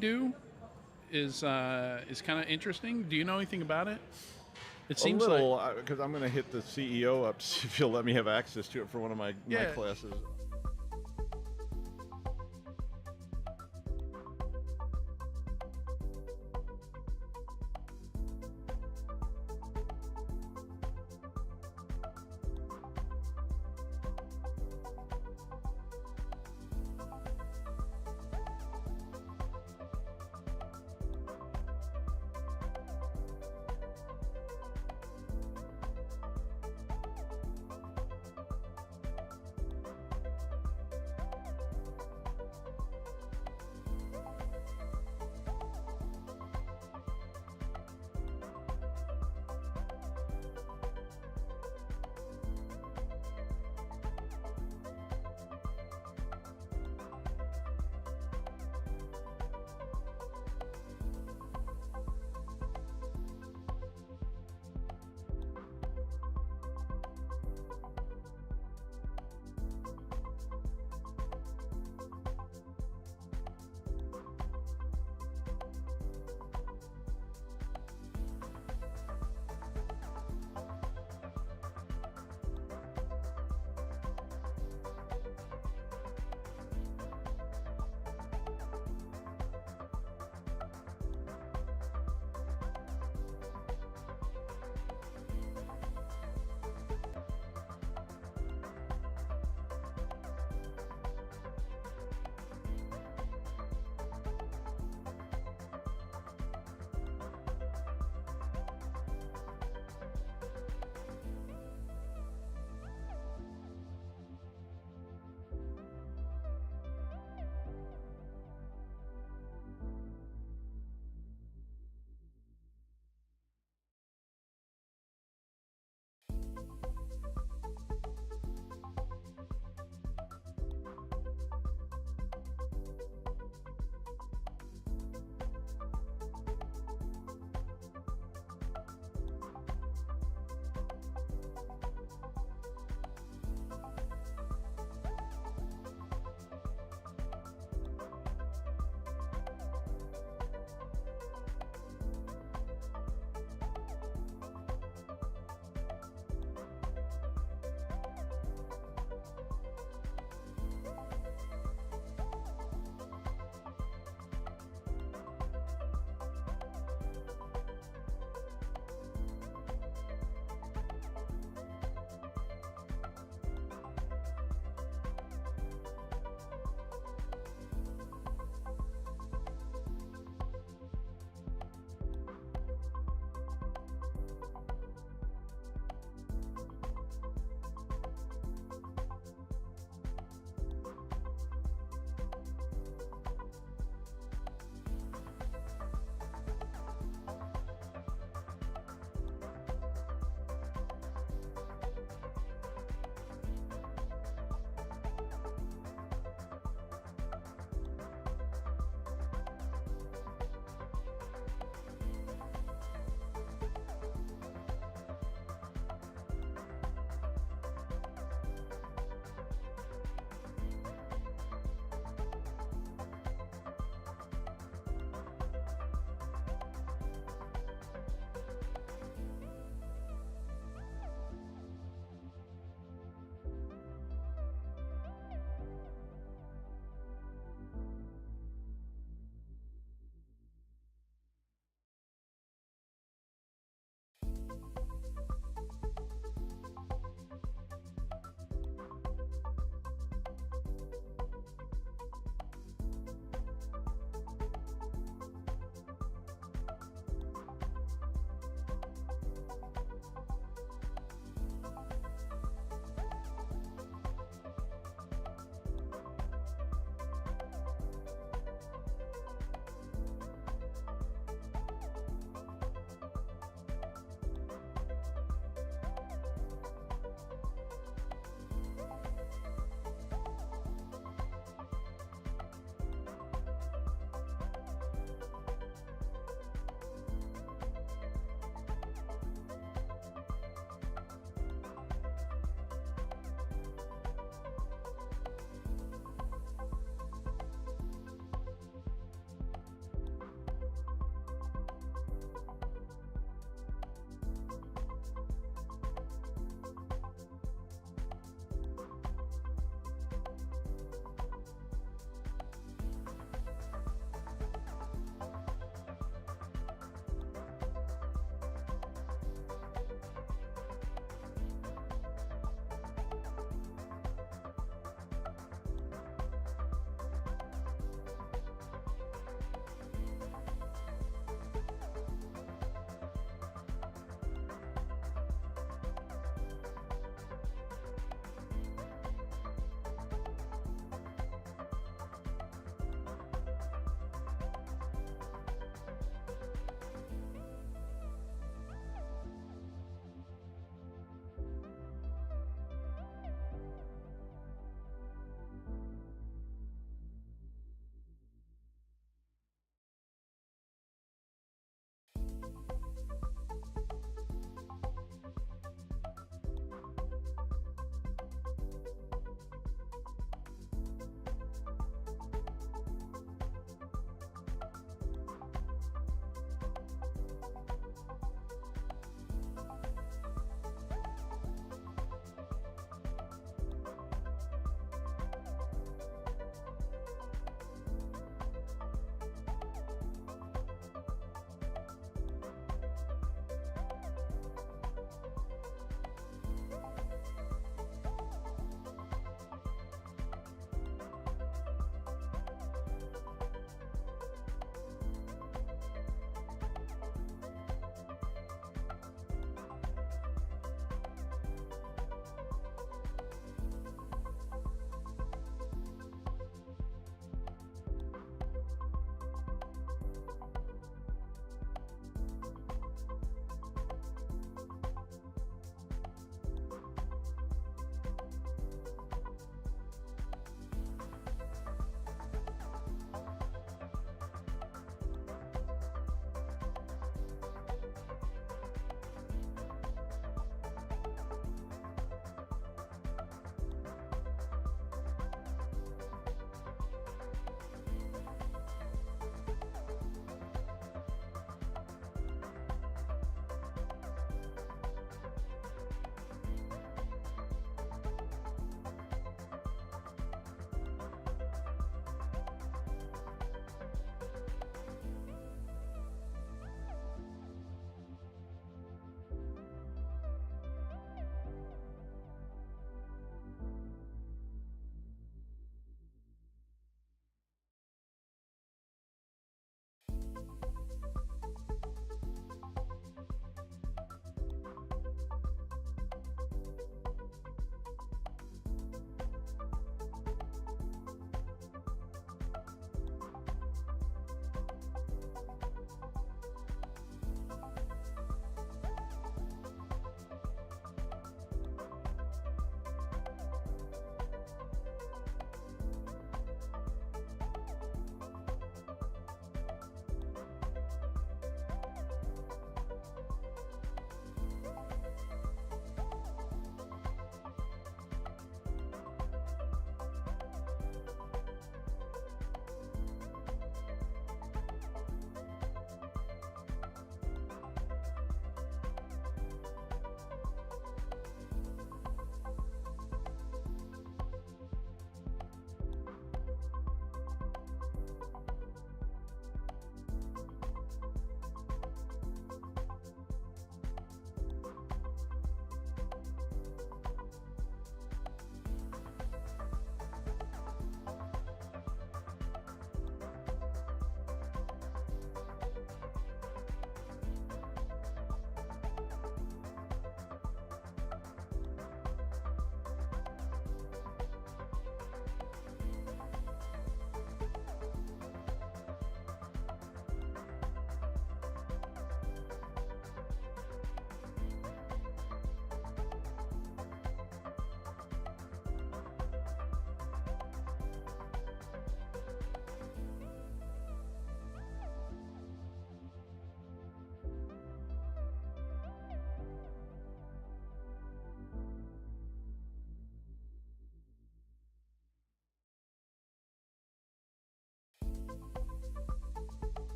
do is kind of interesting. Do you know anything about it? It A seems like little, because I'm going to hit the CEO up to see if he'll let me have access to it for one of my Yeah. classes.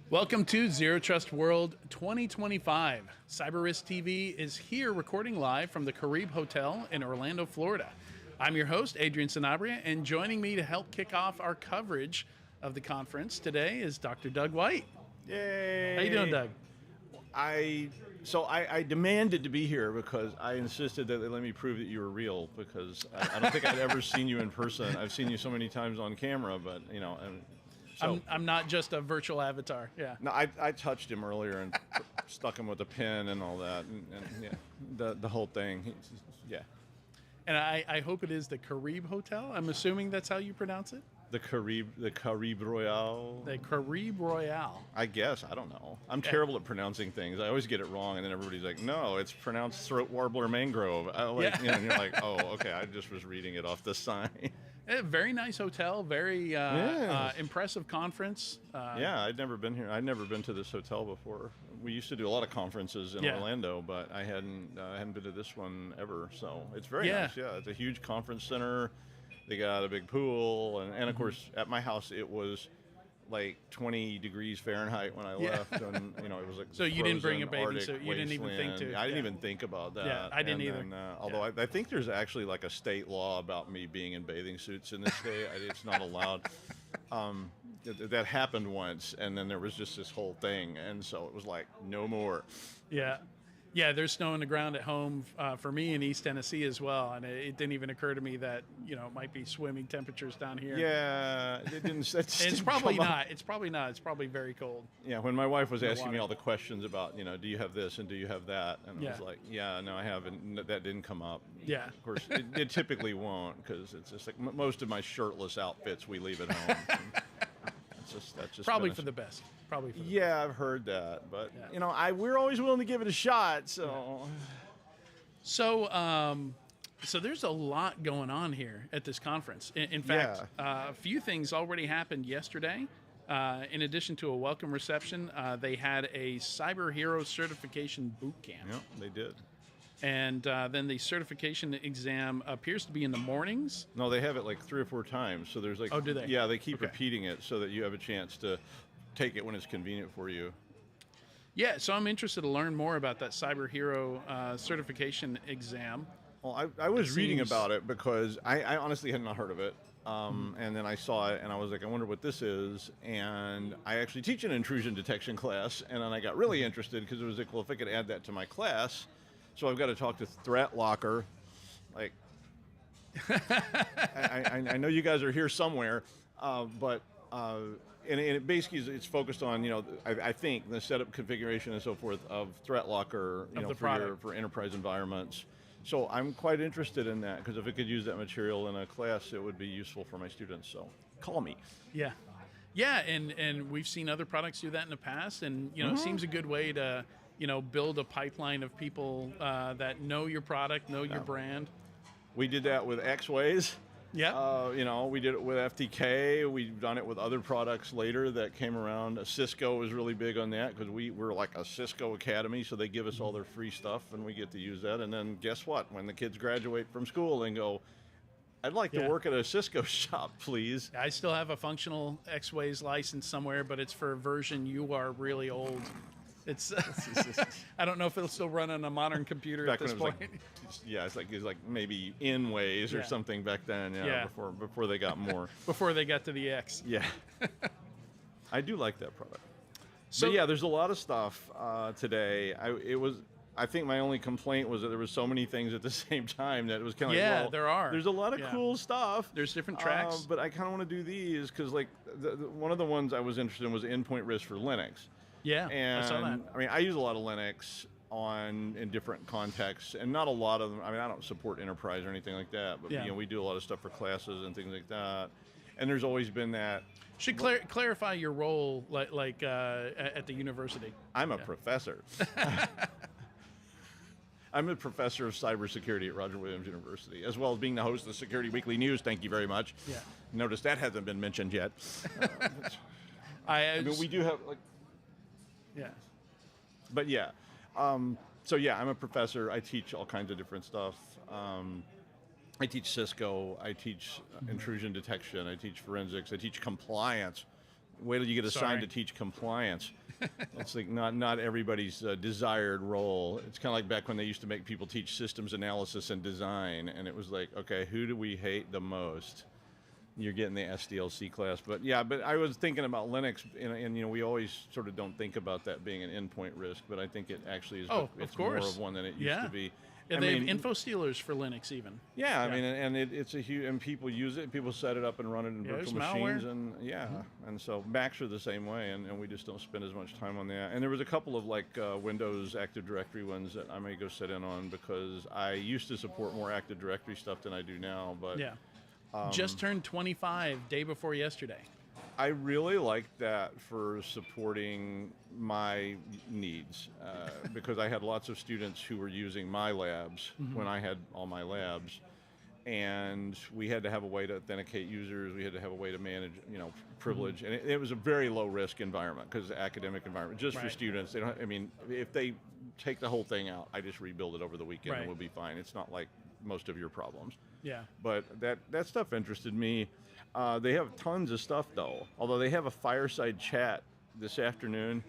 Welcome to Zero Trust World 2025. CyberRisk TV is here recording live from the Caribe Hotel in Orlando, Florida. I'm your host, Adrian Sanabria, and joining me to help kick off our coverage of the conference today is Dr. Doug White. Yay! How you doing, Doug? I demanded to be here because I insisted that they let me prove that you were real, because I don't think I'd ever seen you in person. I've seen you so many times on camera, but so I'm not just a virtual avatar. Yeah. No, I touched him earlier and stuck him with a pin and all that, and yeah, the whole thing. Yeah. And I hope it is the Caribe Hotel. I'm assuming that's how you pronounce it. The Caribe Royale. The Caribe Royale. I guess, I don't know. I'm terrible at pronouncing things. I always get it wrong, and then everybody's like, "No, it's pronounced throat warbler mangrove." And you're like, "Oh, okay." I just was reading it off the sign. Very nice hotel. Very impressive conference. Yeah, I'd never been here. I'd never been to this hotel before. We used to do a lot of conferences in Orlando, but I hadn't been to this one ever. So it's very nice. Yeah, it's a huge conference center. They got a big pool, and of course, at my house it was like 20 degrees Fahrenheit when I left, and it was like so you didn't bring a bathing Arctic suit. You didn't even think to. I didn't even think about that. Yeah, I didn't either. Although I think there's actually like a state law about me being in bathing suits in this state. It's not allowed. That happened once, and then there was just this whole thing, and so it was like no more. Yeah. Yeah, there's snow on the ground at home for me in East Tennessee as well, and it didn't even occur to me that it might be swimming temperatures down here. Yeah, it didn't. It's probably not. It's probably not. It's probably very cold. Yeah, when my wife was asking me all the questions about, do you have this and do you have that, and I was like, yeah, no, I haven't. That didn't come up. Yeah. Of course, it typically won't, because it's just like most of my shirtless outfits we leave at home. That's just probably for the best. Probably for the best. I've heard that, but we're always willing to give it a shot. So, so there's a lot going on here at this conference. In fact, a few things already happened yesterday. In addition to a welcome reception, they had a Cyber Hero certification boot camp. Yeah, they did. And then the certification exam appears to be in the mornings. No, they have it like 3 or 4 times. So there's like, oh, do they? Yeah, they keep repeating it so that you have a chance to take it when it's convenient for you. Yeah, so I'm interested to learn more about that Cyber Hero certification exam. Well, I was reading about it because I honestly had not heard of it. And then I saw it and I was like, I wonder what this is. And I actually teach an intrusion detection class. And then I got really interested because it was like, well, if I could add that to my class. So I've got to talk to ThreatLocker. Like, I know you guys are here somewhere, but it basically it's focused on I think the setup, configuration, and so forth of ThreatLocker for enterprise environments. So I'm quite interested in that, because if I could use that material in a class, it would be useful for my students. So call me. Yeah, yeah, and we've seen other products do that in the past, and it seems a good way to build a pipeline of people that know your product, know your brand. We did that with X-Ways. Yeah. We did it with FTK. We've done it with other products later that came around. Cisco was really big on that, because we're like a Cisco Academy, so they give us all their free stuff and we get to use that. And then guess what? When the kids graduate from school and go, I'd like to work at a Cisco shop, please. I still have a functional X-Ways license somewhere, but it's for a version you are really old. It's I don't know if it'll still run on a modern computer at this point. It's like maybe in ways or something back then. Before they got more. Before they got to the X. Yeah. I do like that product. So there's a lot of stuff today. I think my only complaint was that there was so many things at the same time that it was kind of like, well, there are. There's a lot of cool stuff. There's different tracks. But I kind of want to do these because one of the ones I was interested in was endpoint risk for Linux. Yeah, and I saw that. I mean, I use a lot of Linux in different contexts, and not a lot of them. I mean, I don't support enterprise or anything like that, but we do a lot of stuff for classes and things like that. And there's always been that. Should clarify your role, like at the university. I'm a professor. I'm a professor of cybersecurity at Roger Williams University, as well as being the host of the Security Weekly News. Thank you very much. Yeah. Notice that hasn't been mentioned yet. I mean, we do have Yeah. But I'm a professor. I teach all kinds of different stuff. I teach Cisco. I teach intrusion detection. I teach forensics. I teach compliance. wait till you get assigned to teach compliance. It's like not everybody's desired role. It's kind of like back when they used to make people teach systems analysis and design, and it was like, okay, who do we hate the most? You're getting the SDLC class. But yeah, but I was thinking about Linux, and you know, we always sort of don't think about that being an endpoint risk, but I think it actually is. It's more of one than it used to be. Yeah, they have info stealers for Linux even. Yeah, I mean, and it's a huge, and people use it. People set it up and run it in virtual machines, and and so Macs are the same way, and we just don't spend as much time on that. And there was a couple of like Windows Active Directory ones that I may go sit in on because I used to support more Active Directory stuff than I do now. But just turned 25 day before yesterday. I really like that for supporting my needs because I had lots of students who were using my labs when I had all my labs, and we had to have a way to authenticate users. We had to have a way to manage, you know, privilege, and it was a very low risk environment because the academic environment just for students. They don't. I mean, if they take the whole thing out, I just rebuild it over the weekend and we'll be fine. It's not like most of your problems. Yeah. But that stuff interested me. They have tons of stuff though. Although they have a fireside chat this afternoon,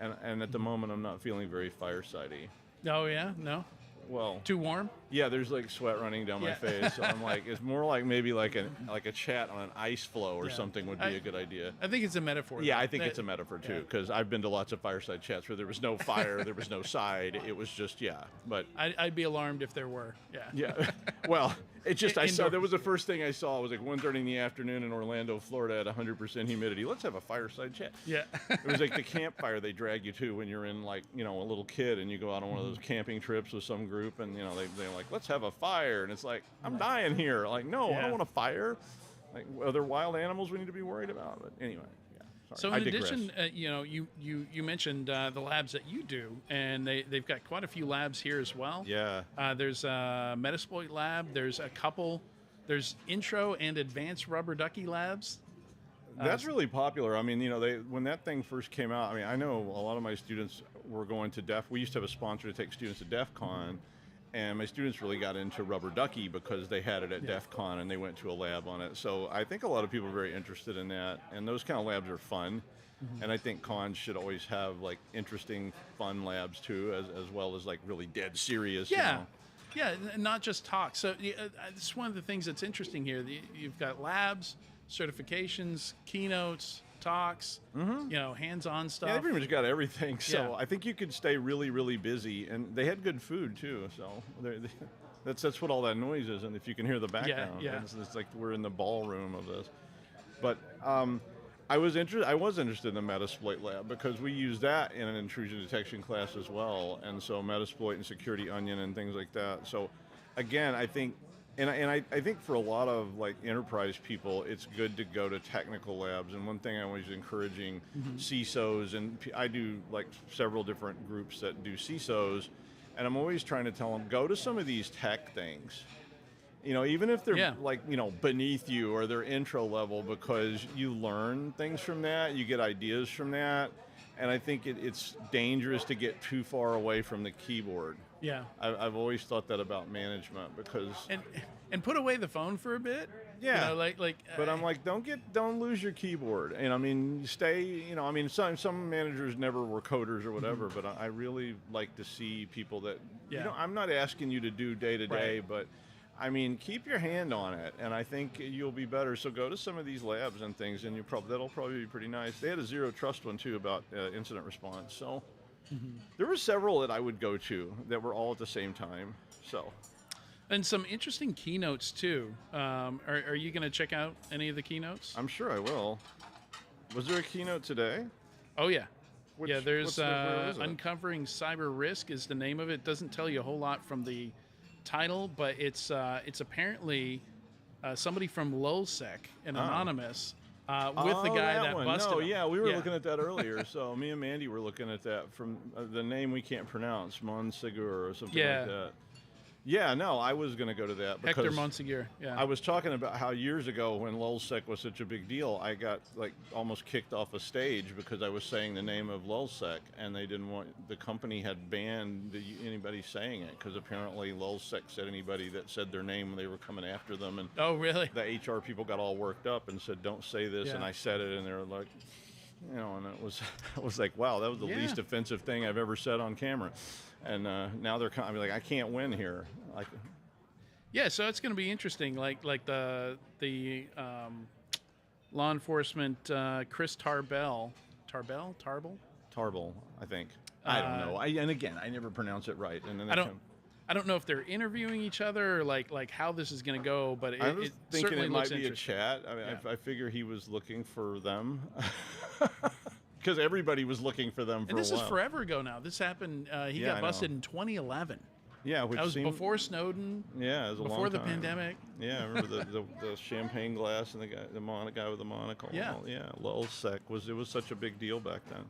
and at the moment I'm not feeling very firesidey. Oh yeah, no. Well, too warm? Yeah, there's like sweat running down my face. So I'm like, it's more like maybe like a chat on an ice floe or something would be a good idea. I think it's a metaphor. Yeah, I think it's a metaphor too, because I've been to lots of fireside chats where there was no fire, there was no side. It was just But I'd be alarmed if there were. Yeah. Well, it just I saw that was the first thing I saw. It was like 1:30 in the afternoon in Orlando, Florida, at 100% humidity. Let's have a fireside chat. Yeah. It was like the campfire they drag you to when you're in like, you know, a little kid and you go out on one of those camping trips with some group, and you know they're like, let's have a fire, and it's like, I'm dying here. Like, no, I don't want a fire. Like, are there wild animals we need to be worried about? But anyway. So in addition, you know, you mentioned the labs that you do, and they've got quite a few labs here as well. Yeah. There's a Metasploit lab. There's a couple. There's intro and advanced rubber ducky labs. That's really popular. I mean, you know, when that thing first came out, I mean, I know a lot of my students were going to we used to have a sponsor to take students to DEF CON. And my students really got into rubber ducky because they had it at DEF CON and they went to a lab on it. So I think a lot of people are very interested in that. And those kind of labs are fun. And I think cons should always have like interesting, fun labs too, as well as like really dead serious. Yeah. You know? Yeah, not just talk. So it's one of the things that's interesting here. You've got labs, certifications, keynotes, talks, you know, hands-on stuff. Yeah, they pretty much got everything. So I think you could stay really, really busy, and they had good food too. So that's what all that noise is, and if you can hear the background, it's like we're in the ballroom of this. But I was interested in the Metasploit lab because we use that in an intrusion detection class as well, and so Metasploit and Security Onion and things like that. So again, I think. And I think for a lot of like enterprise people, it's good to go to technical labs. And one thing I'm always encouraging CISOs, and I do like several different groups that do CISOs, and I'm always trying to tell them, go to some of these tech things. You know, even if they're like, you know, beneath you or they're intro level, because you learn things from that, you get ideas from that. And I think it's dangerous to get too far away from the keyboard. Yeah, I've always thought that about management because and put away the phone for a bit. Yeah, you know, like. But I'm like, don't lose your keyboard. And I mean, stay. You know, I mean, some managers never were coders or whatever. But I really like to see people that. You know, I'm not asking you to do day to day, but. I mean, keep your hand on it, and I think you'll be better. So go to some of these labs and things, and that'll probably be pretty nice. They had a zero trust one too about incident response. So there were several that I would go to that were all at the same time. So, and some interesting keynotes too. Are you going to check out any of the keynotes? I'm sure I will. Was there a keynote today? Oh yeah. There's Uncovering CyberRisk is the name of it. Doesn't tell you a whole lot from the title, but it's apparently somebody from LulzSec and Anonymous with the guy that busted him. Yeah, we were looking at that earlier. So me and Mandy were looking at that from the name we can't pronounce, Monsegur or something like that. Yeah, no, I was going to go to that because Hector Monsegur. Yeah, I was talking about how years ago when LulzSec was such a big deal, I got like almost kicked off a stage because I was saying the name of LulzSec, and they didn't want the company had banned anybody saying it because apparently LulzSec said anybody that said their name when they were coming after them, and oh really? The HR people got all worked up and said don't say this, and I said it, and they were like, You know, and it was, I was like, wow, that was the least offensive thing I've ever said on camera. And now they're kind of like, I can't win here. Like, yeah, so it's going to be interesting. Like the law enforcement Chris Tarbell, I think. I don't know. And again, I never pronounce it right. And then I don't know if they're interviewing each other or like how this is going to go, but I was it thinking certainly it looks might be a chat. I mean, I figure he was looking for them because everybody was looking for them for a while. And this is forever ago now. This happened. He got busted in 2011. Yeah, which that was before Snowden. Yeah, it was a before long the time. Pandemic. Yeah, I remember the champagne glass and the guy with the monocle. Yeah, LulzSec it was such a big deal back then.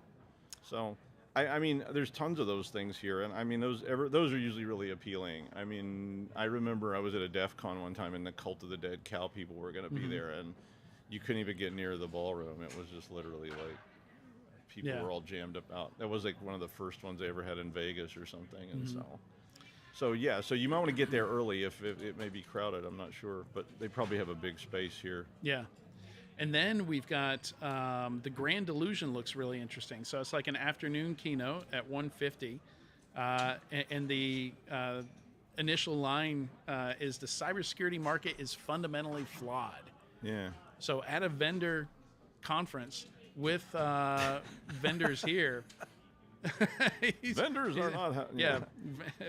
So, I mean, there's tons of those things here, and I mean those are usually really appealing. I mean, I remember I was at a DEF CON one time, and the Cult of the Dead Cow people were going to be there, and you couldn't even get near the ballroom. It was just literally like people were all jammed up out. That was like one of the first ones they ever had in Vegas or something, and So you might want to get there early if it may be crowded. I'm not sure, but they probably have a big space here. Yeah. And then we've got the Grand Illusion looks really interesting. So it's like an afternoon keynote at 1:50. And the initial line is the cybersecurity market is fundamentally flawed. Yeah. So at a vendor conference with vendors here, vendors are not.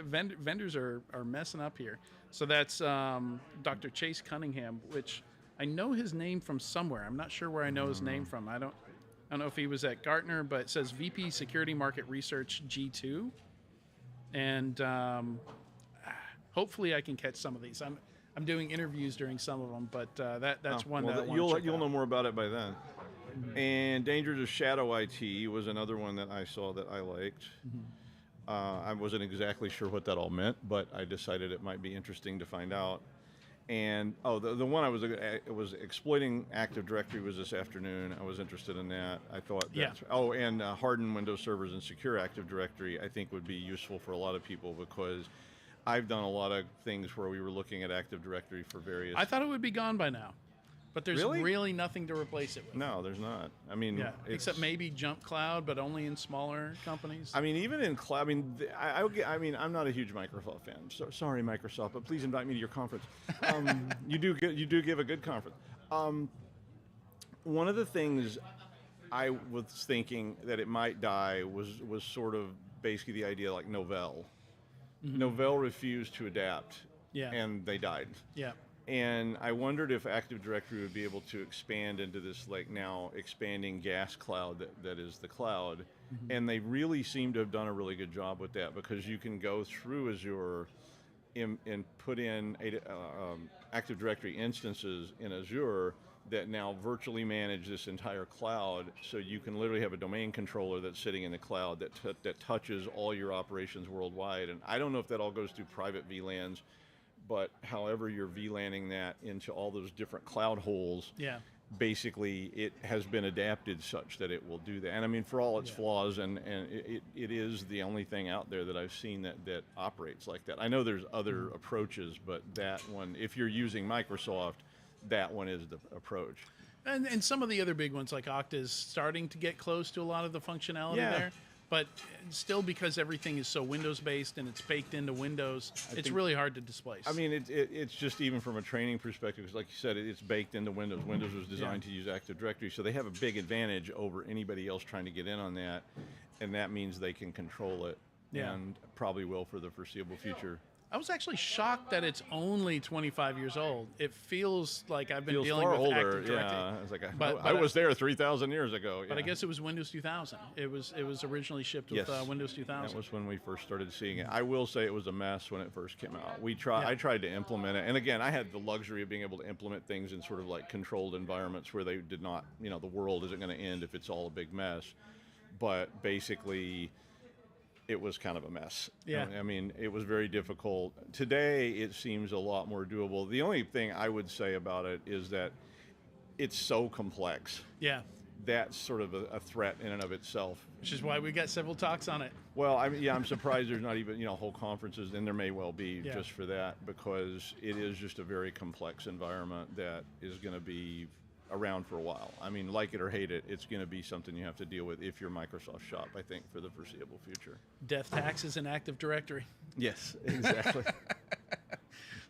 Vendors are messing up here. So that's Dr. Chase Cunningham, which I know his name from somewhere. I'm not sure where I know his name from. I don't know if he was at Gartner, but it says VP Security Market Research G2, and hopefully I can catch some of these. I'm doing interviews during some of them, but that's one that you'll know more about it by then. And Dangers of Shadow IT was another one that I saw that I liked. I wasn't exactly sure what that all meant, but I decided it might be interesting to find out. And the one it was exploiting Active Directory was this afternoon. I was interested in that. I thought and harden Windows servers and secure Active Directory I think would be useful for a lot of people, because I've done a lot of things where we were looking at Active Directory for various. I thought it would be gone by now. But there's really nothing to replace it with. No, there's not. I mean, except maybe Jump Cloud, but only in smaller companies. I mean, even in cloud. I mean, I'm not a huge Microsoft fan. So, sorry, Microsoft, but please invite me to your conference. You do give a good conference. One of the things I was thinking that it might die was sort of basically the idea like Novell. Novell refused to adapt. And they died. Yeah. And I wondered if Active Directory would be able to expand into this like now expanding gas cloud that is the cloud. And they really seem to have done a really good job with that, because you can go through Azure and put in Active Directory instances in Azure that now virtually manage this entire cloud. So you can literally have a domain controller that's sitting in the cloud that touches all your operations worldwide. And I don't know if that all goes through private VLANs, but however you're VLANing that into all those different cloud holes, basically it has been adapted such that it will do that. And I mean, for all its flaws, and it is the only thing out there that I've seen that operates like that. I know there's other approaches, but that one, if you're using Microsoft, that one is the approach. And some of the other big ones like Okta is starting to get close to a lot of the functionality there. But still, because everything is so Windows-based and it's baked into Windows, it's really hard to displace. I mean, it's just even from a training perspective, because like you said, it's baked into Windows. Windows was designed to use Active Directory, so they have a big advantage over anybody else trying to get in on that, and that means they can control it, and probably will for the foreseeable future. I was actually shocked that it's only 25 years old. It feels like I've been dealing with older. Active Directory. Yeah, it's like I was there 3,000 years ago. But I guess it was Windows 2000. It was originally shipped with Windows 2000. That was when we first started seeing it. I will say it was a mess when it first came out. I tried to implement it, and again, I had the luxury of being able to implement things in sort of like controlled environments where they did not, the world isn't going to end if it's all a big mess. But basically, it was kind of a mess. Yeah. I mean, it was very difficult. Today, it seems a lot more doable. The only thing I would say about it is that it's so complex. Yeah. That's sort of a threat in and of itself. Which is why we got several talks on it. Well, I'm surprised there's not even, whole conferences, and there may well be just for that, because it is just a very complex environment that is going to be around for a while. I mean, like it or hate it, it's going to be something you have to deal with if you're Microsoft shop, I think, for the foreseeable future. Death tax is an Active Directory. Yes, exactly.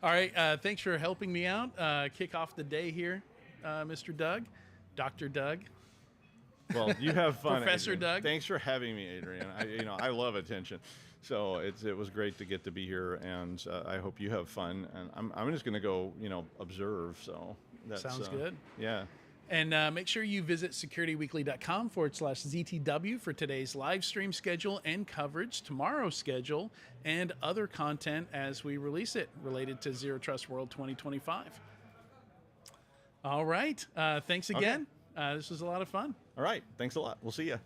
All right, thanks for helping me out. Kick off the day here, Mr. Doug, Dr. Doug. Well, you have fun, Professor Adrian. Doug. Thanks for having me, Adrian. I love attention. So it was great to get to be here, and I hope you have fun. And I'm just going to go, observe. So that sounds good. Yeah. And make sure you visit securityweekly.com/ZTW for today's live stream schedule and coverage, tomorrow's schedule, and other content as we release it related to Zero Trust World 2025. All right. Thanks again. Okay. This was a lot of fun. All right. Thanks a lot. We'll see you.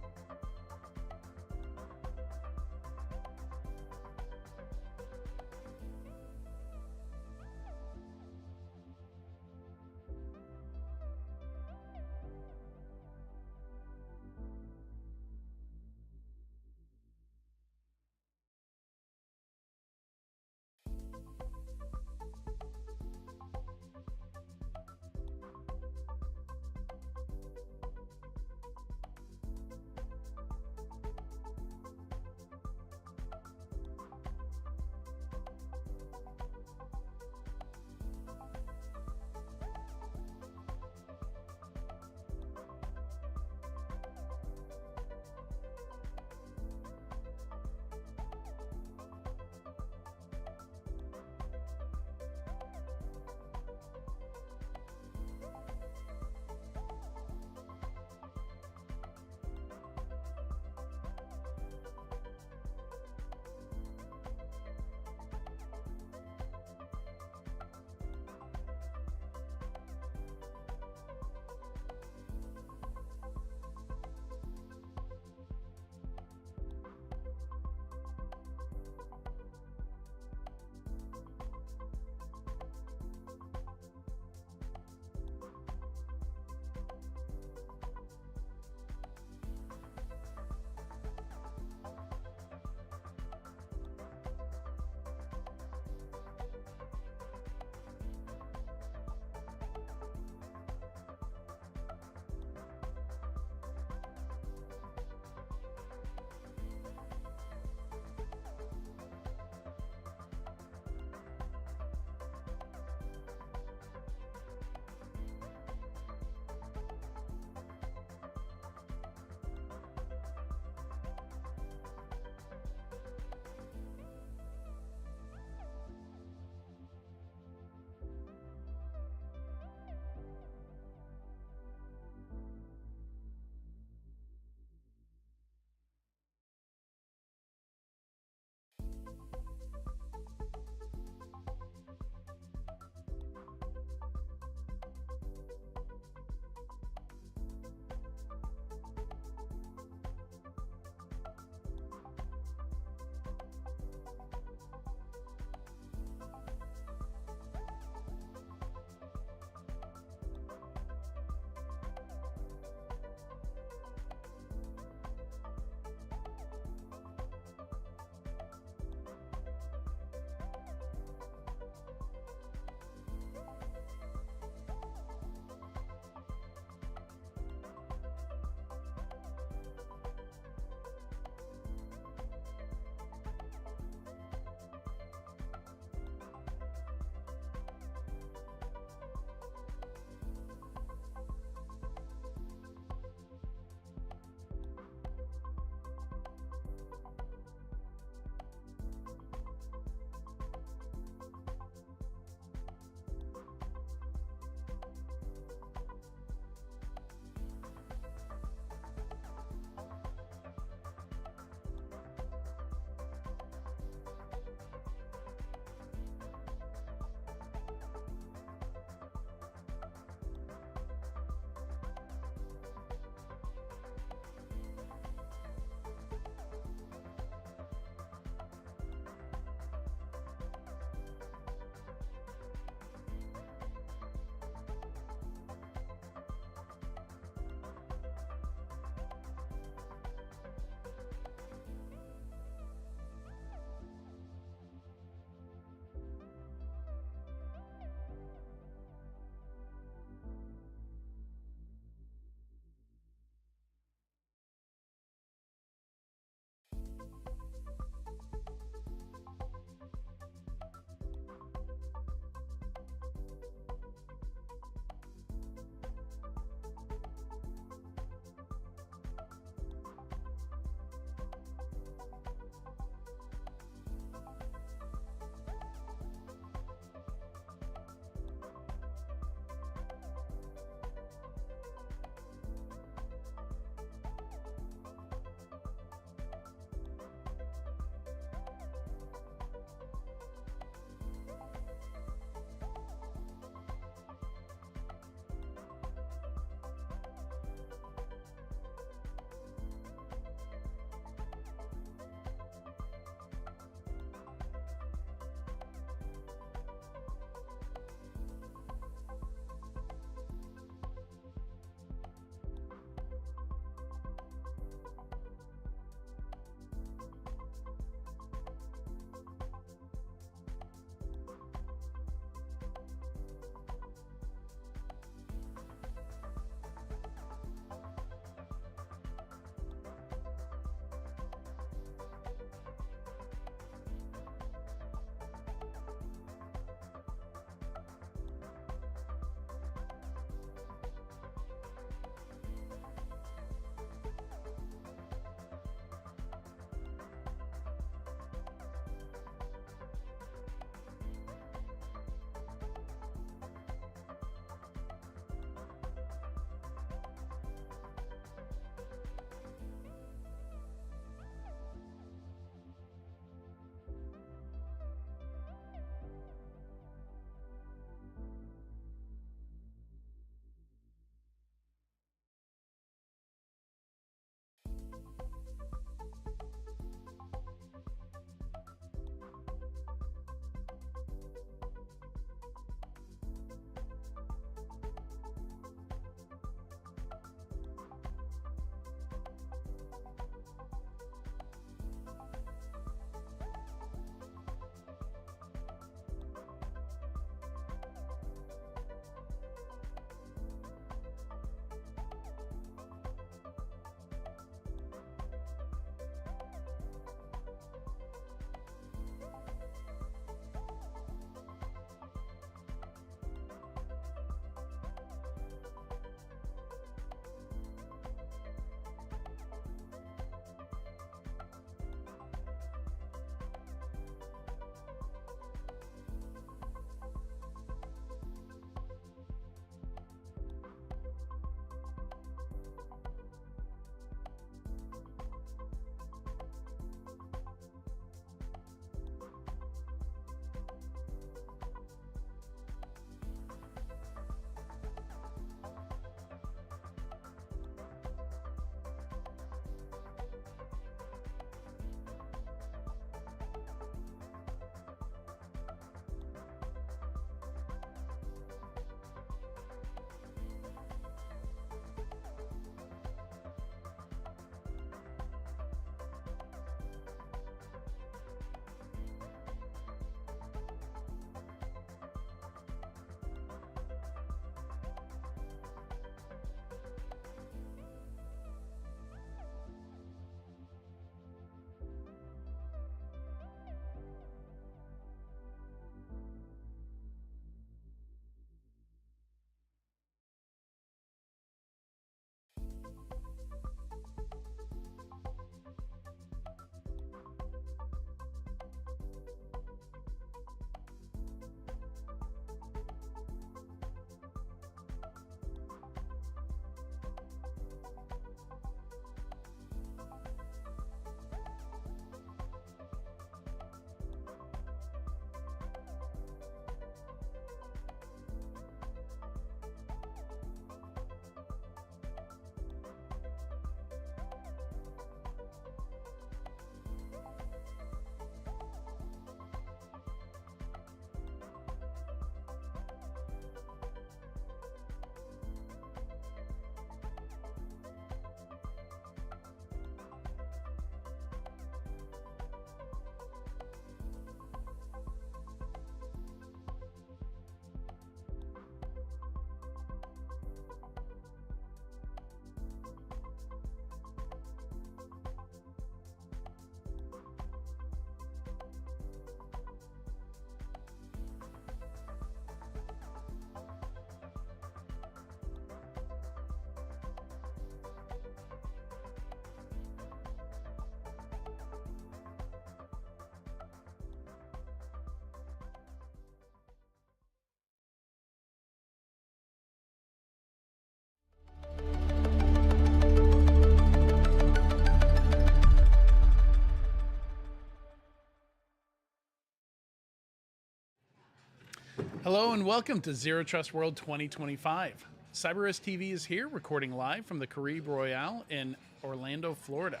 Hello and welcome to Zero Trust World 2025. CyberRiskTV is here recording live from the Caribe Royale in Orlando, Florida.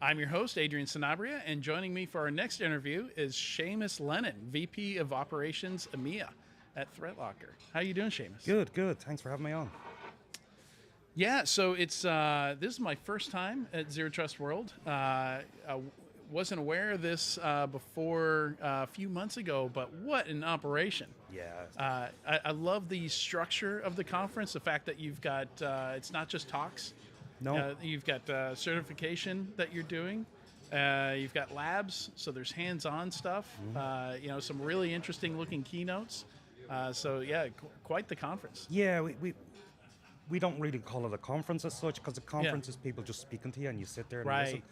I'm your host, Adrian Sanabria, and joining me for our next interview is Seamus Lennon, VP of Operations EMEA at ThreatLocker. How are you doing, Seamus? Good. Thanks for having me on. Yeah, so it's this is my first time at Zero Trust World. I wasn't aware of this before a few months ago, but what an operation. Yeah. I love the structure of the conference, the fact that you've got, it's not just talks. No. You've got certification that you're doing. You've got labs, so there's hands-on stuff. Some really interesting looking keynotes. Quite the conference. Yeah, we don't really call it a conference as such, because a conference is people just speaking to you and you sit there and listen.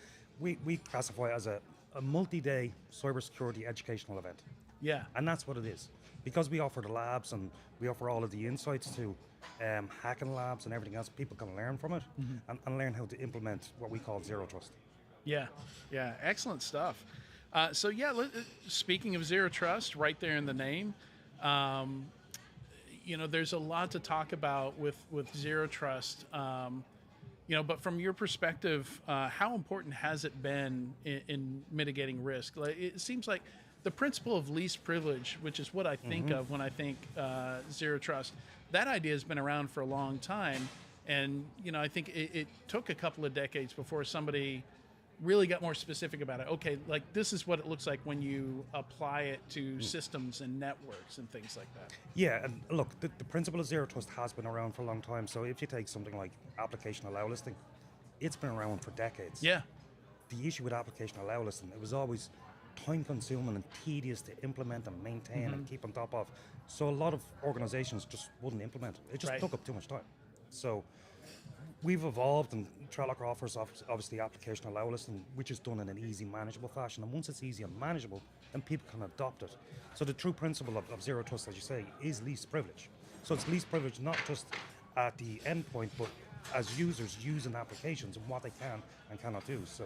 We classify it as a multi-day cybersecurity educational event. Yeah. And that's what it is. Because we offer the labs and we offer all of the insights to hacking labs and everything else, people can learn from it and learn how to implement what we call Zero Trust. Yeah, excellent stuff. Speaking of Zero Trust, right there in the name, there's a lot to talk about with Zero Trust. But from your perspective, how important has it been in mitigating risk? Like, it seems like the principle of least privilege, which is what I think of when I think Zero Trust, that idea has been around for a long time. And, I think it took a couple of decades before somebody really got more specific about it. Okay, like this is what it looks like when you apply it to systems and networks and things like that. Yeah, and look, the principle of Zero Trust has been around for a long time. So if you take something like application allow listing, it's been around for decades. Yeah. The issue with application allow listing, it was always time consuming and tedious to implement and maintain and keep on top of. So a lot of organizations just wouldn't implement it. It just took up too much time. So we've evolved, and ThreatLocker offers obviously application allow listing, which is done in an easy, manageable fashion. And once it's easy and manageable, then people can adopt it. So the true principle of Zero Trust, as you say, is least privilege. So it's least privilege not just at the endpoint, but as users using applications and what they can and cannot do. So,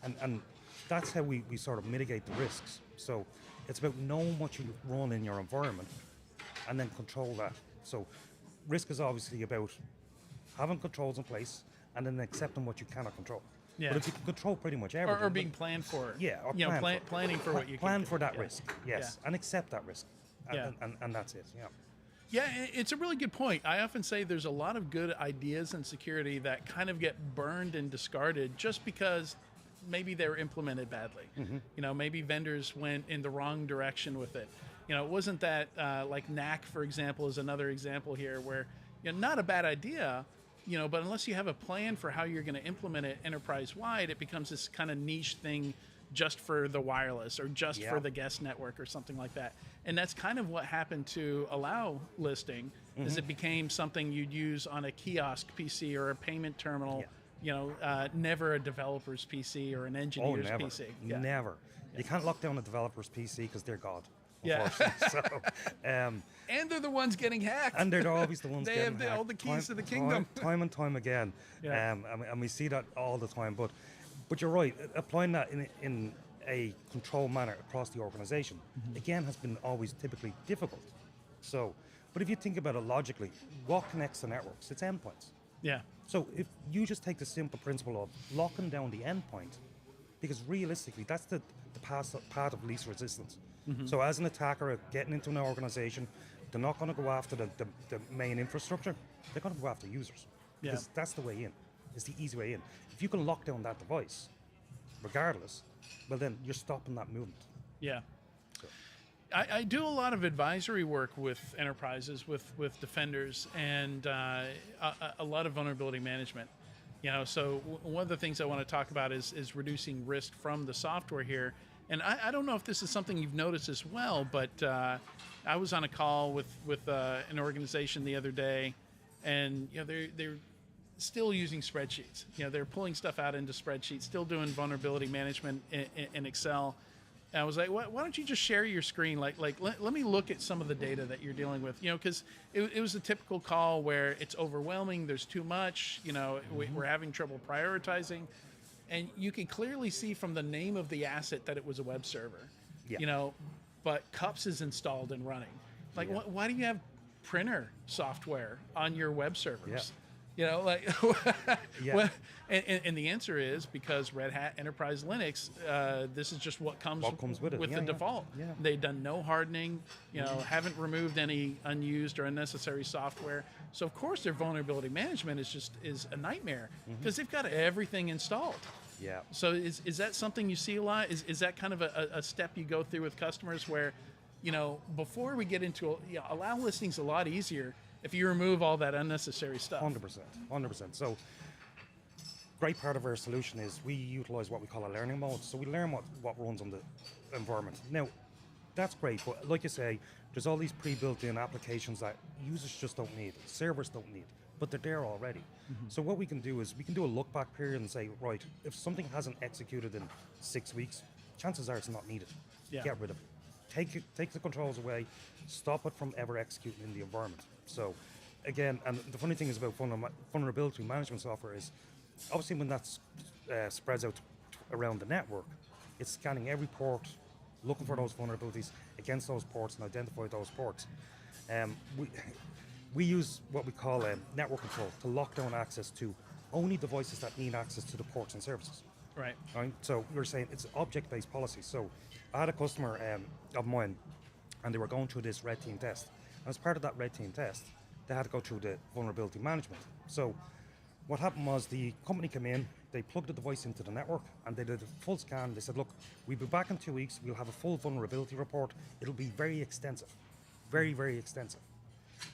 and that's how we sort of mitigate the risks. So it's about knowing what you run in your environment and then control that. So risk is obviously about having controls in place and then accepting what you cannot control. Yeah. But if you can control pretty much everything, or being planned for. Yeah, or planning for what you plan can for that yeah. risk. Yes, and accept that risk. And that's it. Yeah. Yeah, it's a really good point. I often say there's a lot of good ideas in security that kind of get burned and discarded just because maybe they were implemented badly. Maybe vendors went in the wrong direction with it. It wasn't that like NAC, for example, is another example here where not a bad idea. But unless you have a plan for how you're going to implement it enterprise-wide, it becomes this kind of niche thing just for the wireless or just for the guest network or something like that. And that's kind of what happened to allow listing, is it became something you'd use on a kiosk PC or a payment terminal, never a developer's PC or an engineer's PC. Never. You can't lock down a developer's PC because they're God. Yeah. So, and they're the ones getting hacked. And they're always the ones they getting have all the keys to the kingdom. Time and time again. Yeah. And we see that all the time. But you're right. Applying that in a controlled manner across the organization, again, has been always typically difficult. So, but if you think about it logically, what connects the networks? It's endpoints. Yeah. So if you just take the simple principle of locking down the endpoint, because realistically, that's the path of least resistance. So as an attacker getting into an organization, they're not going to go after the main infrastructure. They're going to go after users. Because that's the way in. It's the easy way in. If you can lock down that device, regardless, well then you're stopping that movement. Yeah. So. I do a lot of advisory work with enterprises, with defenders, and a lot of vulnerability management. So one of the things I want to talk about is reducing risk from the software here. And I don't know if this is something you've noticed as well, but I was on a call with an organization the other day, and they're still using spreadsheets. They're pulling stuff out into spreadsheets, still doing vulnerability management in Excel. And I was like, why don't you just share your screen? Let me look at some of the data that you're dealing with. Because it was a typical call where it's overwhelming. There's too much. We're having trouble prioritizing. And you can clearly see from the name of the asset that it was a web server. But CUPS is installed and running. Like, why do you have printer software on your web servers? Yeah. You know, like, Yeah. and the answer is because Red Hat Enterprise Linux, this is just what comes with it. the default. Yeah. They've done no hardening, you know, haven't removed any unused or unnecessary software. So of course their vulnerability management is a nightmare because they've got everything installed. Yeah. So is that something you see a lot? Is that kind of a step you go through with customers where, you know, before we get into allow listening's a lot easier if you remove all that unnecessary stuff. 100%. So, great part of our solution is we utilize what we call a learning mode. So we learn what runs on the environment. Now, that's great, but like you say, there's all these pre-built-in applications that users just don't need, servers don't need, but they're there already. So what we can do is we can do a look-back period and say, right, if something hasn't executed in 6 weeks, chances are it's not needed. Yeah. Get rid of it. Take the controls away, stop it from ever executing in the environment. So, again, and the funny thing is about vulnerability management software is, obviously when that spreads out around the network, it's scanning every port, looking for those vulnerabilities against those ports and identify those ports. We use what we call network control to lock down access to only devices that need access to the ports and services. Right. So we were saying it's object-based policy. So I had a customer of mine, and they were going through this red team test. And as part of that red team test, they had to go through the vulnerability management. So what happened was the company came in, they plugged the device into the network, and they did a full scan. They said, look, we'll be back in 2 weeks. We'll have a full vulnerability report. It'll be very extensive, very, very extensive.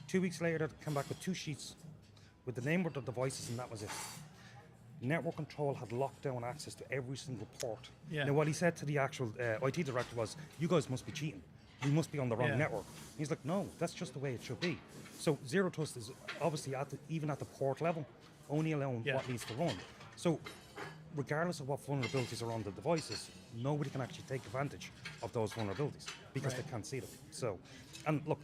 2 weeks later, they came back with 2 sheets with the name of the devices, and that was it. Network control had locked down access to every single port. Yeah. Now, what he said to the actual IT director was, you guys must be cheating. We must be on the wrong network. He's like, no, that's just the way it should be. So zero trust is obviously even at the port level, only allowing what needs to run. So regardless of what vulnerabilities are on the devices, nobody can actually take advantage of those vulnerabilities because they can't see them. So, and look,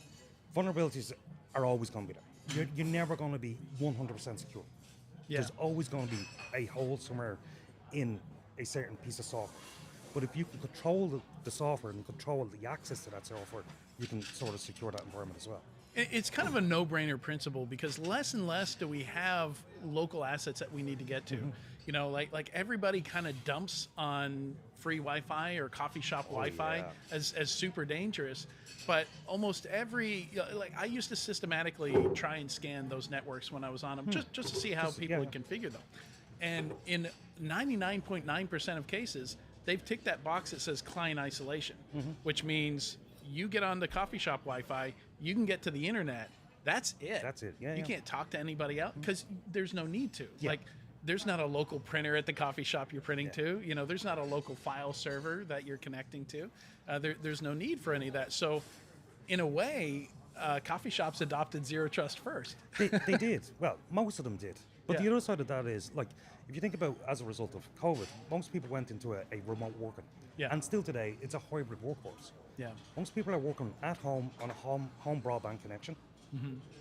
vulnerabilities are always going to be there. You're never going to be 100% secure. Yeah. There's always going to be a hole somewhere in a certain piece of software. But if you can control the software and control the access to that software, you can sort of secure that environment as well. It's kind of a no-brainer principle because less and less do we have local assets that we need to get to. You know, like everybody kind of dumps on free Wi-Fi or coffee shop Wi-Fi as super dangerous. But almost every, like I used to systematically try and scan those networks when I was on them, just to see how people would configure them. And in 99.9% of cases, they've ticked that box that says client isolation, which means you get on the coffee shop Wi-Fi, you can get to the internet. That's it. That's it. You can't talk to anybody else because there's no need to. Like, there's not a local printer at the coffee shop you're printing to. You know, there's not a local file server that you're connecting to. There's no need for any of that. So, in a way, coffee shops adopted zero trust first. They did. Well, most of them did. But the other side of that is, like, if you think about as a result of COVID, most people went into a remote working. And still today, it's a hybrid workforce. Most people are working at home on a home broadband connection,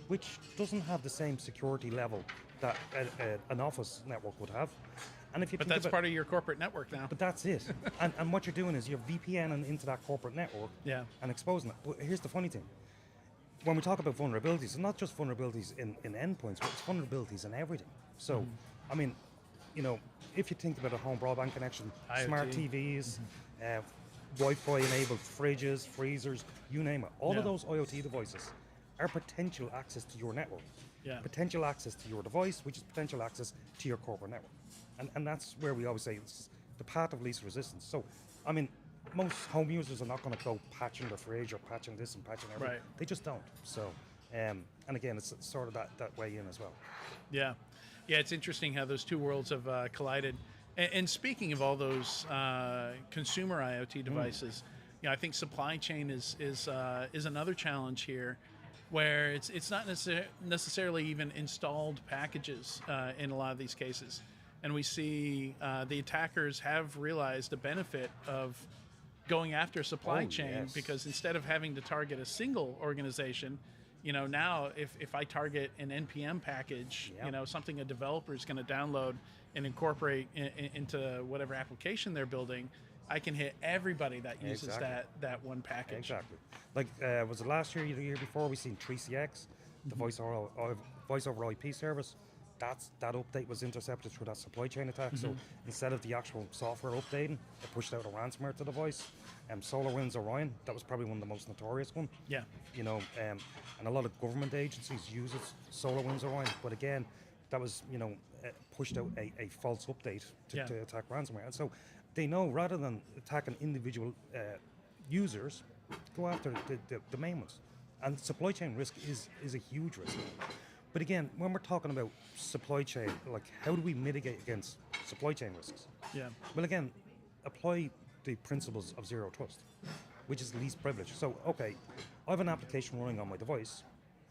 which doesn't have the same security level that an office network would have. And if you but that's part of your corporate network now. But that's it. and what you're doing is you're VPNing into that corporate network and exposing it. But here's the funny thing. When we talk about vulnerabilities, it's not just vulnerabilities in endpoints, but it's vulnerabilities in everything. So, I mean, you know, if you think about a home broadband connection, IoT. Smart TVs, Wi-Fi enabled fridges, freezers, you name it. All of those IoT devices are potential access to your network. Potential access to your device, which is potential access to your corporate network. And that's where we always say it's the path of least resistance. So, I mean, most home users are not going to go patching the fridge or patching this and patching everything. They just don't. So, and again, it's sort of that way in as well. Yeah, it's interesting how those two worlds have collided. And speaking of all those consumer IoT devices, you know, I think supply chain is another challenge here, where it's not necessarily even installed packages in a lot of these cases. And we see the attackers have realized the benefit of going after supply chain because instead of having to target a single organization, you know, now if I target an NPM package, you know, something a developer is going to download and incorporate into whatever application they're building, I can hit everybody that uses that one package. Exactly. Like, was it last year or the year before, we seen 3CX, the voice over IP service. That update was intercepted through that supply chain attack. So instead of the actual software updating, it pushed out a ransomware to the device. SolarWinds Orion, that was probably one of the most notorious one. Yeah. You know, and a lot of government agencies use SolarWinds Orion, but again, that was, you know, pushed out a false update to attack ransomware. And so they know, rather than attacking individual users, go after the main ones. And supply chain risk is a huge risk. But again, when we're talking about supply chain, like, how do we mitigate against supply chain risks? Yeah. Well, again, apply the principles of zero trust, which is least privilege. So, okay, I have an application running on my device.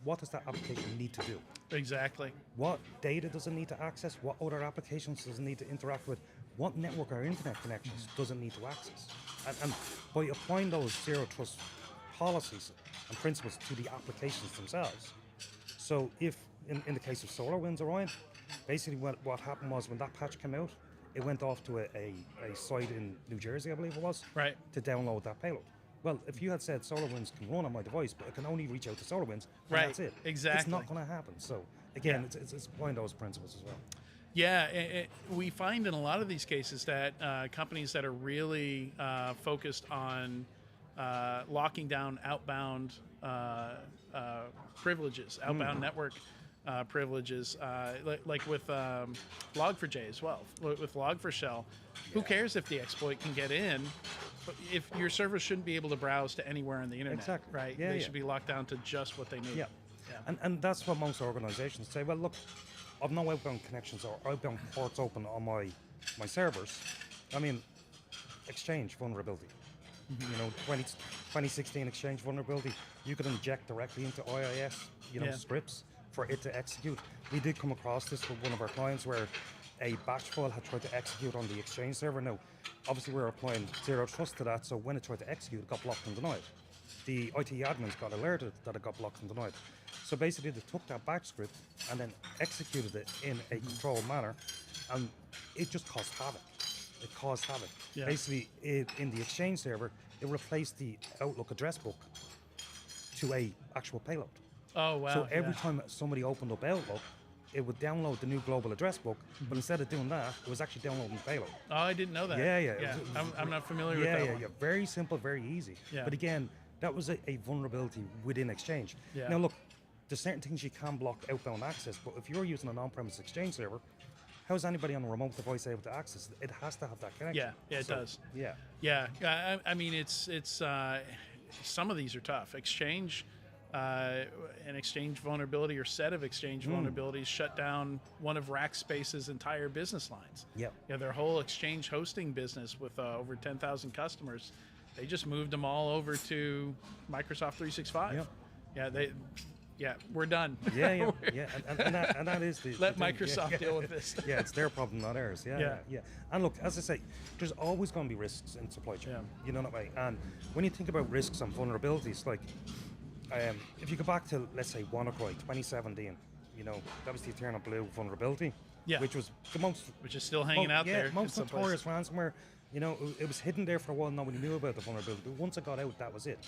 What does that application need to do? Exactly. What data does it need to access? What other applications does it need to interact with? What network or internet connections does it need to access? And by applying those zero trust policies and principles to the applications themselves, so if, in the case of SolarWinds Orion, basically what happened was, when that patch came out, it went off to a site in New Jersey, I believe it was, to download that payload. Well, if you had said SolarWinds can run on my device, but it can only reach out to SolarWinds, that's it. Exactly. It's not going to happen. So again, it's applying those principles as well. Yeah, we find in a lot of these cases that companies that are really focused on locking down outbound privileges, outbound network privileges, like with Log4j as well, with Log4Shell. Who cares if the exploit can get in? If your servers shouldn't be able to browse to anywhere on the internet, right? Yeah, they should be locked down to just what they need. Yeah. And that's what most organizations say. Well, look, I've no outbound connections or outbound ports open on my servers. I mean, Exchange vulnerability. You know, 2016 Exchange vulnerability. You could inject directly into IIS, scripts for it to execute. We did come across this with one of our clients where a batch file had tried to execute on the Exchange server. Now, obviously we're applying zero trust to that, so when it tried to execute, it got blocked and denied. The IT admins got alerted that it got blocked and denied. So basically they took that batch script and then executed it in a controlled manner, and it just caused havoc. It caused havoc. Yeah. Basically, in the Exchange server, it replaced the Outlook address book to a actual payload. Oh, wow. So every time somebody opened up Outlook, it would download the new global address book, but instead of doing that, it was actually downloading the payload. Oh, I didn't know that. Yeah. I'm not familiar with that one. Yeah. Very simple, very easy. Yeah. But again, that was a vulnerability within Exchange. Yeah. Now look, there's certain things you can block outbound access, but if you're using an on-premise Exchange server, how is anybody on a remote device able to access it? It has to have that connection. Yeah, it does. Yeah. I mean, it's some of these are tough. Exchange, an Exchange vulnerability or set of Exchange vulnerabilities shut down one of Rackspace's entire business lines. Yeah. Their whole Exchange hosting business with over 10,000 customers, they just moved them all over to Microsoft 365. Yeah, we're done. Yeah. And that is the let Microsoft deal with this. Yeah, it's their problem, not ours. Yeah. And look, as I say, there's always going to be risks in supply chain. Yeah. You know that way. And when you think about risks and vulnerabilities, like if you go back to, let's say, WannaCry 2017, that was the Eternal Blue vulnerability, which was the most, which is still hanging out there. Most notorious ransomware. It was hidden there for a while. Nobody knew about the vulnerability. But once it got out, that was it.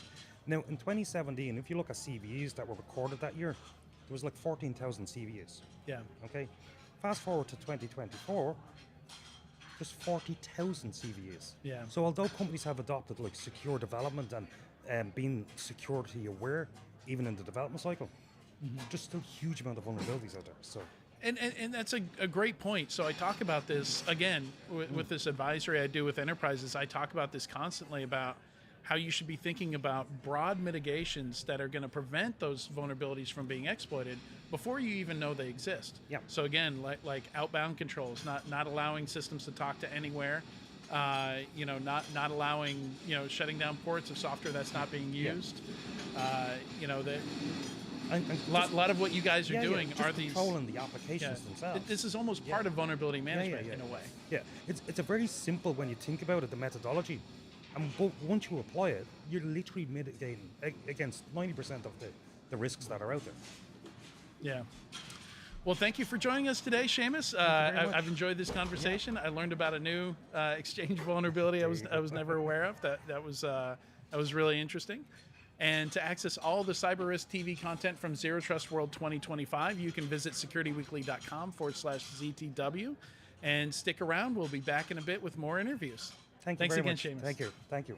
Now, in 2017, if you look at CVEs that were recorded that year, there was like 14,000 CVEs. Yeah. Okay. Fast forward to 2024, there's 40,000 CVEs. Yeah. So although companies have adopted like secure development and being security aware, even in the development cycle, there's still a huge amount of vulnerabilities out there. So. And that's a great point. So I talk about this, again, with this advisory I do with enterprises. I talk about this constantly about how you should be thinking about broad mitigations that are going to prevent those vulnerabilities from being exploited before you even know they exist. Yeah. So again, like outbound controls, not allowing systems to talk to anywhere, not allowing, shutting down ports of software that's not being used. A lot of what you guys are doing are these controlling the applications themselves. This is almost part of vulnerability management in a way. Yeah, it's a very simple when you think about it, the methodology. But once you apply it, you're literally mitigating against 90% of the risks that are out there. Yeah. Well, thank you for joining us today, Seamus. I've enjoyed this conversation. I learned about a new Exchange vulnerability I was never aware of. That was really interesting. And to access all the CyberRisk TV content from Zero Trust World 2025, you can visit securityweekly.com/ZTW. And stick around. We'll be back in a bit with more interviews. Thanks again, much. Seamus. Thank you. Thank you.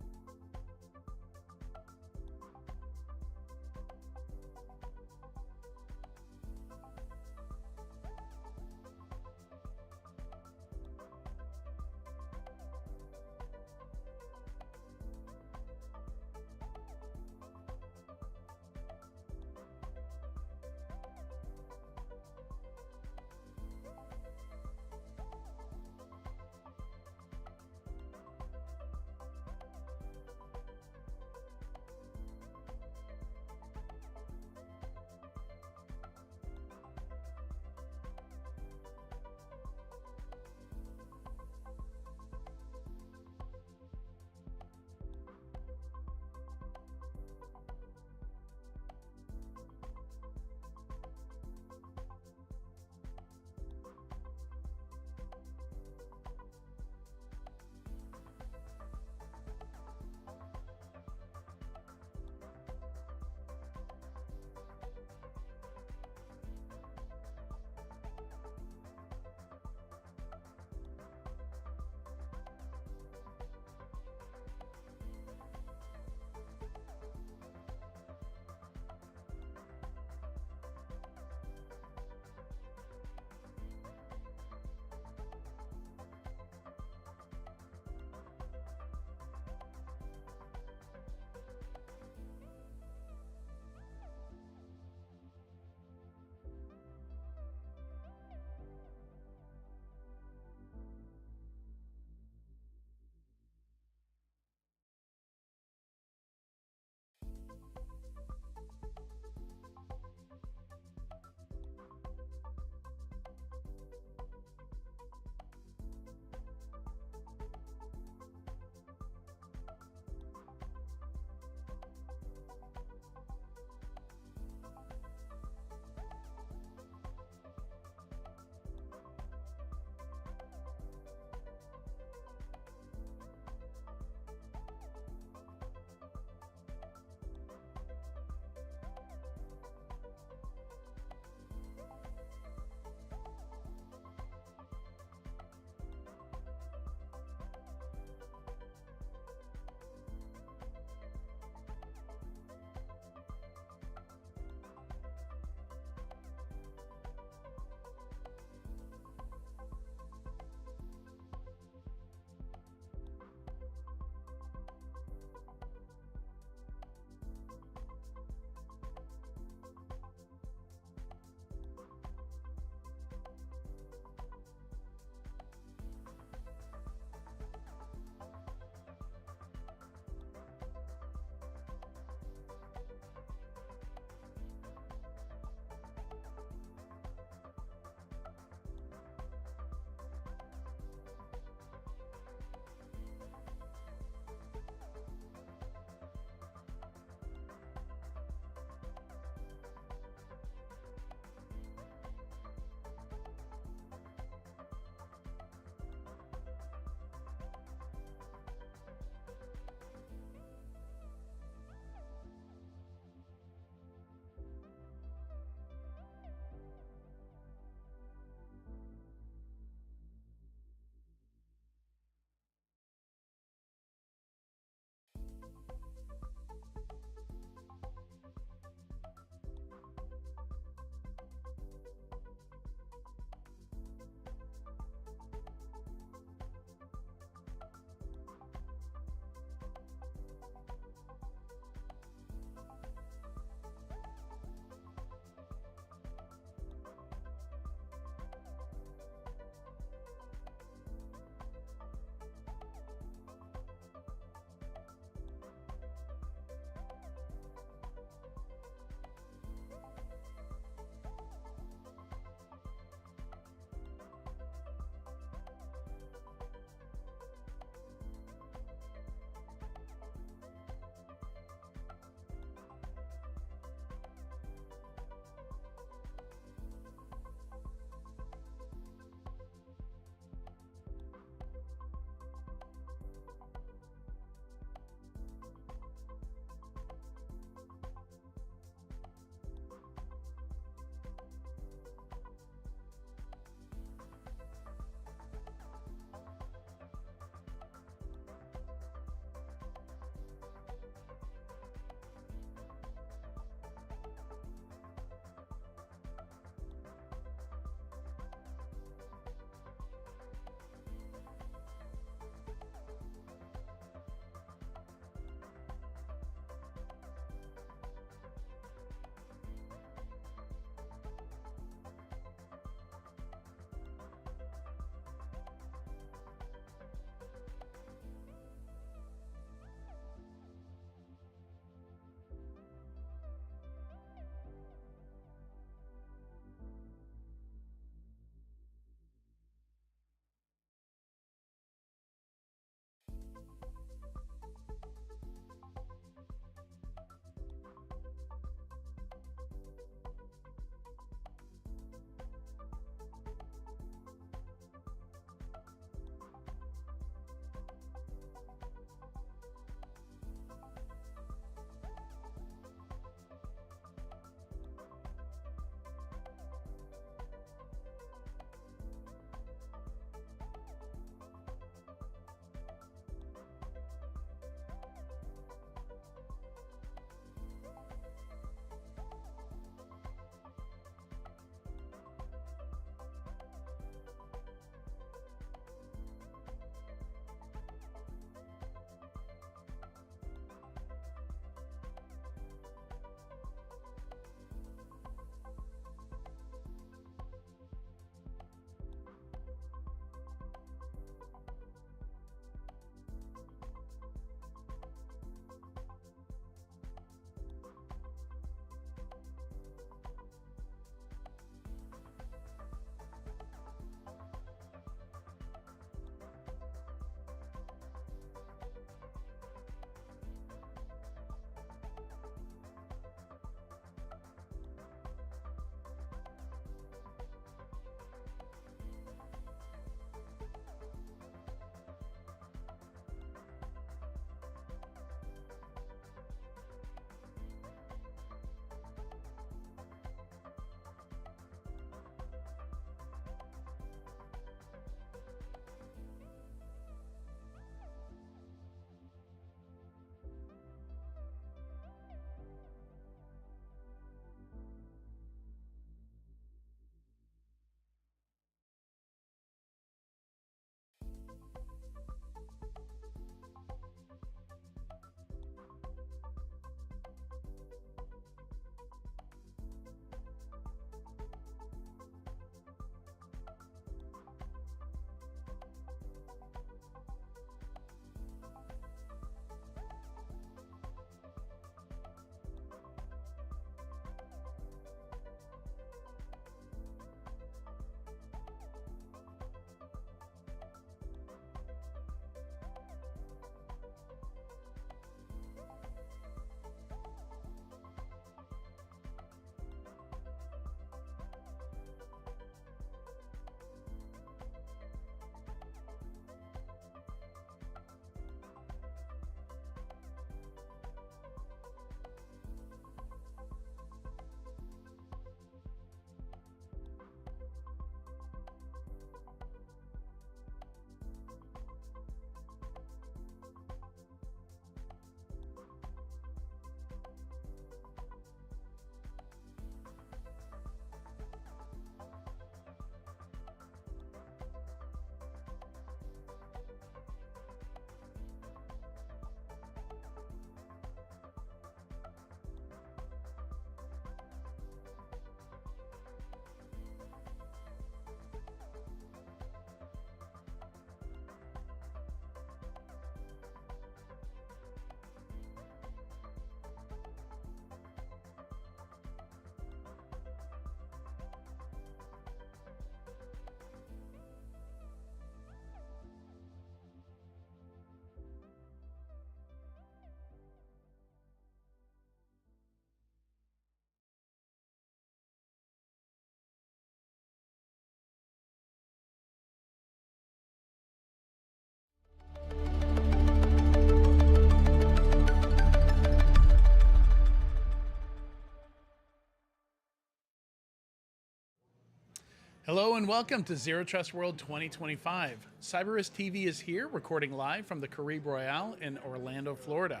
Hello and welcome to Zero Trust World 2025. CyberRiskTV is here, recording live from the Caribe Royale in Orlando, Florida.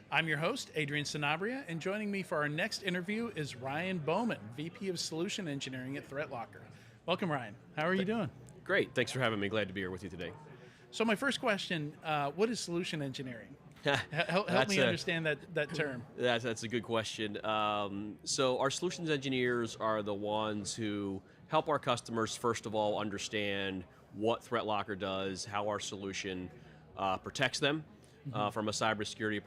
I'm your host, Adrian Sanabria, and joining me for our next interview is Ryan Bowman, VP of Solution Engineering at ThreatLocker. Welcome, Ryan. How are you doing? Great. Thanks for having me. Glad to be here with you today. So my first question, what is solution engineering? Help me understand that term. That's a good question. So our solutions engineers are the ones who help our customers, first of all, understand what ThreatLocker does, how our solution protects them from a cybersecurity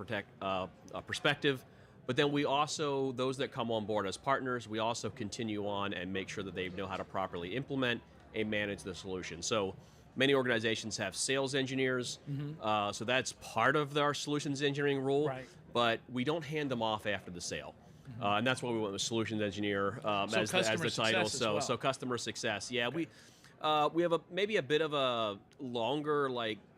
perspective. But then we also, those that come on board as partners, we also continue on and make sure that they know how to properly implement and manage the solution. So many organizations have sales engineers, so that's part of our solutions engineering role, Right. but we don't hand them off after the sale. And that's why we went with solutions engineer as the title. So customer success. Yeah, we have maybe a bit of a longer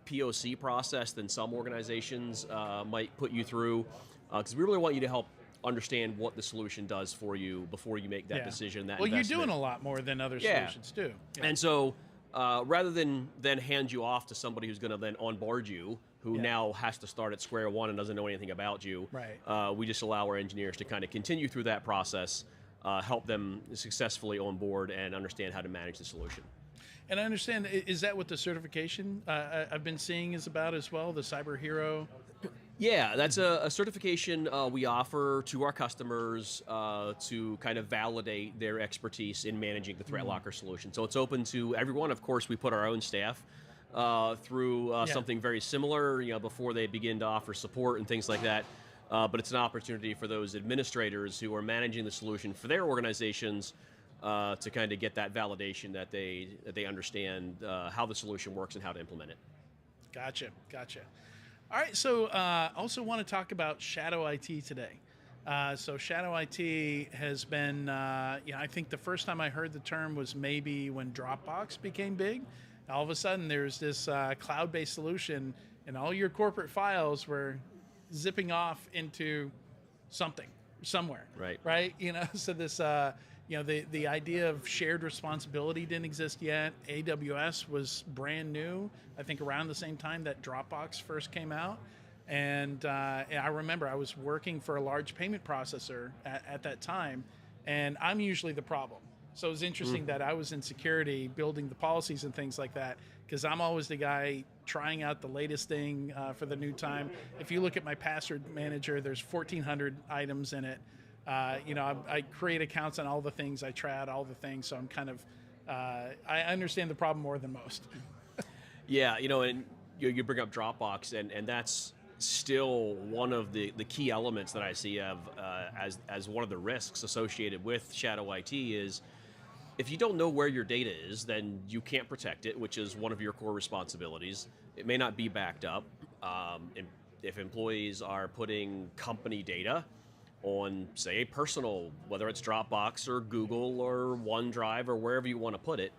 POC process than some organizations might put you through, because we really want you to help understand what the solution does for you before you make that decision. That you're doing a lot more than other solutions do. Yeah. And so rather than hand you off to somebody who's going to then onboard you, who now has to start at square one and doesn't know anything about you, right. We just allow our engineers to kind of continue through that process, help them successfully onboard and understand how to manage the solution. And I understand, is that what the certification I've been seeing is about as well, the Cyber Hero? Yeah, that's a certification we offer to our customers to kind of validate their expertise in managing the ThreatLocker solution. So it's open to everyone. Of course, we put our own staff through something very similar, before they begin to offer support and things like that. But it's an opportunity for those administrators who are managing the solution for their organizations to kind of get that validation that they understand how the solution works and how to implement it. Gotcha. All right, so also want to talk about Shadow IT today. So Shadow IT has been, I think the first time I heard the term was maybe when Dropbox became big. All of a sudden there's this cloud-based solution and all your corporate files were zipping off into something, somewhere. Right. So this, the idea of shared responsibility didn't exist yet. AWS was brand new, I think around the same time that Dropbox first came out. And I remember I was working for a large payment processor at that time, and I'm usually the problem. So it was interesting that I was in security building the policies and things like that, because I'm always the guy trying out the latest thing for the new time. If you look at my password manager, there's 1,400 items in it. I create accounts on all the things, I try out all the things, so I'm kind of, I understand the problem more than most. Yeah, and you bring up Dropbox, and that's still one of the key elements that I see as one of the risks associated with Shadow IT is, if you don't know where your data is, then you can't protect it, which is one of your core responsibilities. It may not be backed up. If employees are putting company data on, say, personal, whether it's Dropbox or Google or OneDrive or wherever you want to put it,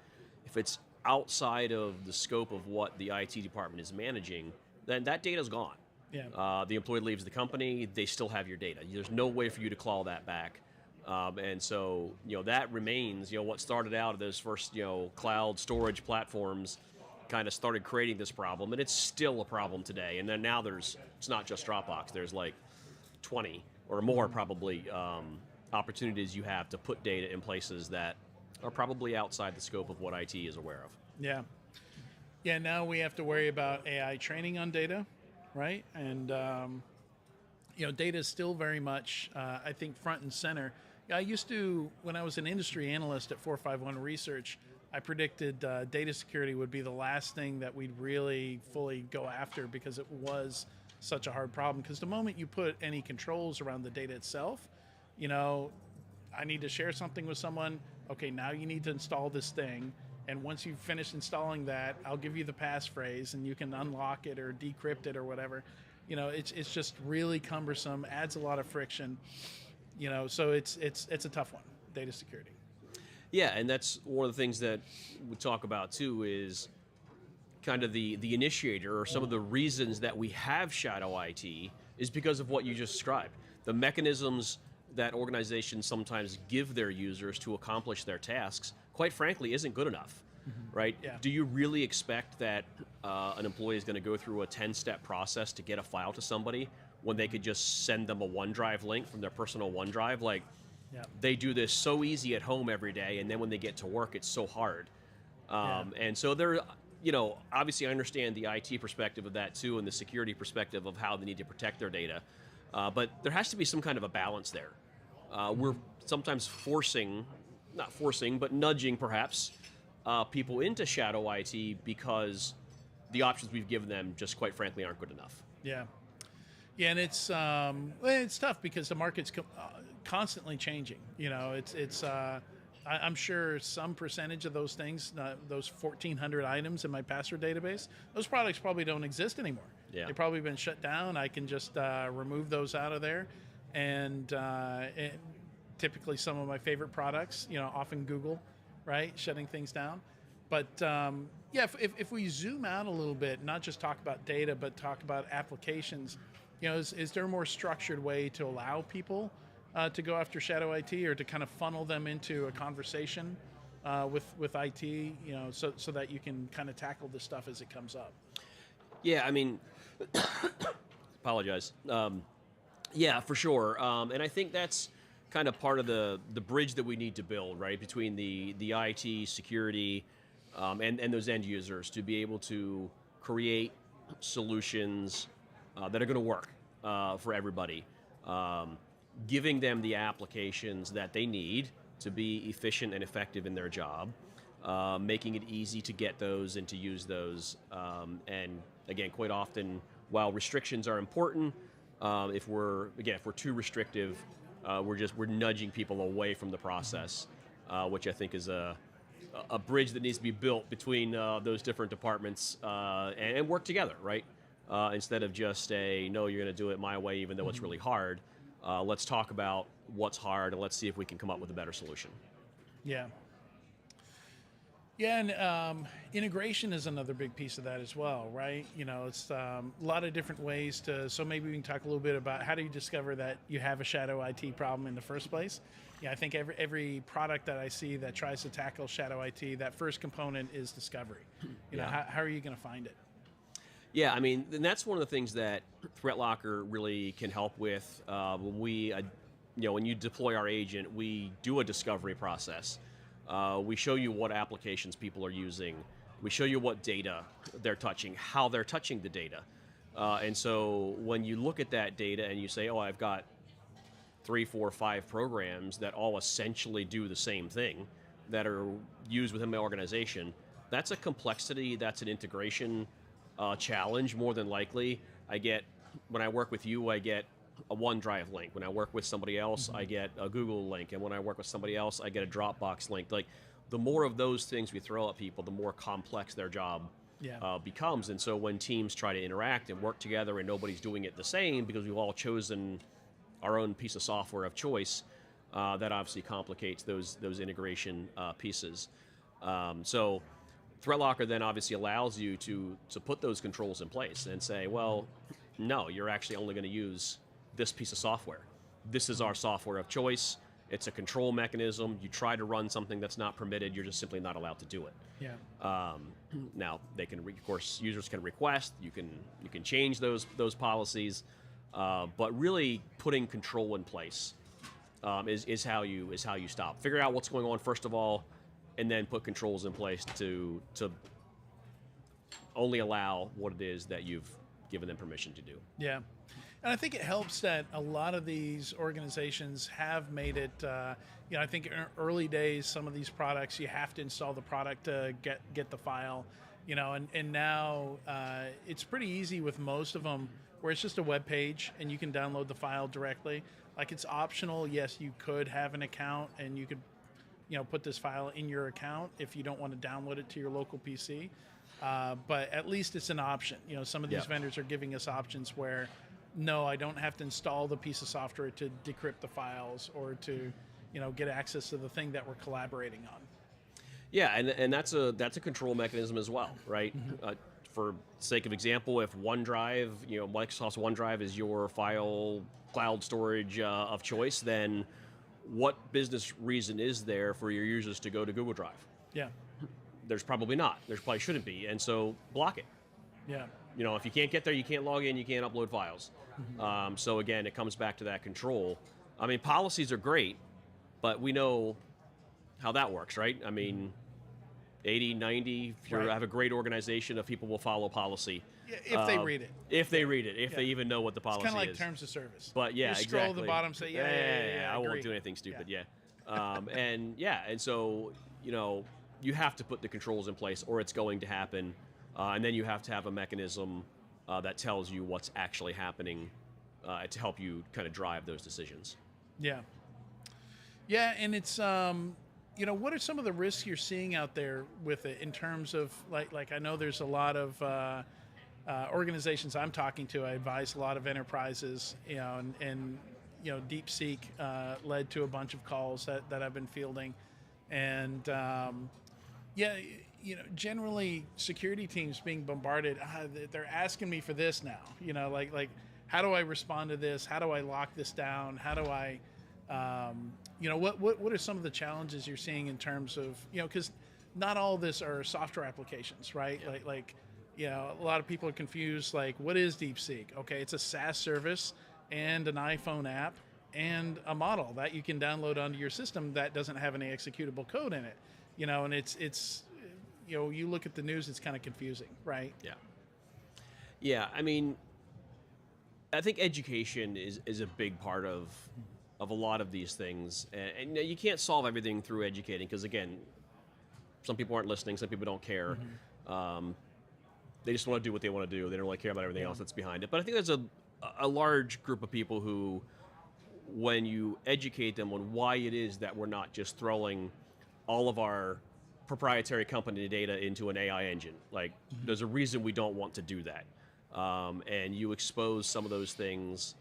if it's outside of the scope of what the IT department is managing, then that data's gone. Yeah. The employee leaves the company, they still have your data. There's no way for you to claw that back. And so, that remains, what started out of those first, cloud storage platforms kind of started creating this problem, and it's still a problem today. And then now it's not just Dropbox, there's 20 or more probably opportunities you have to put data in places that are probably outside the scope of what IT is aware of. Yeah. Yeah, now we have to worry about AI training on data, right? And, data is still very much, I think, front and center. I used to, when I was an industry analyst at 451 Research, I predicted data security would be the last thing that we'd really fully go after, because it was such a hard problem. Because the moment you put any controls around the data itself, I need to share something with someone. Okay, now you need to install this thing. And once you've finished installing that, I'll give you the passphrase and you can unlock it or decrypt it or whatever. It's just really cumbersome, adds a lot of friction. So it's a tough one, data security. Yeah, and that's one of the things that we talk about too, is kind of the initiator, or some of the reasons that we have Shadow IT is because of what you just described. The mechanisms that organizations sometimes give their users to accomplish their tasks, quite frankly, isn't good enough, right? Yeah. Do you really expect that an employee is going to go through a 10-step process to get a file to somebody when they could just send them a OneDrive link from their personal OneDrive? Like, they do this so easy at home every day, and then when they get to work, it's so hard. And so there, obviously I understand the IT perspective of that too, and the security perspective of how they need to protect their data. But there has to be some kind of a balance there. We're sometimes not forcing, but nudging perhaps people into shadow IT because the options we've given them just quite frankly aren't good enough. Yeah. Yeah, and it's tough because the market's constantly changing. I'm sure some percentage of those things, those 1,400 items in my password database, those products probably don't exist anymore. Yeah. They've probably been shut down. I can just remove those out of there. And typically some of my favorite products, often Google, right, shutting things down. But if we zoom out a little bit, not just talk about data, but talk about applications, is there a more structured way to allow people to go after shadow IT, or to kind of funnel them into a conversation with IT, so that you can kind of tackle this stuff as it comes up? Yeah, I mean, apologize. Yeah, for sure. And I think that's kind of part of the bridge that we need to build, right, between the IT, security, and those end users to be able to create solutions that are going to work for everybody. Giving them the applications that they need to be efficient and effective in their job, making it easy to get those and to use those. And again, quite often, while restrictions are important, if we're too restrictive, we're nudging people away from the process, which I think is a bridge that needs to be built between those different departments and work together, right? Instead of just no, you're going to do it my way, even though it's really hard. Let's talk about what's hard, and let's see if we can come up with a better solution. Yeah. Yeah, and integration is another big piece of that as well, right? It's a lot of different ways so maybe we can talk a little bit about how do you discover that you have a shadow IT problem in the first place. Yeah, I think every product that I see that tries to tackle shadow IT, that first component is discovery. How are you going to find it? Yeah, I mean, and that's one of the things that ThreatLocker really can help with. When you deploy our agent, we do a discovery process. We show you what applications people are using. We show you what data they're touching, how they're touching the data. And so when you look at that data and you say, I've got 3, 4, 5 programs that all essentially do the same thing that are used within my organization, that's a complexity, that's an integration challenge more than likely. When I work with you, I get a OneDrive link. When I work with somebody else, I get a Google link. And when I work with somebody else, I get a Dropbox link. Like, the more of those things we throw at people, the more complex their job becomes. And so when teams try to interact and work together and nobody's doing it the same because we've all chosen our own piece of software of choice, that obviously complicates those integration pieces. So ThreatLocker then obviously allows you to put those controls in place and say, well, no, you're actually only going to use this piece of software. This is our software of choice. It's a control mechanism. You try to run something that's not permitted, you're just simply not allowed to do it. Yeah. Now they can, of course, users can request. You can change those policies, but really putting control in place is how you stop. Figure out what's going on first of all, and then put controls in place to only allow what it is that you've given them permission to do. Yeah. And I think it helps that a lot of these organizations have made it, I think in early days, some of these products, you have to install the product to get the file, and now it's pretty easy with most of them where it's just a web page and you can download the file directly. Like, it's optional. Yes, you could have an account and you could, put this file in your account if you don't want to download it to your local PC. But at least it's an option. Some of these vendors are giving us options where, no, I don't have to install the piece of software to decrypt the files or to, get access to the thing that we're collaborating on. Yeah, and that's a control mechanism as well, right? for sake of example, if OneDrive, Microsoft's OneDrive is your file cloud storage of choice, then what business reason is there for your users to go to Google Drive? Yeah. There's probably not. There probably shouldn't be. And so block it. Yeah. If you can't get there, you can't log in, you can't upload files. So again, it comes back to that control. I mean, policies are great, but we know how that works, right? I mean, 80, 90, if you have a great organization of people will follow policy. Yeah, if they read it. If they read it, if they even know what the policy is. It's kind of like terms of service. But yeah, you exactly. scroll to the bottom, say, I won't do anything stupid, and so, you have to put the controls in place or it's going to happen. And then you have to have a mechanism that tells you what's actually happening to help you kind of drive those decisions. Yeah. Yeah, and it's, what are some of the risks you're seeing out there with it in terms of, like I know there's a lot of organizations I'm talking to. I advise a lot of enterprises, and DeepSeek led to a bunch of calls that I've been fielding. And, generally security teams being bombarded, they're asking me for this now, like how do I respond to this? How do I lock this down? How do I, what are some of the challenges you're seeing in terms of, because not all of this are software applications, right? Yeah. A lot of people are confused, like what is DeepSeek? Okay, it's a SaaS service and an iPhone app and a model that you can download onto your system that doesn't have any executable code in it, and it's you look at the news, it's kind of confusing, right? Yeah. I mean, I think education is a big part of a lot of these things, and you can't solve everything through educating because again, some people aren't listening, some people don't care. They just want to do what they want to do. They don't really care about everything else that's behind it. But I think there's a large group of people who, when you educate them on why it is that we're not just throwing all of our proprietary company data into an AI engine. Like, there's a reason we don't want to do that. And you expose some of those things,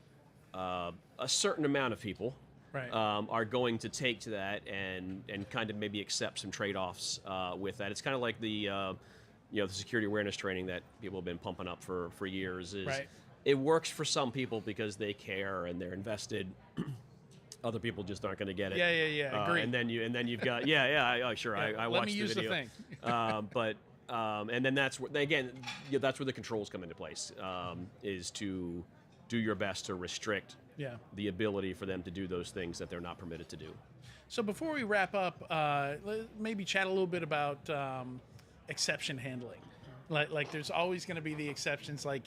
a certain amount of people are going to take to that and kind of maybe accept some trade-offs with that. It's kind of like the security awareness training that people have been pumping up for years. It works for some people because they care and they're invested. Other people just aren't going to get it. Yeah. Agree. And then you've got sure. I watched the video. Let me use the thing. And then that's where that's where the controls come into place. Is to do your best to restrict the ability for them to do those things that they're not permitted to do. So before we wrap up, maybe chat a little bit about exception handling. Like there's always going to be the exceptions. Like,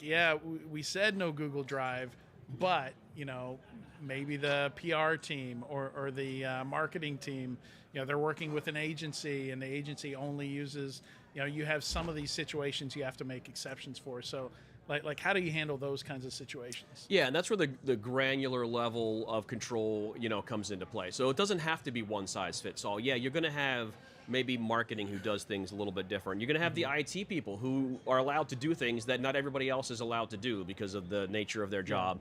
we said no Google Drive, but maybe the PR team or the marketing team, they're working with an agency and the agency only uses, you have some of these situations you have to make exceptions for. So like how do you handle those kinds of situations? Yeah, and that's where the granular level of control, comes into play. So it doesn't have to be one size fits all. Yeah, you're going to have maybe marketing who does things a little bit different. You're going to have the IT people who are allowed to do things that not everybody else is allowed to do because of the nature of their job.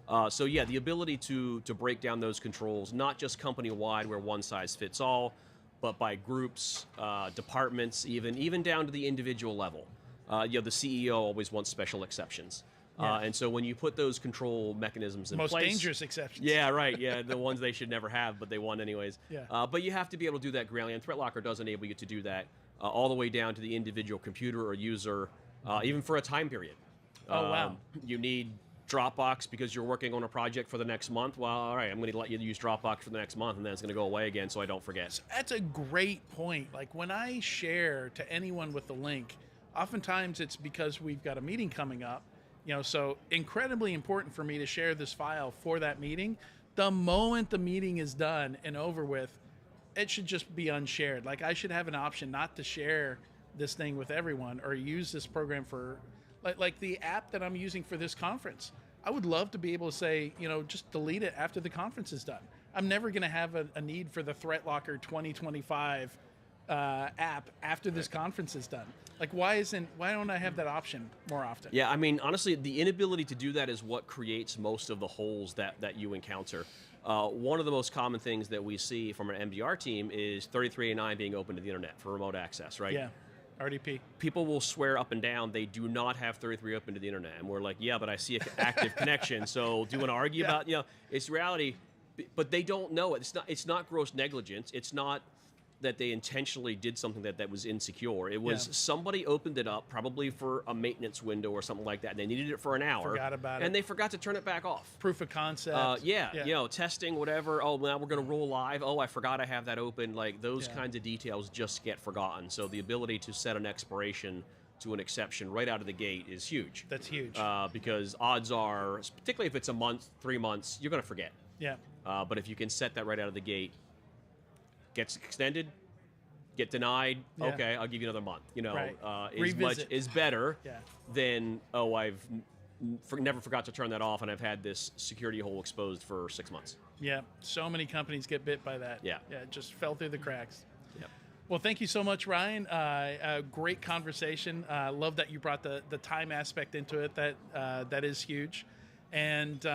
The ability to break down those controls, not just company-wide where one size fits all, but by groups, departments, even down to the individual level. The CEO always wants special exceptions. And so when you put those control mechanisms in place... Most dangerous exceptions. Yeah, right. Yeah, the ones they should never have, but they want anyways. But you have to be able to do that granularly, and ThreatLocker does enable you to do that all the way down to the individual computer or user, even for a time period. Wow. You need Dropbox because you're working on a project for the next month. Well, all right, I'm going to let you use Dropbox for the next month, and then it's going to go away again so I don't forget. That's a great point. Like when I share to anyone with the link, oftentimes it's because we've got a meeting coming up, so incredibly important for me to share this file for that meeting. The moment the meeting is done and over with, it should just be unshared. Like I should have an option not to share this thing with everyone or use this program for, like the app that I'm using for this conference. I would love to be able to say, just delete it after the conference is done. I'm never going to have a need for the ThreatLocker 2025 app after this conference is done. Like, why don't I have that option more often? Yeah, I mean, honestly, the inability to do that is what creates most of the holes that you encounter. One of the most common things that we see from an MDR team is 3389 being open to the internet for remote access, right? Yeah. RDP. People will swear up and down they do not have 33 open to the internet, and we're like, yeah, but I see an active connection. So do you want to argue about? It's reality, but they don't know it. It's not gross negligence. It's not that they intentionally did something that was insecure. It was somebody opened it up, probably for a maintenance window or something like that, and they needed it for an hour. Forgot about it. And they forgot to turn it back off. Proof of concept. Testing, whatever. Oh, now we're going to roll live. Oh, I forgot I have that open. Like, those kinds of details just get forgotten. So the ability to set an expiration to an exception right out of the gate is huge. That's huge. Because odds are, particularly if it's a month, 3 months, you're going to forget. Yeah. But if you can set that right out of the gate, gets extended, get denied. Yeah. Okay, I'll give you another month. Revisit. Is better than I've never forgot to turn that off, and I've had this security hole exposed for 6 months. Yeah, so many companies get bit by that. Yeah, it just fell through the cracks. Yep. Well, thank you so much, Ryan. Great conversation. Love that you brought the time aspect into it. That is huge, and.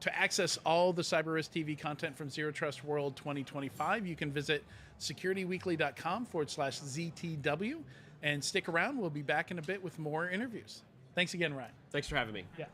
To access all the CyberRisk TV content from Zero Trust World 2025, you can visit securityweekly.com/ZTW and stick around. We'll be back in a bit with more interviews. Thanks again, Ryan. Thanks for having me. Yeah.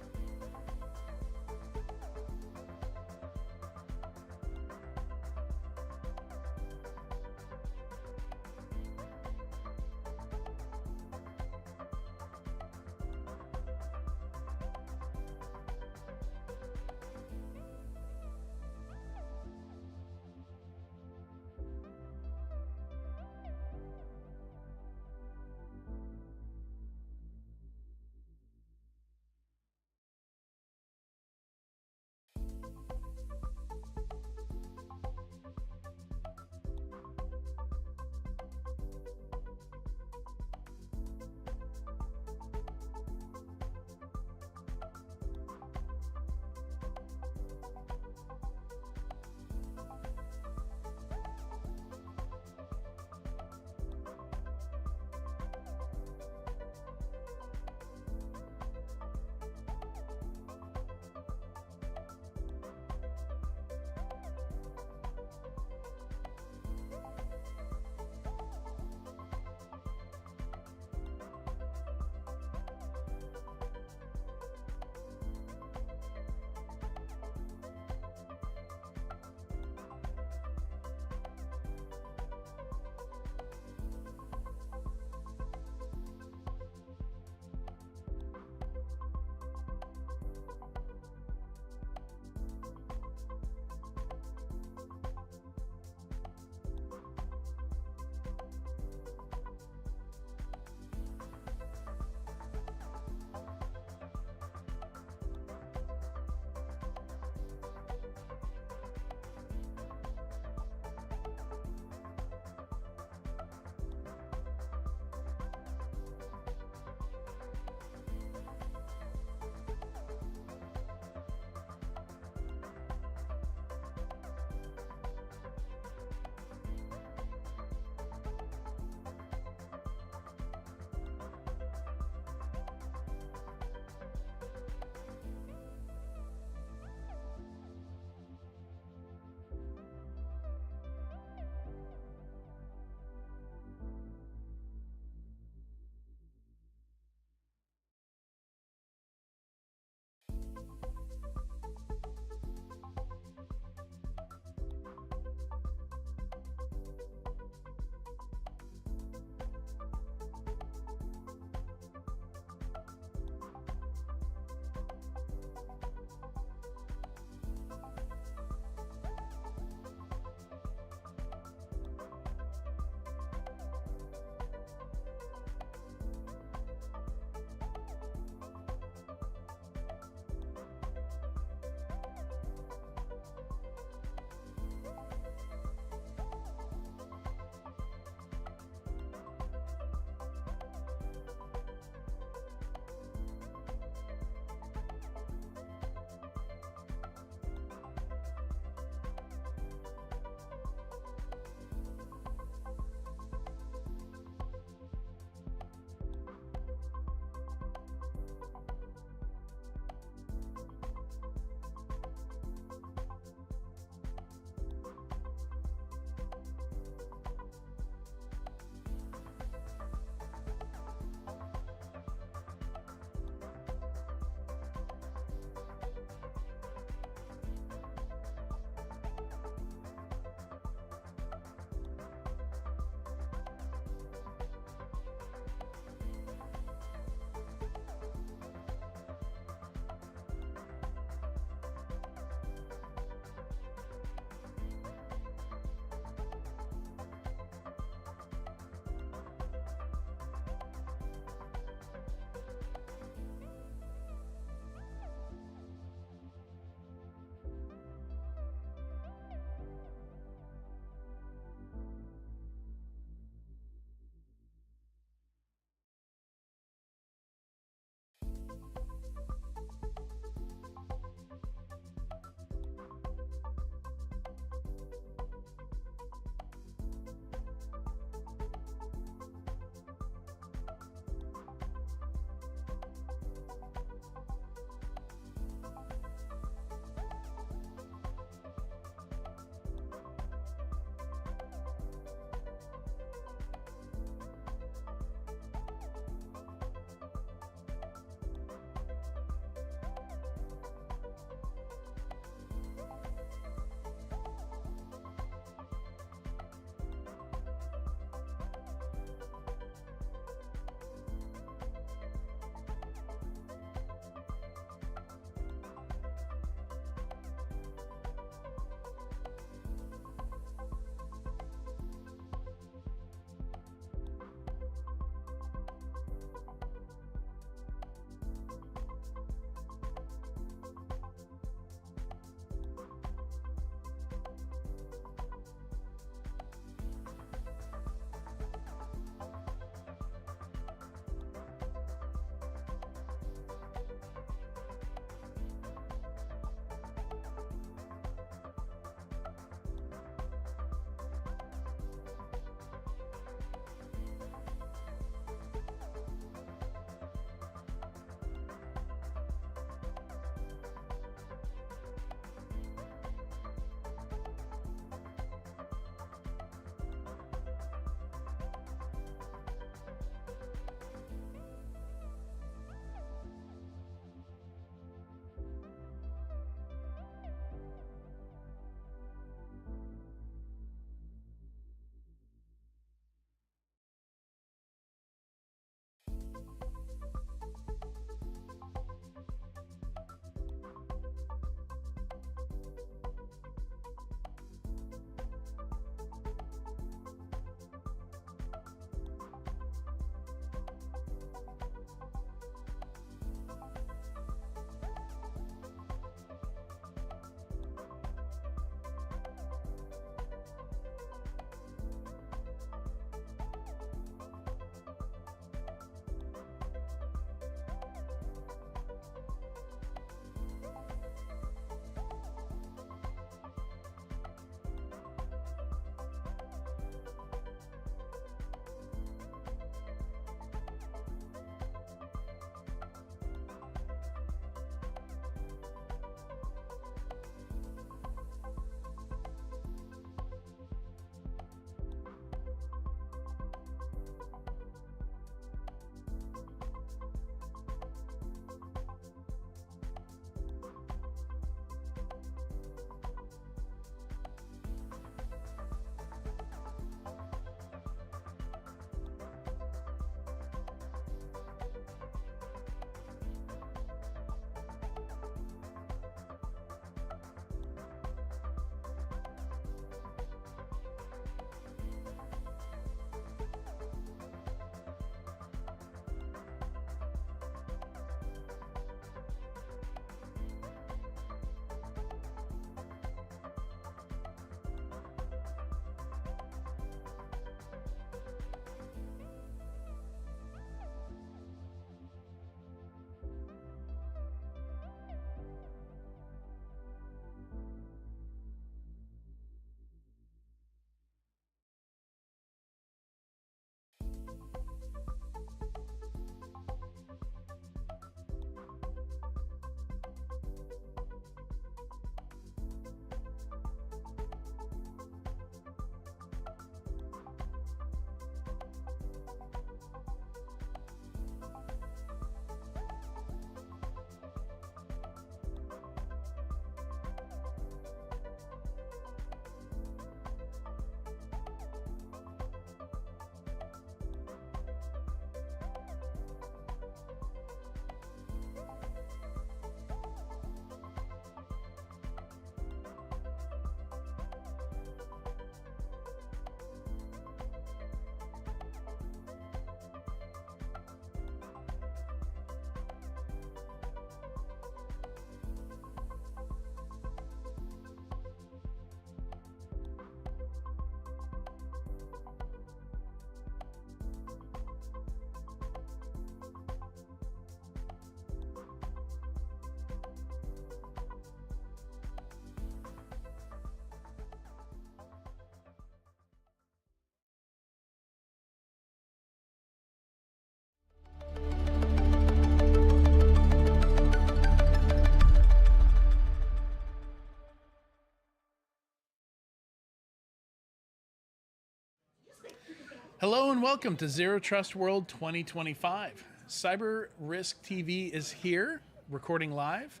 Hello and welcome to Zero Trust World 2025. CyberRiskTV is here, recording live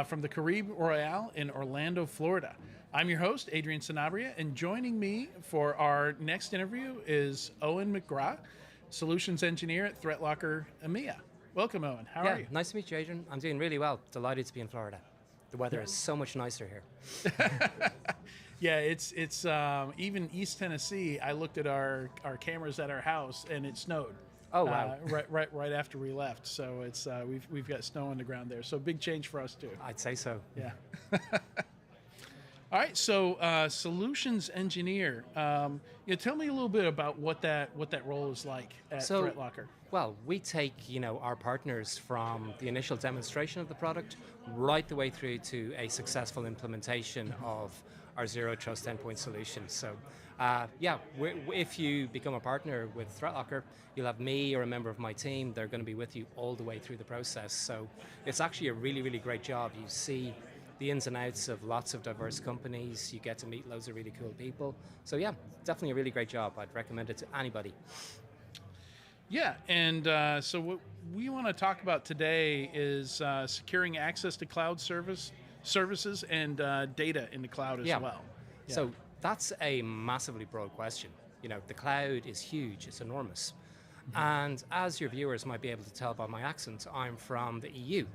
from the Caribe Royale in Orlando, Florida. I'm your host, Adrian Sanabria, and joining me for our next interview is Eoin McGrath, Solutions Engineer at ThreatLocker EMEA. Welcome, Eoin. How are you? Nice to meet you, Adrian. I'm doing really well. Delighted to be in Florida. The weather is so much nicer here. Yeah, it's even East Tennessee. I looked at our cameras at our house, and it snowed. Oh wow! Right after we left. So it's we've got snow on the ground there. So big change for us too. I'd say so. Yeah. All right. So solutions engineer. Tell me a little bit about what that role is like at ThreatLocker. Well, we take our partners from the initial demonstration of the product right the way through to a successful implementation of our Zero Trust endpoint solution. So, if you become a partner with ThreatLocker, you'll have me or a member of my team. They're going to be with you all the way through the process. So, it's actually a really, really great job. You see the ins and outs of lots of diverse companies. You get to meet loads of really cool people. So, yeah, definitely a really great job. I'd recommend it to anybody. Yeah, and so what we want to talk about today is securing access to cloud services and data in the cloud as well. Yeah. So that's a massively broad question. The cloud is huge, it's enormous. Mm-hmm. And as your viewers might be able to tell by my accent, I'm from the EU.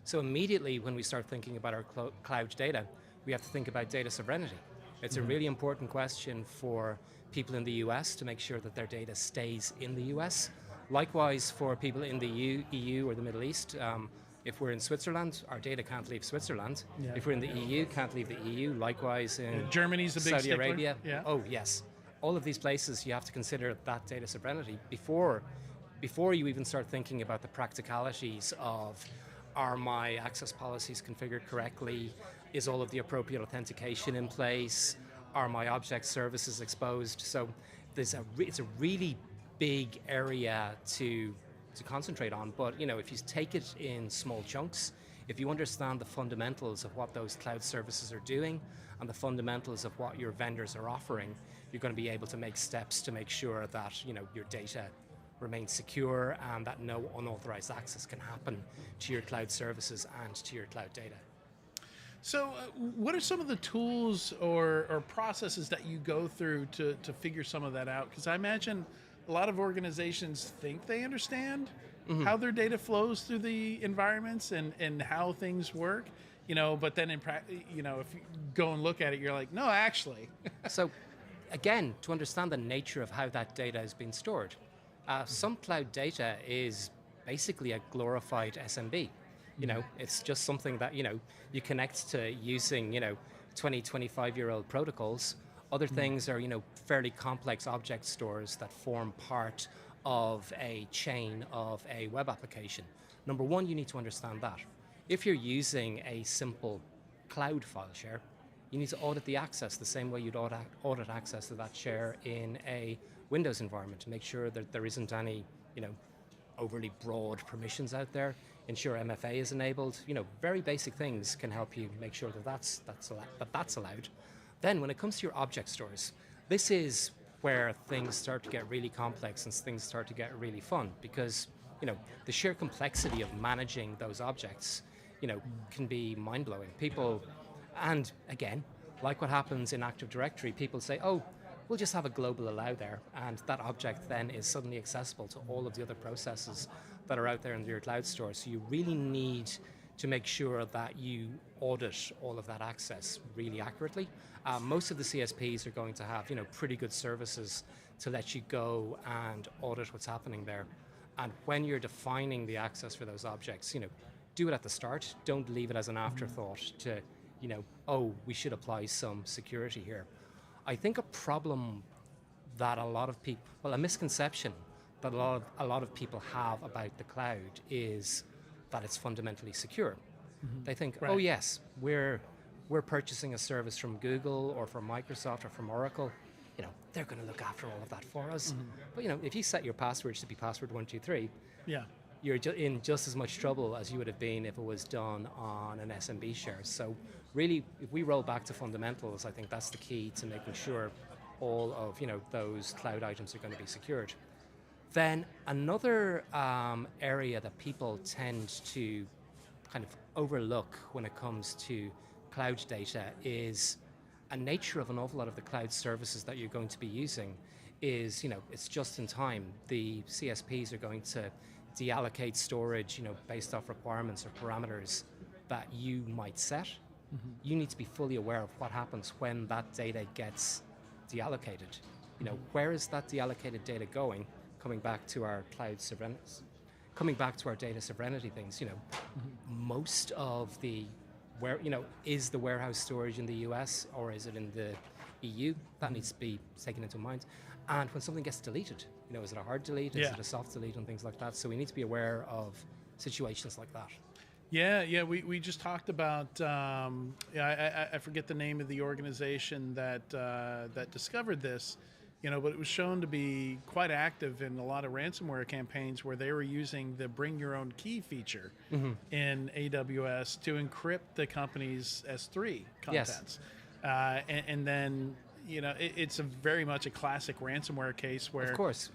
So immediately when we start thinking about our cloud data, we have to think about data sovereignty. It's a really important question for people in the US to make sure that their data stays in the US. Likewise, for people in the EU or the Middle East, if we're in Switzerland, our data can't leave Switzerland. Yeah. If we're in the EU, can't leave the EU. Likewise, in Germany's a big Saudi stickler. Arabia. Yeah. Oh, yes. All of these places, you have to consider that data sovereignty before you even start thinking about the practicalities of, are my access policies configured correctly? Is all of the appropriate authentication in place? Are my object services exposed? So it's a really big area to concentrate on, but if you take it in small chunks, if you understand the fundamentals of what those cloud services are doing and the fundamentals of what your vendors are offering, you're going to be able to make steps to make sure that your data remains secure and that no unauthorized access can happen to your cloud services and to your cloud data. So what are some of the tools or processes that you go through to figure some of that out? Because I imagine a lot of organizations think they understand how their data flows through the environments and how things work, but then if you go and look at it, you're like, no, actually. So again, to understand the nature of how that data is being stored, some cloud data is basically a glorified SMB. It's just something that, you connect to using, 25-year-old protocols. Other things are, fairly complex object stores that form part of a chain of a web application. Number one, you need to understand that. If you're using a simple cloud file share, you need to audit the access the same way you'd audit access to that share in a Windows environment to make sure that there isn't any, overly broad permissions out there. Ensure MFA is enabled. Very basic things can help you make sure that that's allowed. Then when it comes to your object stores, this is where things start to get really complex and things start to get really fun because, the sheer complexity of managing those objects, can be mind-blowing. People, and again, like what happens in Active Directory, people say, oh, we'll just have a global allow there, and that object then is suddenly accessible to all of the other processes that are out there in your cloud store. So you really need to make sure that you audit all of that access really accurately. Most of the CSPs are going to have, pretty good services to let you go and audit what's happening there. And when you're defining the access for those objects, do it at the start. Don't leave it as an afterthought to, oh, we should apply some security here. I think a problem that a misconception that a lot of people have about the cloud is that it's fundamentally secure. Mm-hmm. They think, oh yes, we're purchasing a service from Google or from Microsoft or from Oracle. They're going to look after all of that for us. Mm-hmm. But if you set your passwords to be password 123, you're in just as much trouble as you would have been if it was done on an SMB share. So really, if we roll back to fundamentals, I think that's the key to making sure all of those cloud items are going to be secured. Then another area that people tend to kind of overlook when it comes to cloud data is a nature of an awful lot of the cloud services that you're going to be using is, it's just in time. The CSPs are going to deallocate storage, based off requirements or parameters that you might set. You need to be fully aware of what happens when that data gets deallocated. Where is that deallocated data going? Coming back to our cloud sovereignty, coming back to our data sovereignty things, most of the is the warehouse storage in the US or is it in the EU? That needs to be taken into mind. And when something gets deleted, is it a hard delete? Is it a soft delete and things like that? So we need to be aware of situations like that. Yeah. We just talked about. I forget the name of the organization that discovered this. But it was shown to be quite active in a lot of ransomware campaigns where they were using the bring your own key feature in AWS to encrypt the company's S3 contents. Yes. And then, it's a very much a classic ransomware case where, of course,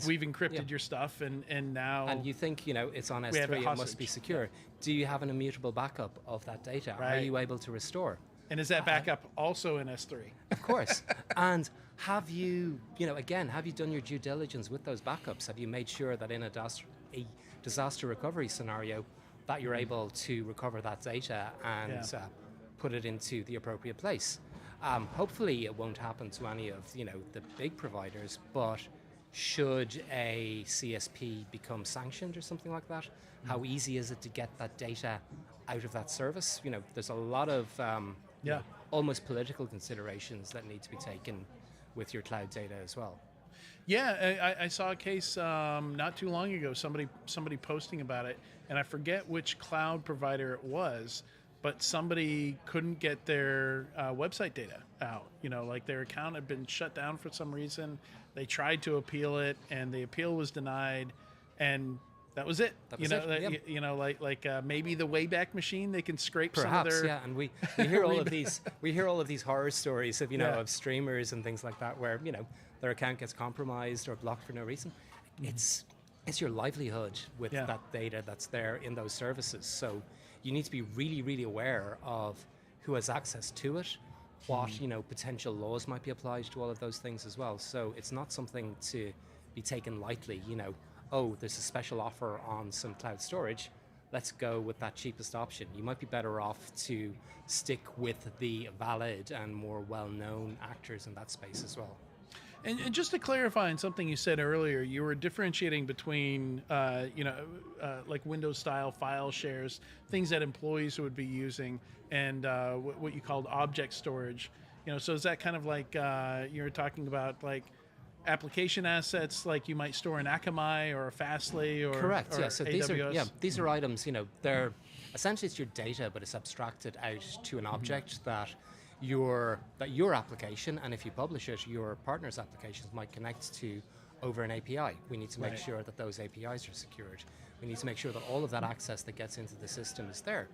we've encrypted your stuff and now... And you think, it's on S3, it must be secure. Do you have an immutable backup of that data? Right. Are you able to restore? And is that backup also in S3? Of course. And have you done your due diligence with those backups? Have you made sure that in a disaster recovery scenario that you're able to recover that data and put it into the appropriate place? Hopefully it won't happen to any of the big providers, but should a CSP become sanctioned or something like that, how easy is it to get that data out of that service? There's a lot of almost political considerations that need to be taken with your cloud data as well. Yeah, I saw a case not too long ago, somebody posting about it, and I forget which cloud provider it was, but somebody couldn't get their website data out. Like their account had been shut down for some reason. They tried to appeal it, and the appeal was denied, and that was it. Maybe the Wayback Machine, they can scrape perhaps, some of their... and we hear all of these horror stories of of streamers and things like that where their account gets compromised or blocked for no reason. It's your livelihood with that data that's there in those services. So you need to be really, really aware of who has access to it, what potential laws might be applied to all of those things as well. So it's not something to be taken lightly. Oh, there's a special offer on some cloud storage, let's go with that cheapest option. You might be better off to stick with the valid and more well-known actors in that space as well. And just to clarify on something you said earlier, you were differentiating between, like Windows-style file shares, things that employees would be using, and what you called object storage. So is that kind of like you were talking about, like application assets, like you might store in Akamai or a Fastly or correct? Or So AWS? these are items. They're essentially it's your data, but it's abstracted out to an object that your application, and if you publish it, your partner's applications might connect to over an API. We need to make sure that those APIs are secured. We need to make sure that all of that access that gets into the system is there.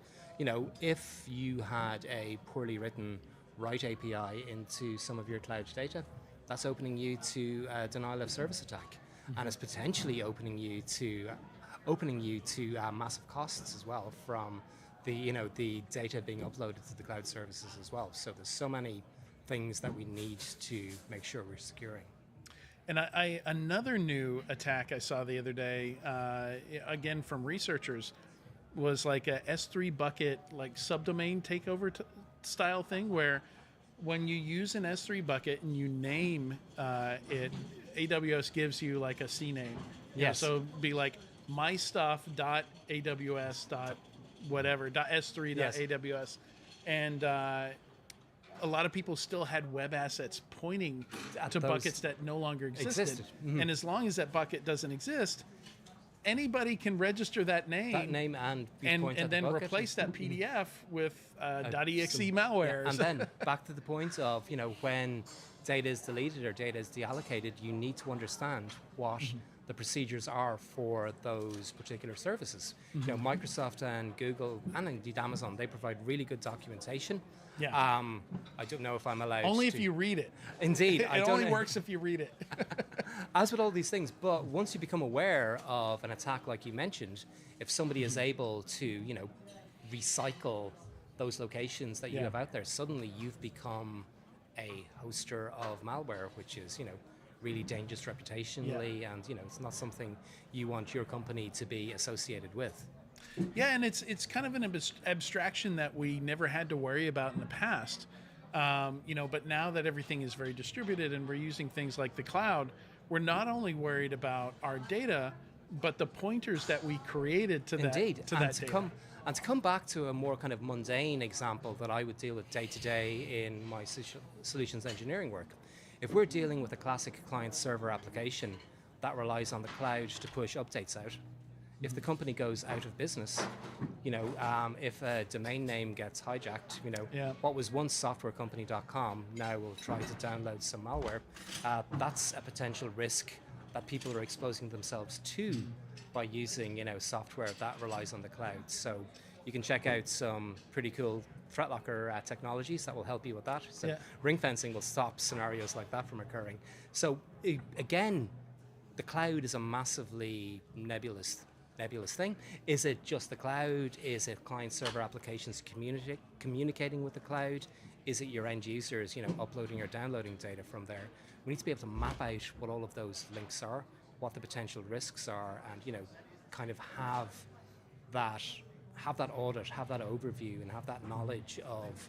If you had a poorly written write API into some of your cloud data, that's opening you to a denial of service attack, and it's potentially opening you to massive costs as well from the data being uploaded to the cloud services as well. So there's so many things that we need to make sure we're securing. And another new attack I saw the other day, again from researchers, was like a S3 bucket, like subdomain takeover style thing, where when you use an S3 bucket and you name it, AWS gives you like a CNAME. Yes. So it'd be like mystuff.aws.whatever.s3.aws, and a lot of people still had web assets pointing to buckets that no longer existed. Mm-hmm. And as long as that bucket doesn't exist, anybody can register that name and then replace that PDF with .exe malware. Yeah, and then back to the point of when data is deleted or data is deallocated, you need to understand what the procedures are for those particular services. You know, Microsoft and Google and indeed Amazon, they provide really good documentation. Yeah. I don't know if I'm allowed Only to... if you read it. Indeed. It only works if you read it. As with all these things, but once you become aware of an attack like you mentioned, if somebody is able to, you know, recycle those locations that you have out there, suddenly you've become a hoster of malware, which is, you know, really dangerous reputationally, and, you know, it's not something you want your company to be associated with. Yeah, and it's kind of an abstraction that we never had to worry about in the past. You know, but now that everything is very distributed and we're using things like the cloud, we're not only worried about our data, but the pointers that we created to Indeed. that data. And to come back to a more kind of mundane example that I would deal with day to day in my solutions engineering work, if we're dealing with a classic client-server application that relies on the cloud to push updates out, if the company goes out of business, you know, if a domain name gets hijacked, you know, what was once softwarecompany.com now will try to download some malware. That's a potential risk that people are exposing themselves to by using, you know, software that relies on the cloud. So you can check out some pretty cool ThreatLocker technologies that will help you with that. So ring fencing will stop scenarios like that from occurring. So again, the cloud is a massively nebulous thing. Is it just the cloud? Is it client-server applications communicating with the cloud? Is it your end users, you know, uploading or downloading data from there? We need to be able to map out what all of those links are, what the potential risks are, and, you know, kind of have that audit, have that overview, and have that knowledge of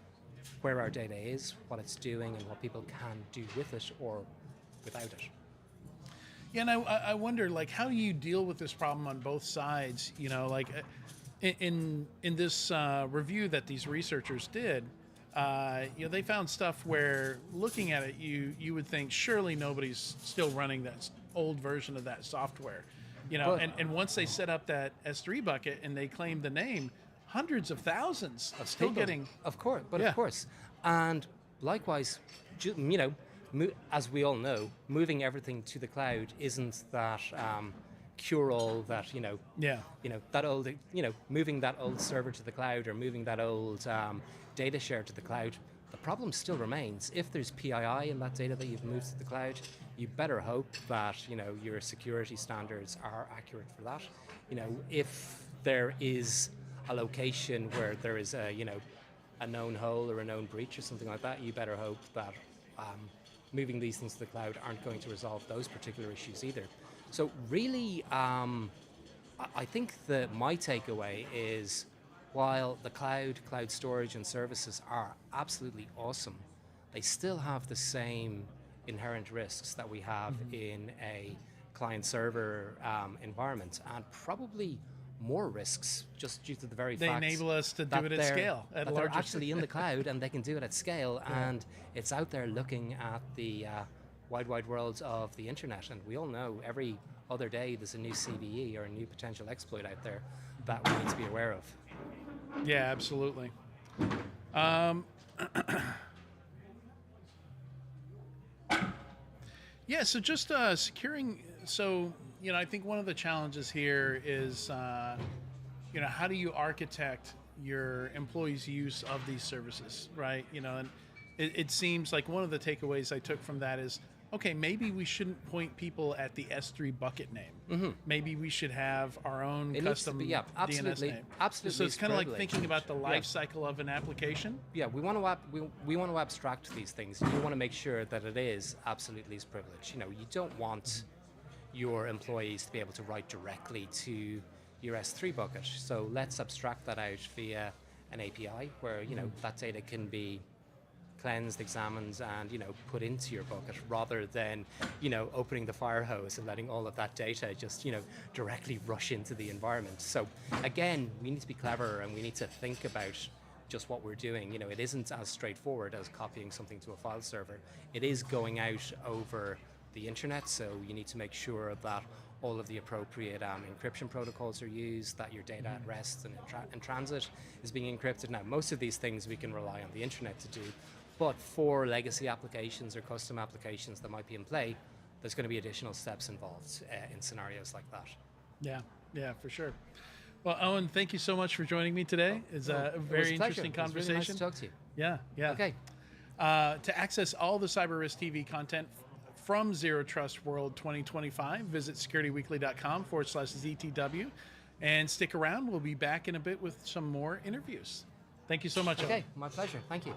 where our data is, what it's doing, and what people can do with it or without it. Yeah, and I wonder, like, how do you deal with this problem on both sides? You know, like in this review that these researchers did, you know, they found stuff where looking at it, you would think surely nobody's still running that old version of that software. You know, and once they set up that S3 bucket and they claimed the name, hundreds of thousands of still people, getting. Of course, of course. And likewise, you know, as we all know, moving everything to the cloud isn't that cure-all that, you know, that old, you know, moving that old server to the cloud or moving that old data share to the cloud. The problem still remains. If there's PII in that data that you've moved to the cloud, you better hope that, you know, your security standards are accurate for that. You know, if there is a location where there is a, you know, a known hole or a known breach or something like that, you better hope that moving these things to the cloud aren't going to resolve those particular issues either. So really, I think that my takeaway is, while the cloud storage and services are absolutely awesome, they still have the same inherent risks that we have in a client-server environment, and probably more risks just due to the very fact they enable us to do it at scale, at larger. They're actually in the cloud and they can do it at scale, and it's out there looking at the wide world of the internet. And we all know every other day there's a new CVE or a new potential exploit out there that we need to be aware of. Yeah, absolutely. Yeah, so just securing. So, you know, I think one of the challenges here is, you know, how do you architect your employees' use of these services, right? You know, and it seems like one of the takeaways I took from that is, okay, maybe we shouldn't point people at the S3 bucket name. Maybe we should have our own custom DNS name. Absolutely. So it's kind of like thinking about the life cycle of an application. Yeah, we want to abstract these things. You want to make sure that it is absolutely as privileged. You know, you don't want your employees to be able to write directly to your S3 bucket. So let's abstract that out via an API where, you know, that data can be cleansed, examined, and, you know, put into your bucket, rather than, you know, opening the fire hose and letting all of that data just, you know, directly rush into the environment. So again, we need to be clever and we need to think about just what we're doing. You know, it isn't as straightforward as copying something to a file server. It is going out over the internet, so you need to make sure that all of the appropriate encryption protocols are used, that your data at rest and in transit is being encrypted. Now, most of these things we can rely on the internet to do, but for legacy applications or custom applications that might be in play, there's going to be additional steps involved in scenarios like that. Yeah, for sure. Well, Eoin, thank you so much for joining me today. It's a very interesting conversation. It was really nice to talk to you. Yeah. Okay. To access all the CyberRisk TV content from Zero Trust World 2025, visit securityweekly.com/ZTW and stick around. We'll be back in a bit with some more interviews. Thank you so much. Okay, Eoin. my pleasure. Thank you.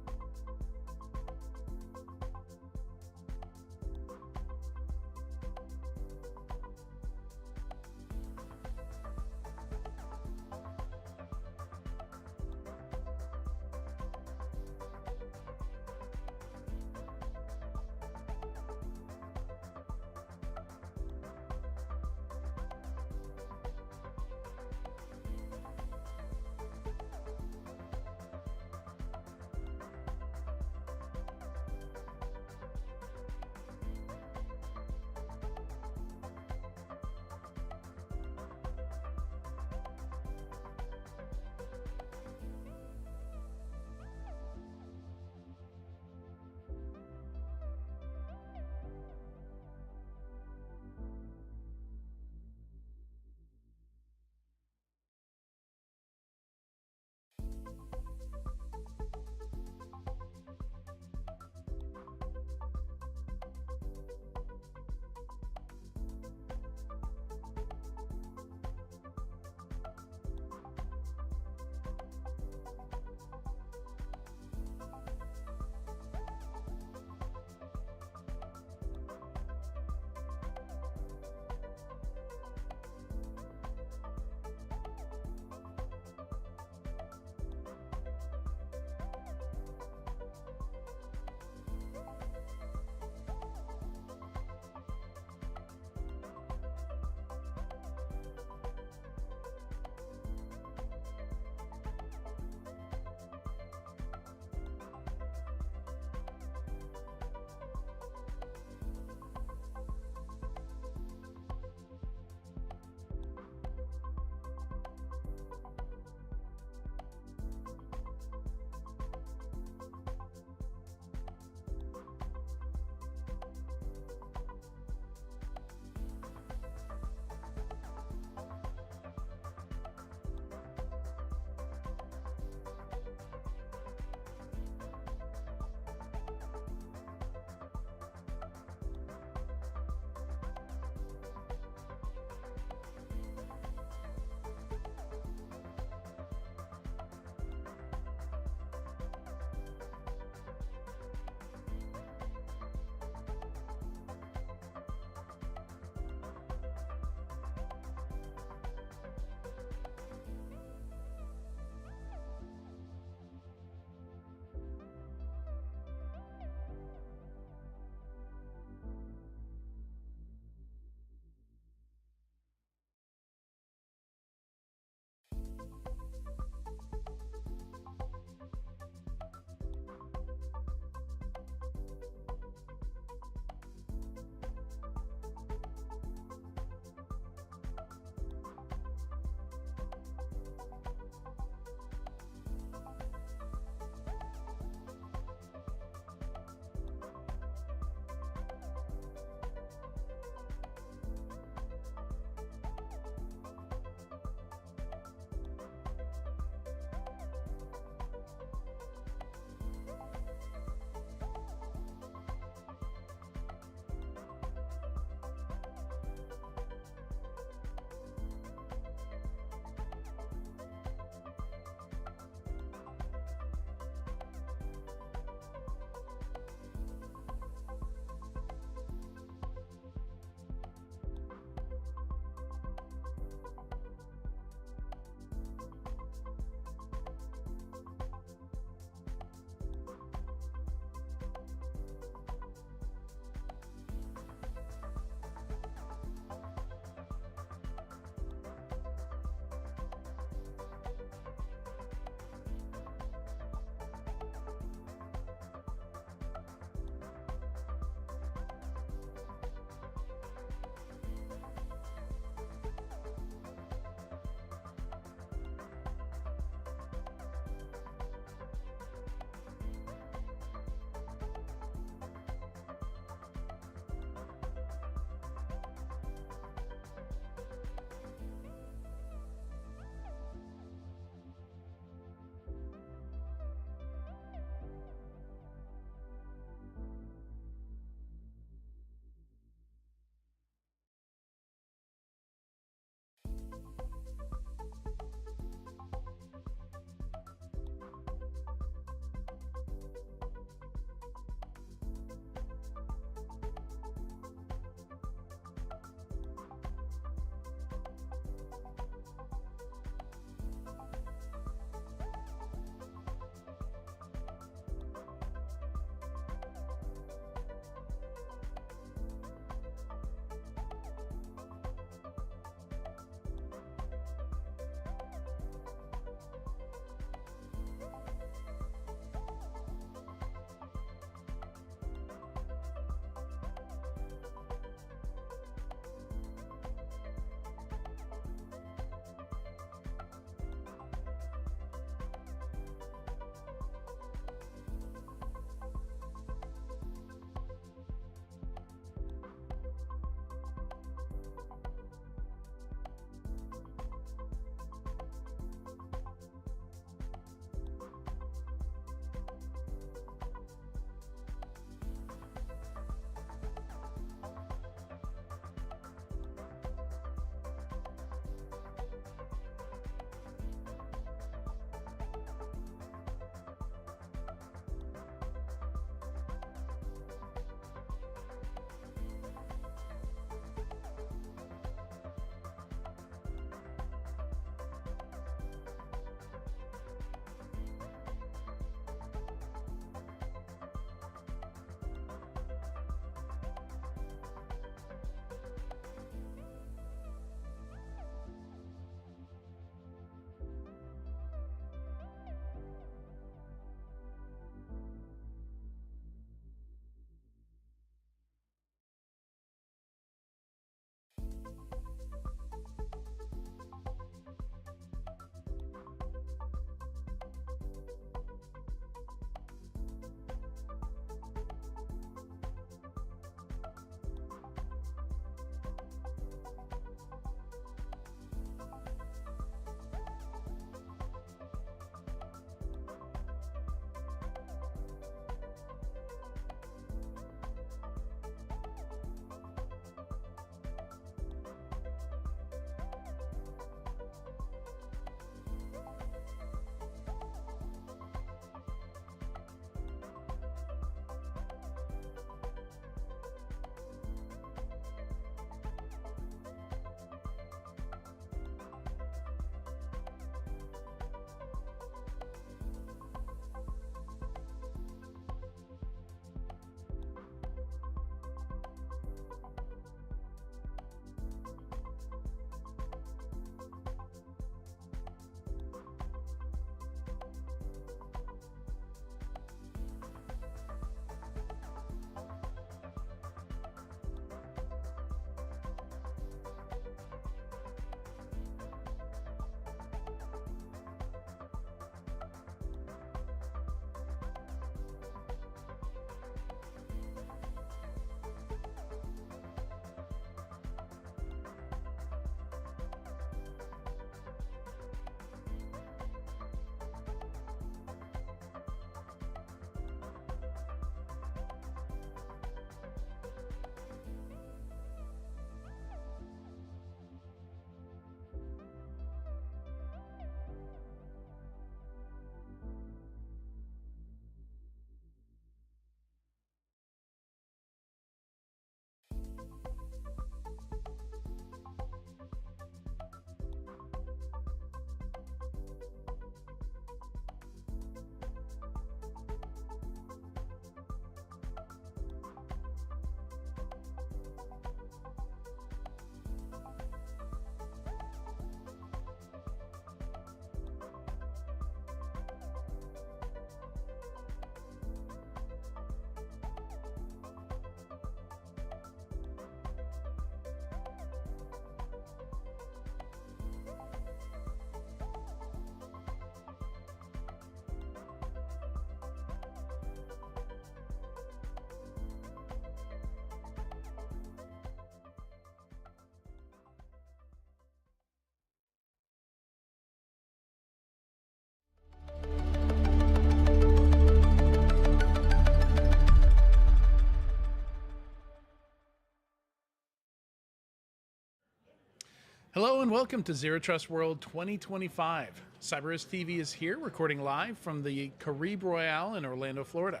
Hello and welcome to Zero Trust World 2025. CyberRiskTV is here, recording live from the Caribe Royale in Orlando, Florida.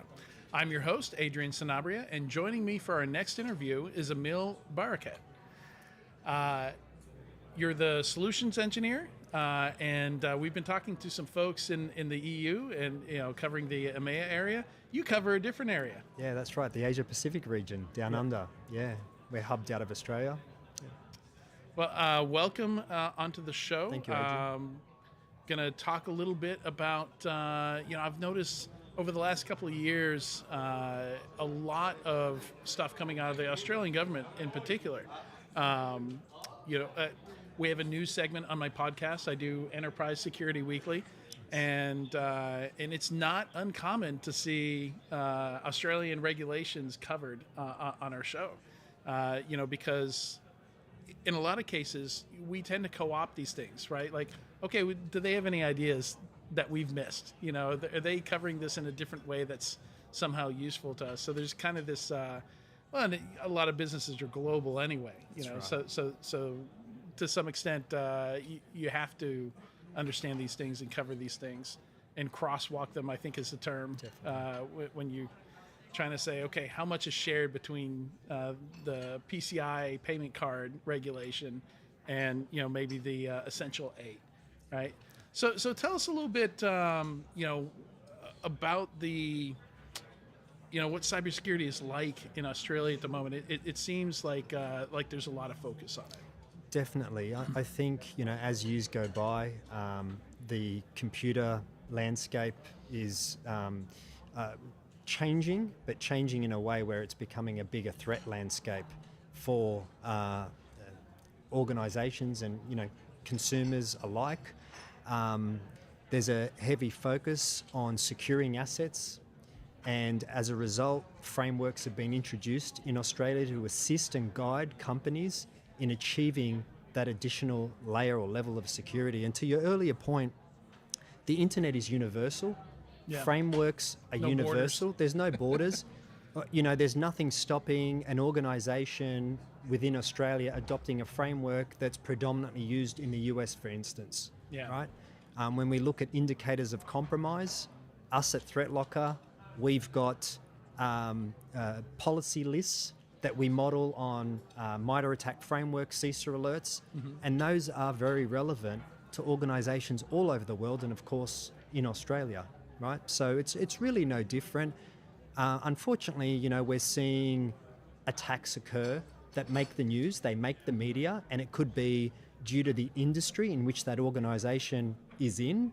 I'm your host, Adrian Sanabria, and joining me for our next interview is Emile Barakat. You're the solutions engineer, and we've been talking to some folks in the EU and covering the EMEA area. You cover a different area. Yeah, that's right. The Asia Pacific region, down under. Yeah, we're hubbed out of Australia. Well, welcome onto the show. Thank you, Adrian. Going to talk a little bit about, I've noticed over the last couple of years, a lot of stuff coming out of the Australian government in particular. We have a news segment on my podcast. I do Enterprise Security Weekly, and it's not uncommon to see Australian regulations covered on our show, because in a lot of cases, we tend to co-opt these things, right? Like, okay, do they have any ideas that we've missed? Are they covering this in a different way that's somehow useful to us? So there's kind of this, a lot of businesses are global anyway, That's right. so to some extent, you have to understand these things and cover these things and crosswalk them, I think is the term, when you trying to say, okay, how much is shared between the PCI payment card regulation and maybe the Essential 8, right? So tell us a little bit, about the, what cybersecurity is like in Australia at the moment. It seems like there's a lot of focus on it. Definitely. I think, as years go by, the computer landscape is changing, but changing in a way where it's becoming a bigger threat landscape for organizations and, consumers alike. There's a heavy focus on securing assets, and as a result, frameworks have been introduced in Australia to assist and guide companies in achieving that additional layer or level of security. And to your earlier point, the internet is universal. Yeah. Frameworks are universal. Borders. There's no borders. There's nothing stopping an organization within Australia adopting a framework that's predominantly used in the US, for instance. Yeah. Right? When we look at indicators of compromise, us at ThreatLocker, we've got policy lists that we model on MITRE ATT&CK framework, CISA alerts, and those are very relevant to organizations all over the world and, of course, in Australia. Right, so it's really no different. Unfortunately, we're seeing attacks occur that make the news, they make the media, and it could be due to the industry in which that organisation is in,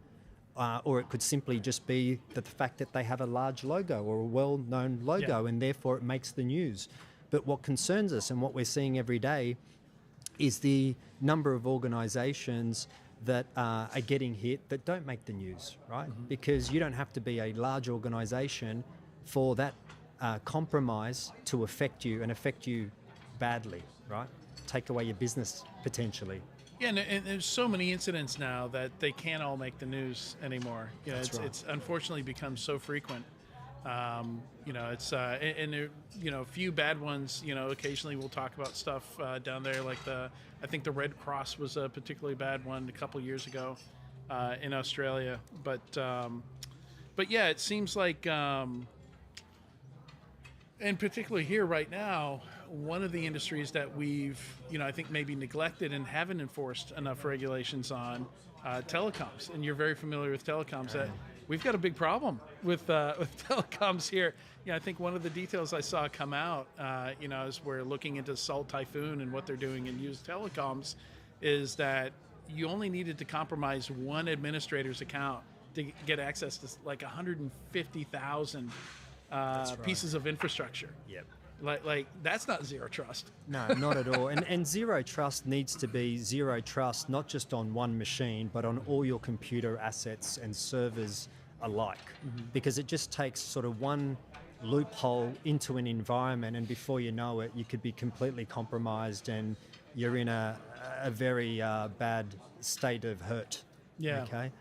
or it could simply just be the fact that they have a large logo or a well-known logo, and therefore it makes the news. But what concerns us and what we're seeing every day is the number of organisations that are getting hit that don't make the news, right? Because you don't have to be a large organisation for that compromise to affect you and affect you badly, right? Take away your business potentially. Yeah, and there's so many incidents now that they can't all make the news anymore. It's unfortunately become so frequent. It's and there, a few bad ones. Occasionally we'll talk about stuff down there, like I think the Red Cross was a particularly bad one a couple years ago in Australia. But yeah, it seems like, and particularly here right now, one of the industries that we've, I think maybe neglected and haven't enforced enough regulations on, telecoms. And you're very familiar with telecoms. We've got a big problem with telecoms here. I think one of the details I saw come out, as we're looking into Salt Typhoon and what they're doing in used telecoms, is that you only needed to compromise one administrator's account to get access to like 150,000 pieces of infrastructure. Yep. Like that's not zero trust. No, not at all. And zero trust needs to be zero trust, not just on one machine, but on all your computer assets and servers alike. Because it just takes sort of one loophole into an environment, and before you know it, you could be completely compromised and you're in a very bad state of hurt. Yeah. Okay.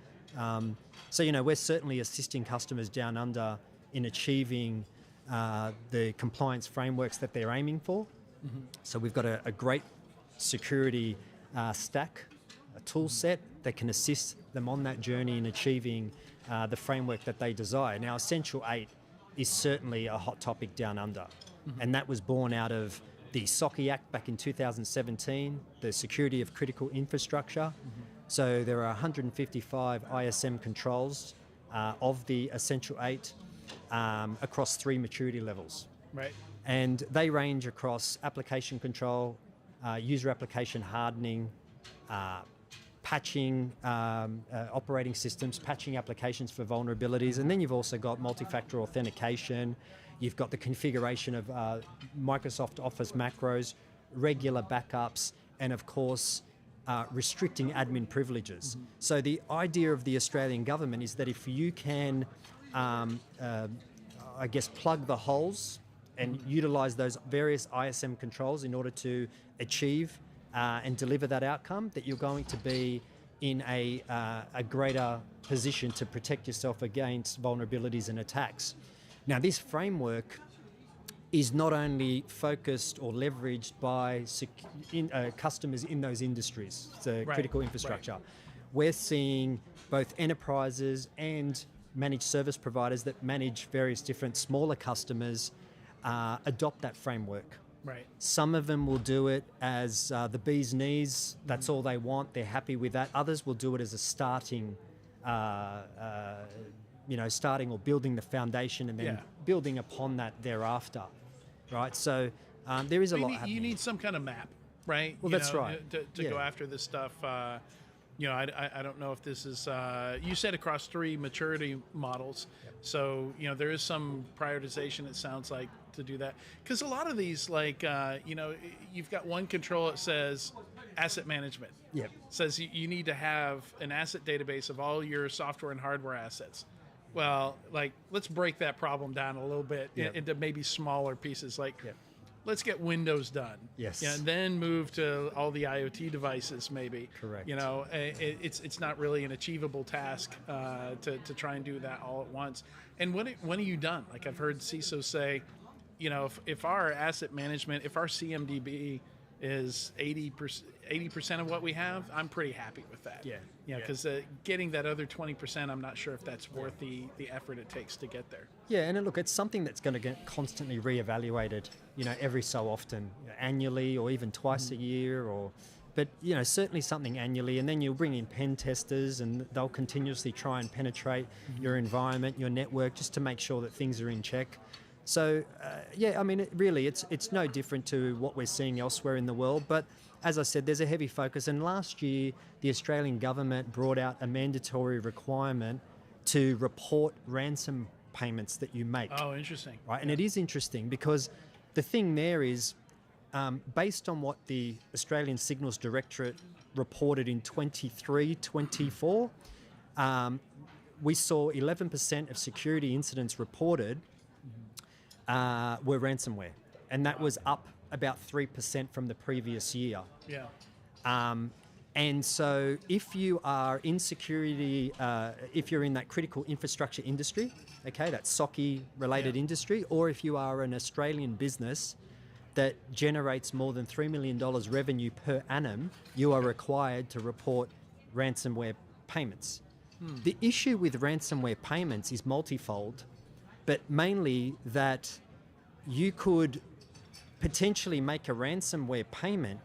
So, we're certainly assisting customers down under in achieving the compliance frameworks that they're aiming for. So we've got a great security stack, a tool set that can assist them on that journey in achieving the framework that they desire. Now, Essential 8 is certainly a hot topic down under, and that was born out of the SOCI Act back in 2017, the Security of Critical Infrastructure. So there are 155 ISM controls of the Essential 8 across 3 maturity levels. Right. And they range across application control, user application hardening, patching operating systems, patching applications for vulnerabilities, and then you've also got multi-factor authentication, you've got the configuration of Microsoft Office macros, regular backups, and of course, restricting admin privileges. So the idea of the Australian government is that if you can, I guess, plug the holes and utilise those various ISM controls in order to achieve and deliver that outcome, that you're going to be in a greater position to protect yourself against vulnerabilities and attacks. Now, this framework is not only focused or leveraged by customers in those industries, so critical infrastructure. We're seeing both enterprises and managed service providers that manage various different smaller customers adopt that framework. Right. Some of them will do it as the bee's knees. That's all they want. They're happy with that. Others will do it as a starting or building the foundation and then building upon that thereafter, right? So there is a lot happening. You need some kind of map, right? Well, that's right. To go after this stuff. I don't know if this is, you said across 3 maturity models. Yep. So, there is some prioritization, it sounds like, to do that. Because a lot of these, you've got one control that says asset management. Yep. Says you need to have an asset database of all your software and hardware assets. Well, let's break that problem down a little bit into maybe smaller pieces. Let's get Windows done. Yes. And then move to all the IoT devices, maybe. Correct. It's not really an achievable task to try and do that all at once. And when are you done? Like I've heard CISOs say, if our asset management, if our CMDB is 80% of what we have, I'm pretty happy with that. Yeah. Because getting that other 20%, I'm not sure if that's worth the effort it takes to get there. Yeah, and look, it's something that's going to get constantly reevaluated, every so often, annually or even twice a year, but certainly something annually. And then you'll bring in pen testers, and they'll continuously try and penetrate your environment, your network, just to make sure that things are in check. So, it's no different to what we're seeing elsewhere in the world. But as I said, there's a heavy focus. And last year, the Australian government brought out a mandatory requirement to report ransom payments that you make. Oh, interesting. Right, and it is interesting because the thing there is, based on what the Australian Signals Directorate reported in 23-24, we saw 11% of security incidents reported were ransomware, and that was up about 3% from the previous year. Yeah. And so if you are in security, if you're in that critical infrastructure industry, okay, that SOCI-related industry, or if you are an Australian business that generates more than $3 million revenue per annum, you are required to report ransomware payments. The issue with ransomware payments is multifold, but mainly that you could potentially make a ransomware payment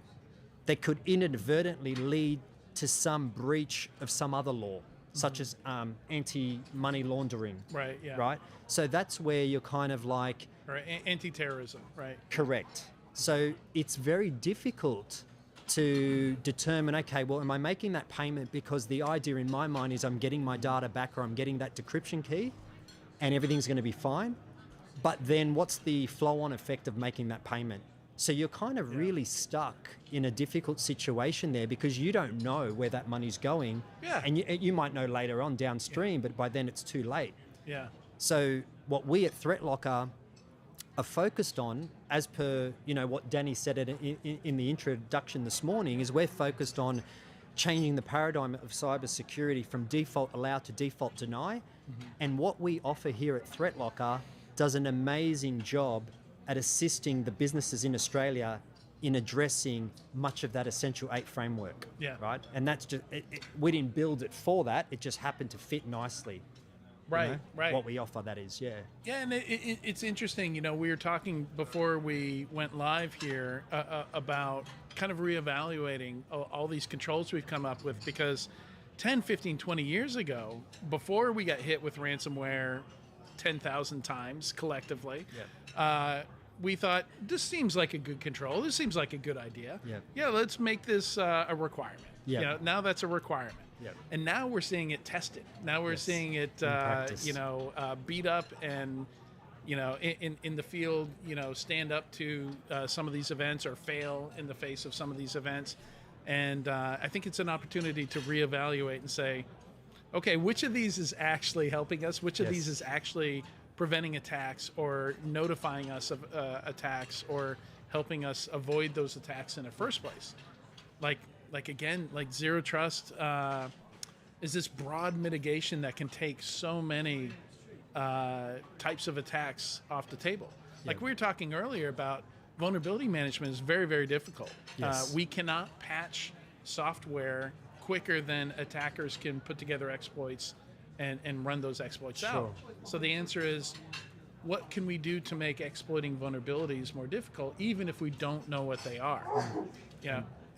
that could inadvertently lead to some breach of some other law, such as anti-money laundering. Right, yeah. Right? So that's where you're kind of like... Or anti-terrorism, right. Correct. So it's very difficult to determine, okay, well, am I making that payment because the idea in my mind is I'm getting my data back or I'm getting that decryption key and everything's going to be fine? But then what's the flow-on effect of making that payment? So you're kind of really stuck in a difficult situation there because you don't know where that money's going. Yeah. And you might know later on downstream, but by then it's too late. Yeah. So what we at ThreatLocker are focused on, as per what Danny said in the introduction this morning, is we're focused on changing the paradigm of cybersecurity from default allow to default deny. And what we offer here at ThreatLocker does an amazing job at assisting the businesses in Australia in addressing much of that Essential 8 framework. Yeah. Right? And that's just, we didn't build it for that. It just happened to fit nicely. Right, right. What we offer, that is, yeah. Yeah, and it's interesting. We were talking before we went live here about kind of reevaluating all these controls we've come up with, because 10, 15, 20 years ago, before we got hit with ransomware 10,000 times collectively, we thought, this seems like a good control. This seems like a good idea. Yeah, let's make this a requirement. Now that's a requirement. And now we're seeing it tested. Now we're seeing it, beat up and, in the field, stand up to some of these events or fail in the face of some of these events. And I think it's an opportunity to reevaluate and say, okay, which of these is actually helping us? Which of these is actually preventing attacks or notifying us of attacks or helping us avoid those attacks in the first place? Like again, like zero trust is this broad mitigation that can take so many types of attacks off the table. Like we were talking earlier about, vulnerability management is very, very difficult. We cannot patch software quicker than attackers can put together exploits and run those exploits out. So the answer is, what can we do to make exploiting vulnerabilities more difficult, even if we don't know what they are?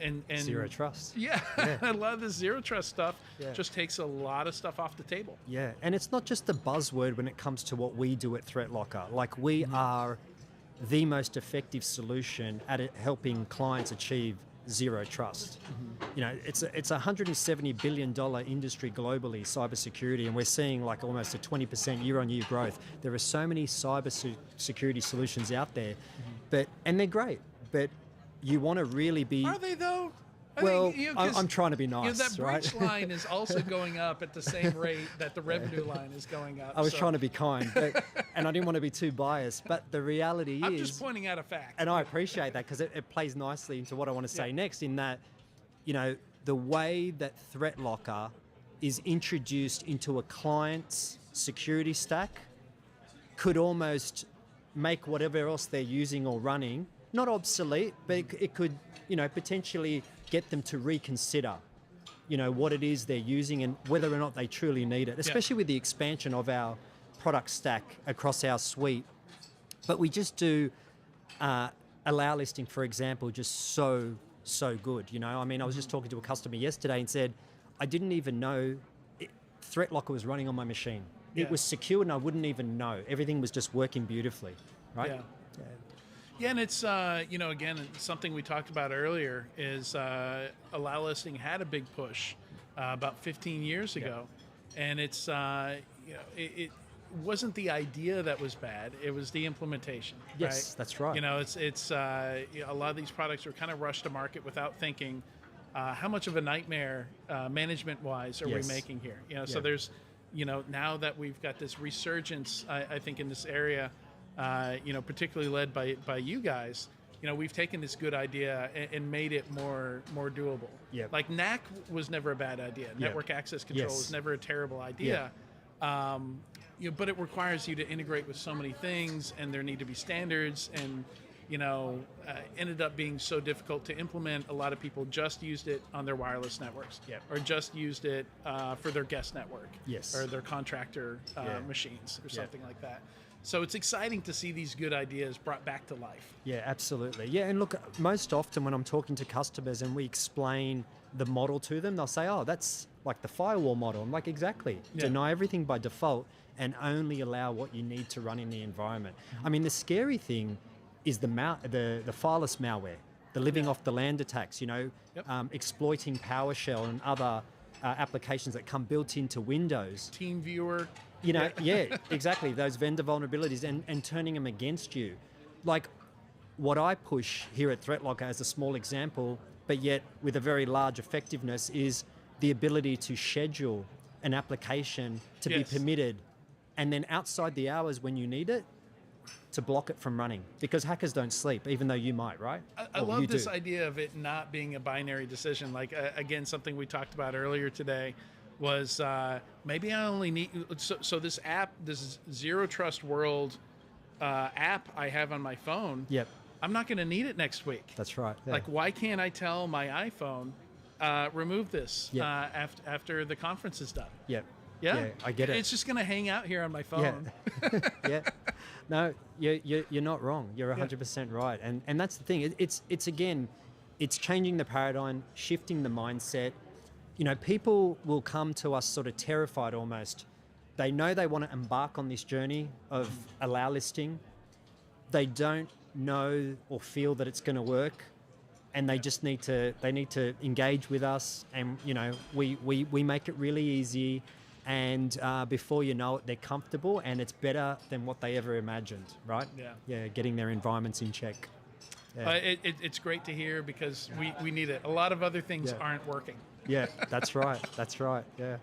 And zero trust. A lot of this zero trust stuff just takes a lot of stuff off the table. And it's not just a buzzword when it comes to what we do at ThreatLocker. Like, we are the most effective solution at helping clients achieve zero trust. It's a $170 billion industry globally, cybersecurity, and we're seeing like almost a 20% year-on-year growth. There are so many cybersecurity solutions out there, and they're great, but you want to really be... Are they though? I'm trying to be nice, that breach line is also going up at the same rate that the revenue line is going up. I was trying to be kind, and I didn't want to be too biased, but the reality is... I'm just pointing out a fact. And I appreciate that, because it plays nicely into what I want to say next, in that, the way that ThreatLocker is introduced into a client's security stack could almost make whatever else they're using or running not obsolete, but it could, potentially get them to reconsider, what it is they're using and whether or not they truly need it, especially with the expansion of our product stack across our suite. But we just do allow listing, for example, just so good. I was just talking to a customer yesterday and said, I didn't even know ThreatLocker was running on my machine. It was secure and I wouldn't even know. Everything was just working beautifully, right? Yeah, and it's, again, something we talked about earlier is allow listing had a big push about 15 years ago. And it's, it wasn't the idea that was bad, it was the implementation. Yes, right? That's right. It's a lot of these products were kind of rushed to market without thinking, how much of a nightmare management-wise are we making here? So there's, now that we've got this resurgence, I think, in this area, particularly led by you guys, we've taken this good idea and made it more doable. Like NAC was never a bad idea. Network access control was never a terrible idea. But it requires you to integrate with so many things, and there need to be standards, and ended up being so difficult to implement. A lot of people just used it on their wireless networks, or just used it for their guest network, or their contractor machines, or something like that. So it's exciting to see these good ideas brought back to life. Yeah, absolutely. Yeah, and look, most often when I'm talking to customers and we explain the model to them, they'll say, oh, that's like the firewall model. I'm like, exactly. Deny everything by default and only allow what you need to run in the environment. The scary thing is the fileless malware, the living off the land attacks, exploiting PowerShell and other applications that come built into Windows. TeamViewer. Exactly. Those vendor vulnerabilities and turning them against you. Like, what I push here at ThreatLocker as a small example, but yet with a very large effectiveness, is the ability to schedule an application to be permitted, and then outside the hours when you need it, to block it from running, because hackers don't sleep, even though you might, right? I love this idea of it not being a binary decision. Like, again, something we talked about earlier today was maybe I only need... So this app, this Zero Trust World app I have on my phone, I'm not going to need it next week. That's right. Yeah. Like, why can't I tell my iPhone, remove this after the conference is done? Yeah. Yeah? Yeah, I get it. It's just going to hang out here on my phone. Yeah. Yeah. No, you're not wrong. You're 100% right. And that's the thing. It's again, it's changing the paradigm, shifting the mindset. You know, people will come to us sort of terrified almost. They know they want to embark on this journey of allow listing. They don't know or feel that it's going to work, and they just need to engage with us, and you know, we make it really easy, and before you know it, they're comfortable, and it's better than what they ever imagined, right? Yeah, getting their environments in check. Yeah. It's great to hear, because we need it. A lot of other things aren't working. Yeah, that's right. That's right. Yeah.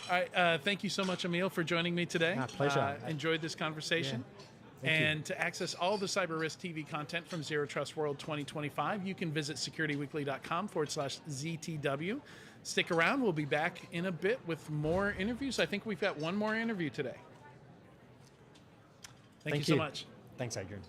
All right. Thank you so much, Emile, for joining me today. Pleasure. Enjoyed this conversation. Yeah. And to access all the CyberRisk TV content from Zero Trust World 2025, you can visit securityweekly.com/ZTW. Stick around. We'll be back in a bit with more interviews. I think we've got one more interview today. Thank you so much. Thanks, Adrian.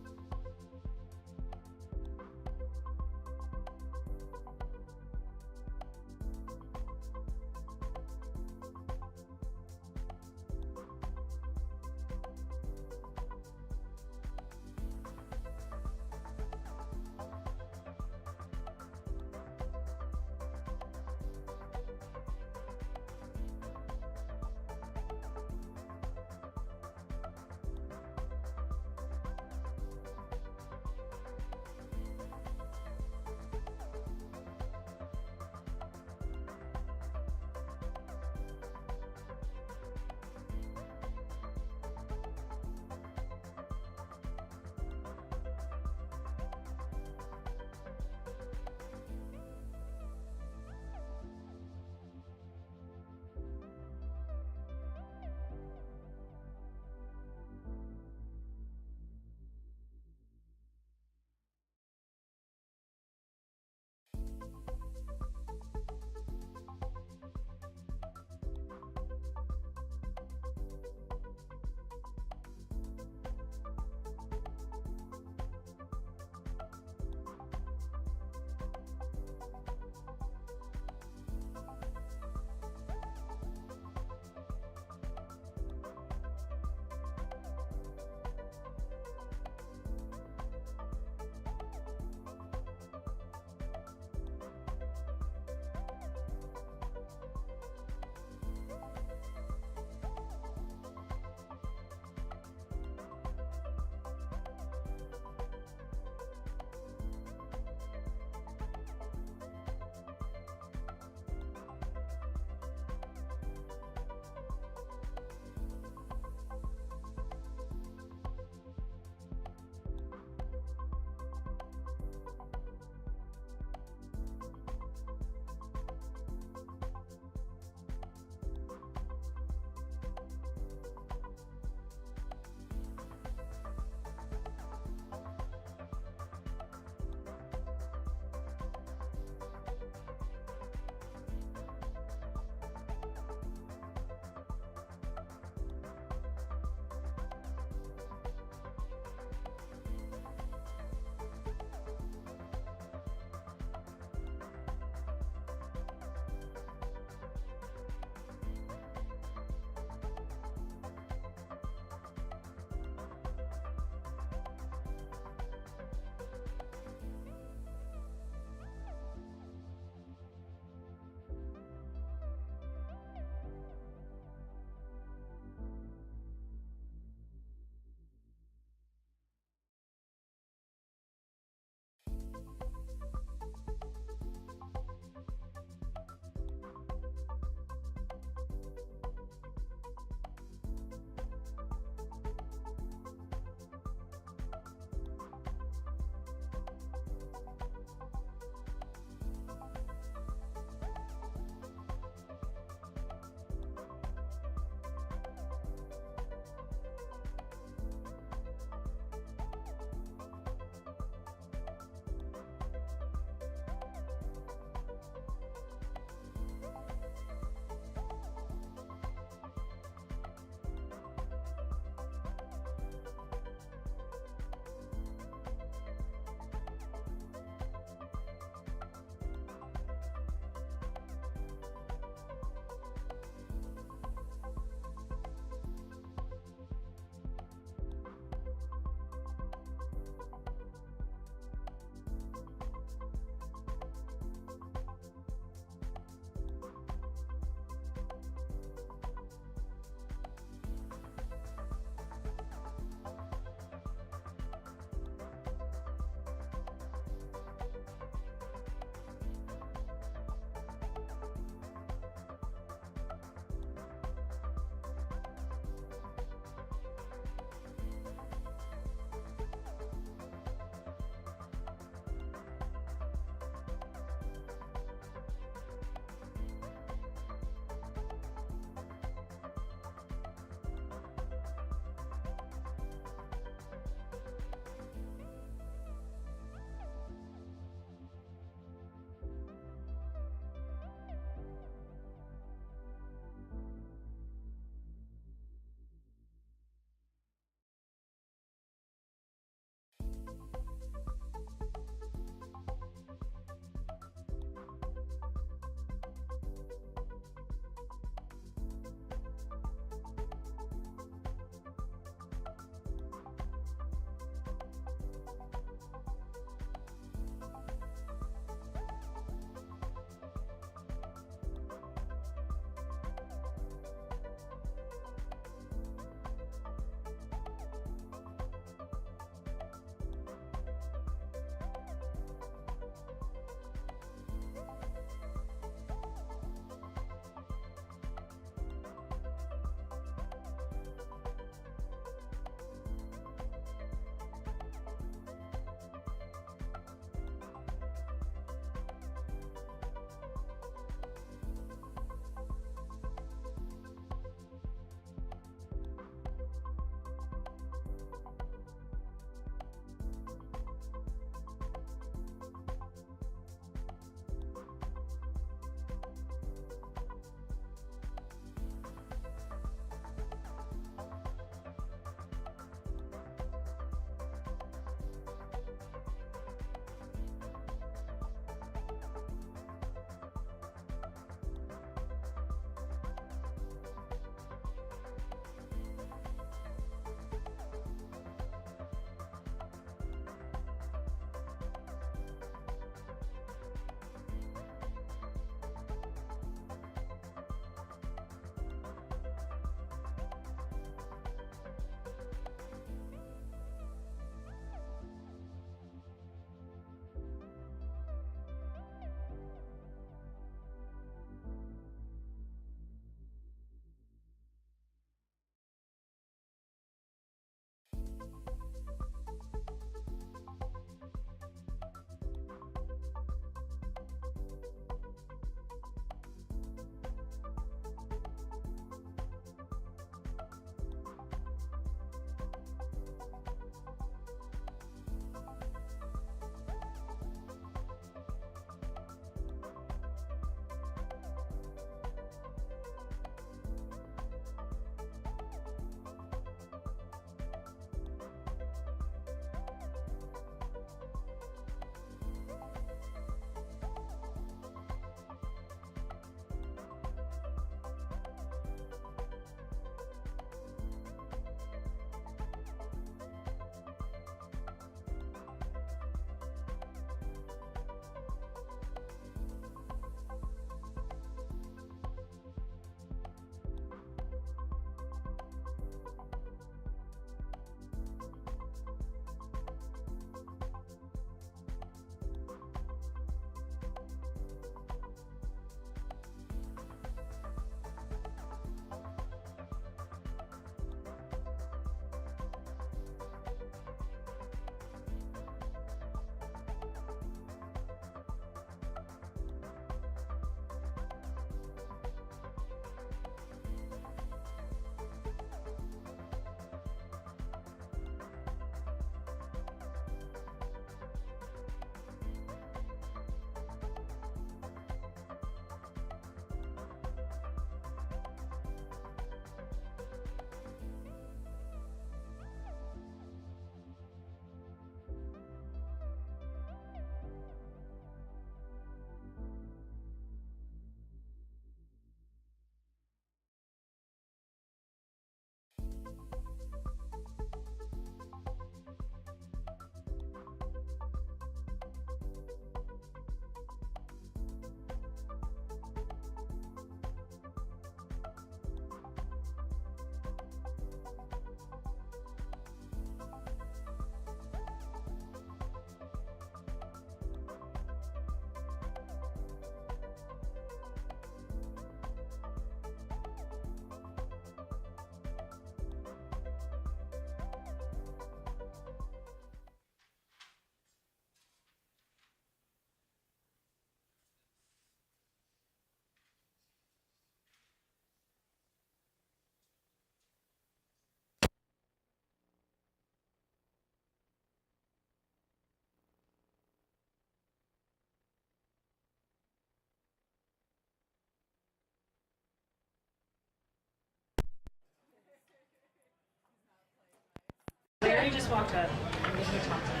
You just walked up and you talked to me.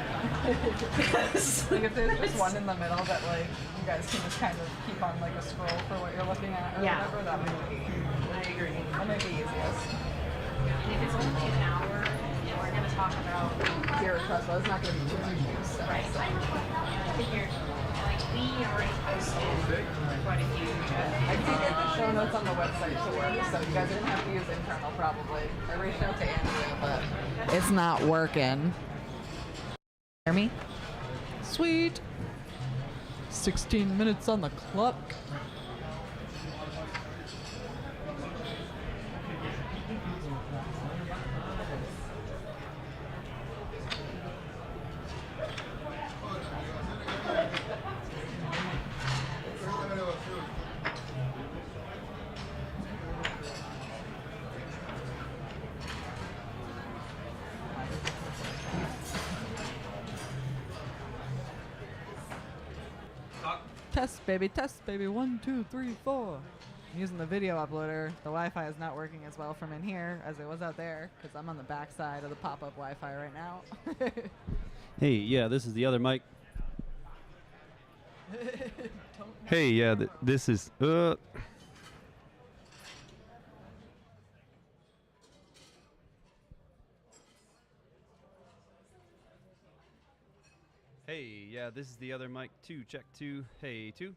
Like if there's just one in the middle that like you guys can just kind of keep on like a scroll for what you're looking at or whatever, that would be. I agree. That might be easiest. And if it's only an hour, we're going to talk about Zero trust. Well, it's not going to be too much use. So. right. I figured like we already posted quite a few. I can get the show notes on the website to work, so you guys are going to have to use internal probably. I reached out to Andrea, but it's not working. Hear me? Sweet. 16 minutes on the clock. Test baby, 1, 2, 3, 4. I'm using the video uploader. The Wi-Fi is not working as well from in here as it was out there because I'm on the back side of the pop-up Wi-Fi right now. Hey, yeah, this is the other mic. Hey, yeah, this is Hey, yeah, this is the other mic. 2, check 2. Hey, 2.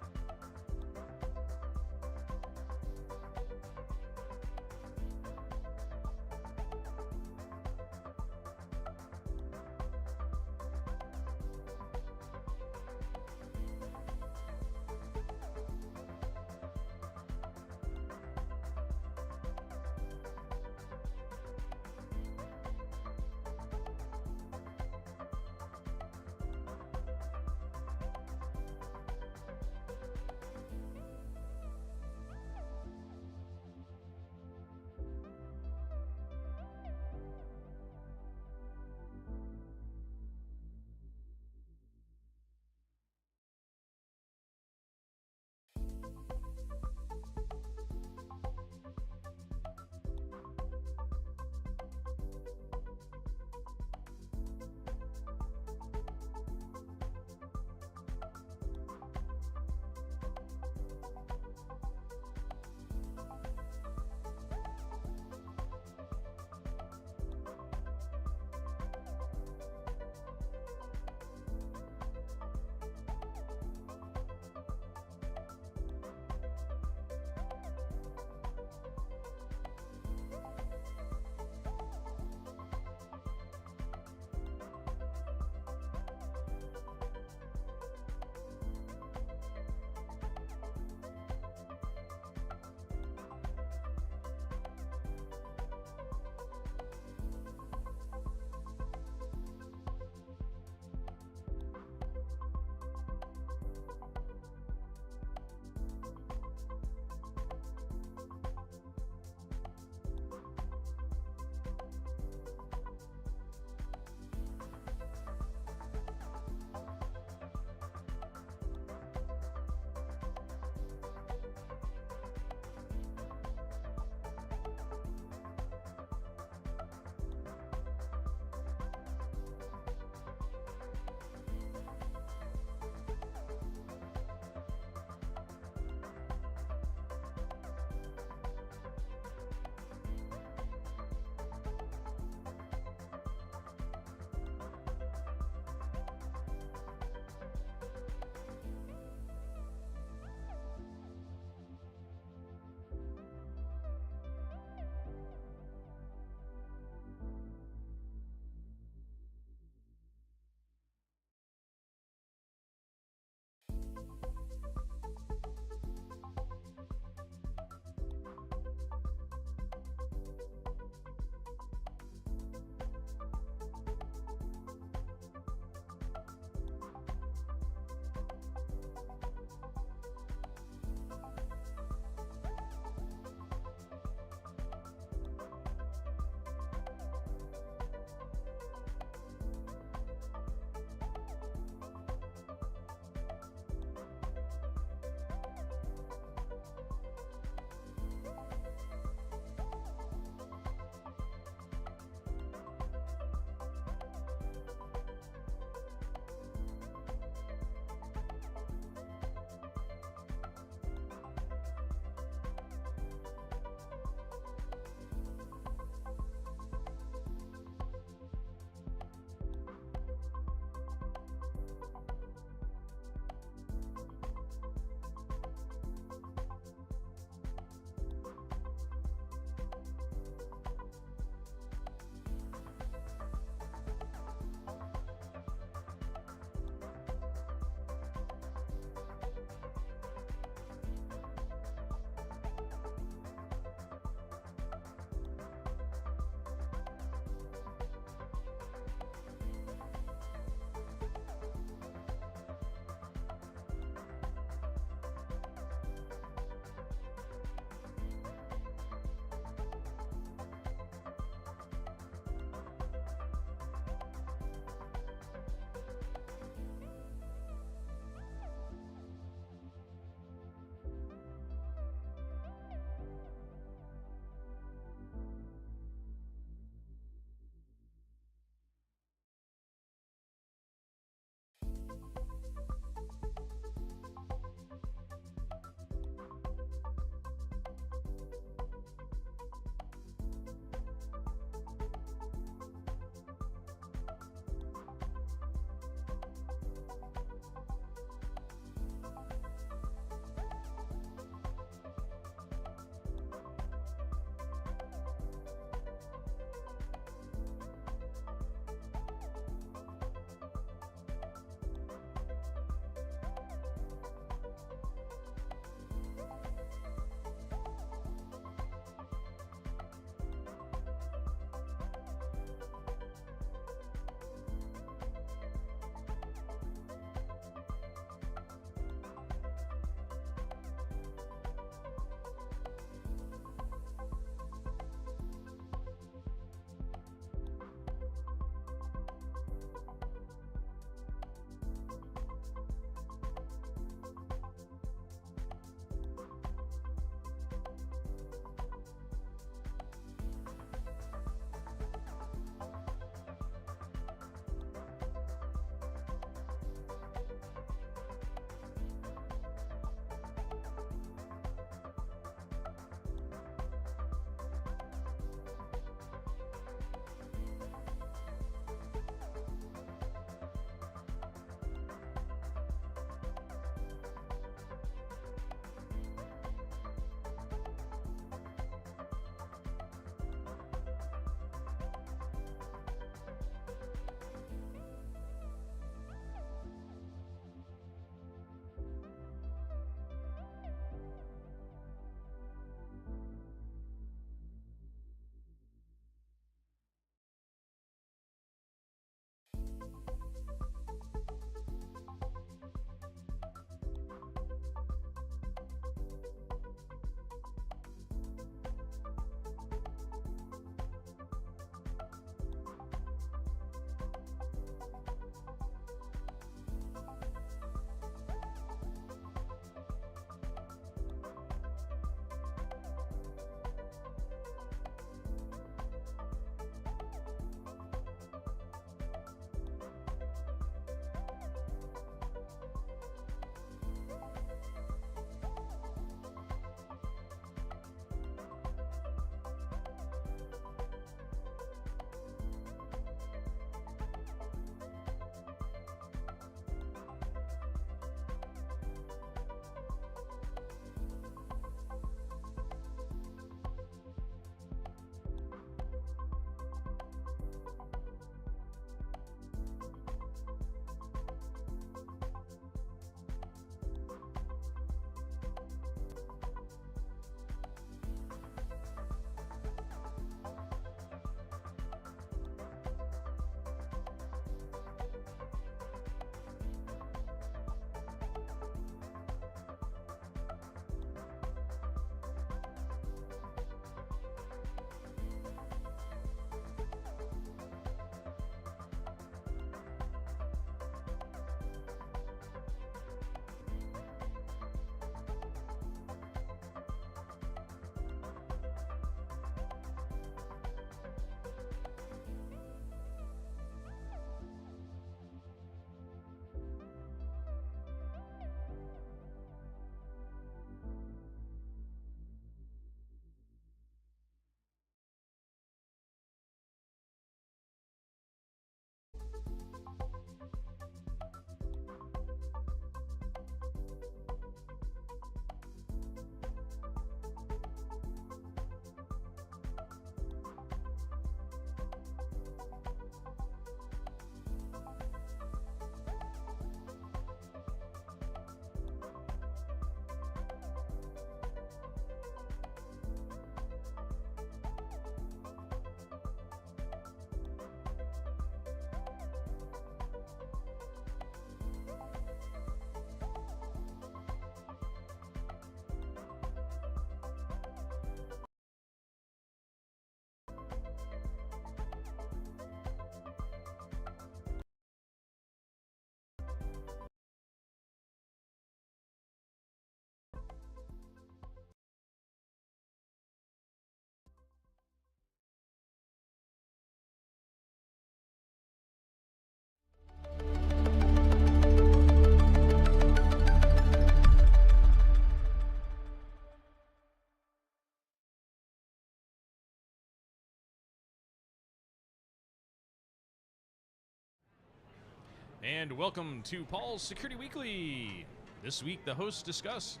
And welcome to Paul's Security Weekly. This week, the hosts discuss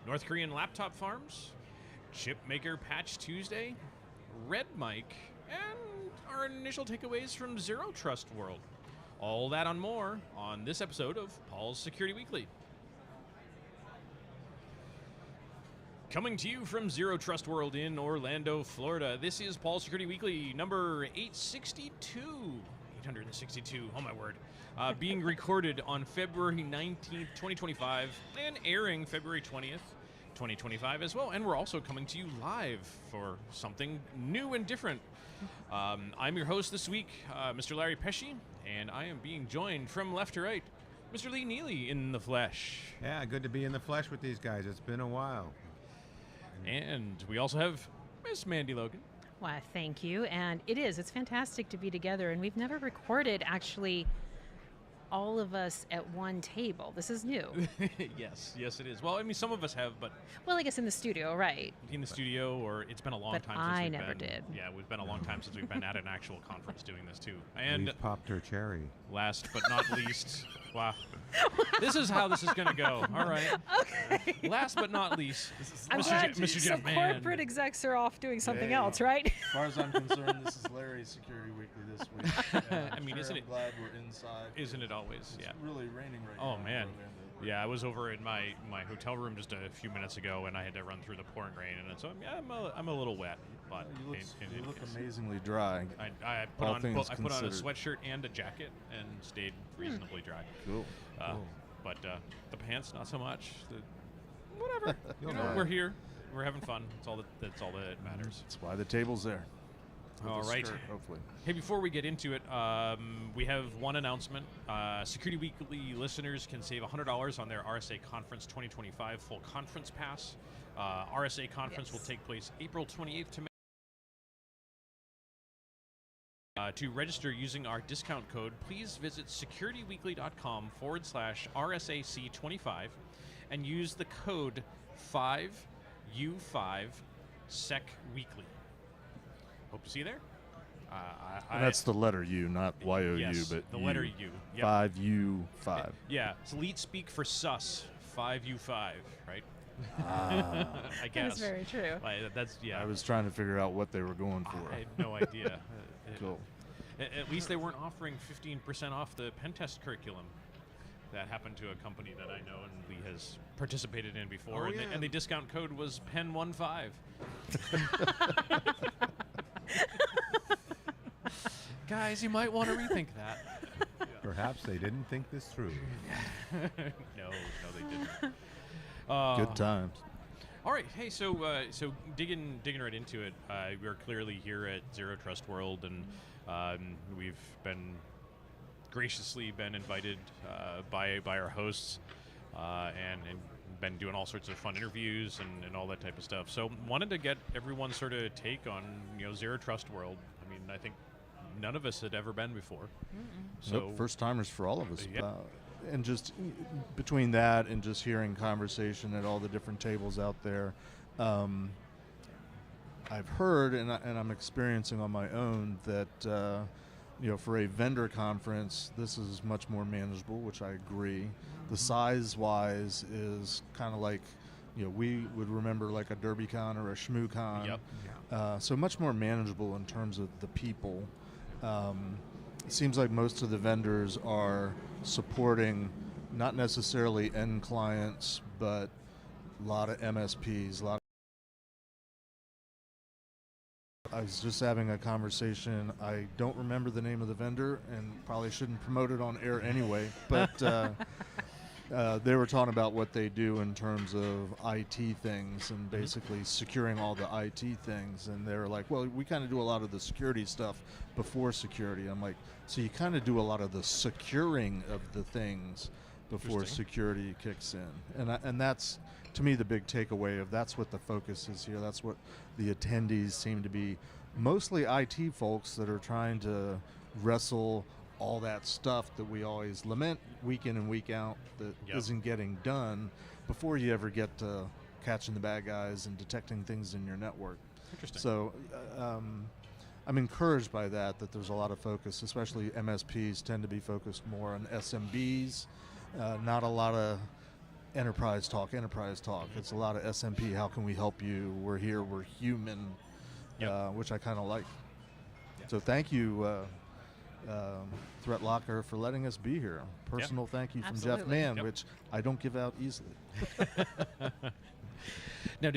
North Korean laptop farms, chip maker patch Tuesday, Red Mic, and our initial takeaways from Zero Trust World. All that and more on this episode of Paul's Security Weekly. Coming to you from Zero Trust World in Orlando, Florida, this is Paul's Security Weekly number 862. 862, oh my word. Being recorded on February 19th, 2025, and airing February 20th, 2025 as well. And we're also coming to you live for something new and different. I'm your host this week, Mr. Larry Pesci, and I am being joined from left to right, Mr. Lee Neely in the flesh. Yeah, good to be in the flesh with these guys. It's been a while. And we also have Miss Mandy Logan. Why, thank you. And it's fantastic to be together. And we've never recorded, actually, all of us at one table. This is new. Yes, it is. Well, I mean, some of us have, but... Well, I guess in the studio, right. In the studio, or it's been a long time since I we've never been... did. Yeah, it's been a long time since we've been at an actual conference doing this, too. And we've popped her cherry. Last but not least... Wow. This is how this is going to go. All right. Okay. Last but not least, I'm glad Mr. Jeff so Mann. corporate execs are off doing something Hey, else, right? As far as I'm concerned, this is Larry's Security Weekly this week. I mean, isn't I'm it? glad we're inside. Isn't it always? It's Yeah. really raining right now. Oh in man. Orlando. Yeah, I was over in my hotel room just a few minutes ago, and I had to run through the pouring rain, and so yeah, I'm a little wet, but You look amazingly dry. I put all on things I put on a considered. sweatshirt and a jacket and stayed reasonably dry. Cool. But the pants, not so much. Whatever. You'll You know, know. we're here. We're having fun. That's all that matters. That's why the table's there. With All a right. skirt, hopefully. Hey, before we get into it, we have one announcement. Security Weekly listeners can save $100 on their RSA Conference 2025 full conference pass. RSA Conference will take place April 28th to May. To register using our discount code, please visit securityweekly.com/RSAC25 and use the code 5U5SECWeekly. Hope to see you there. And that's the letter U, not Y-O-U, yes, but the letter U. Yep. 5U5. Yeah, it's elite speak for sus. 5U5, right? I guess. That is very true. That's yeah. I was trying to figure out what they were going for. I had no idea. Cool. At least they weren't offering 15% off the pen test curriculum. That happened to a company that I know and Lee has participated in before, and the discount code was PEN15. Guys, you might want to rethink that. Perhaps they didn't think this through. No, they didn't. Good times. All right, hey, so digging right into it, we're clearly here at Zero Trust World, and we've graciously been invited by our hosts, and been doing all sorts of fun interviews and all that type of stuff. So wanted to get everyone's sort of take on Zero Trust World. I mean, I think none of us had ever been before. So first timers for all of us. Yep. And just between that and just hearing conversation at all the different tables out there, I've heard and I'm experiencing on my own that for a vendor conference, this is much more manageable, which I agree. The size-wise is kind of like, we would remember like a DerbyCon or a ShmooCon. Yep. So much more manageable in terms of the people. It seems like most of the vendors are supporting not necessarily end clients, but a lot of MSPs, I was just having a conversation. I don't remember the name of the vendor and probably shouldn't promote it on air anyway, but they were talking about what they do in terms of IT things and basically securing all the IT things. And they're like, well, we kind of do a lot of the security stuff before security. I'm like, so you kind of do a lot of the securing of the things before security kicks in. And that's, to me, the big takeaway of that's what the focus is here. That's what the attendees seem to be, mostly IT folks that are trying to wrestle all that stuff that we always lament week in and week out that isn't getting done before you ever get to catching the bad guys and detecting things in your network. Interesting. So I'm encouraged by that there's a lot of focus, especially MSPs tend to be focused more on SMBs, not a lot of enterprise talk. It's a lot of SMP. How can we help you? We're here. We're human, which I kind of like. Yep. So thank you, ThreatLocker, for letting us be here. Personal thank you from Jeff Mann, which I don't give out easily. Now,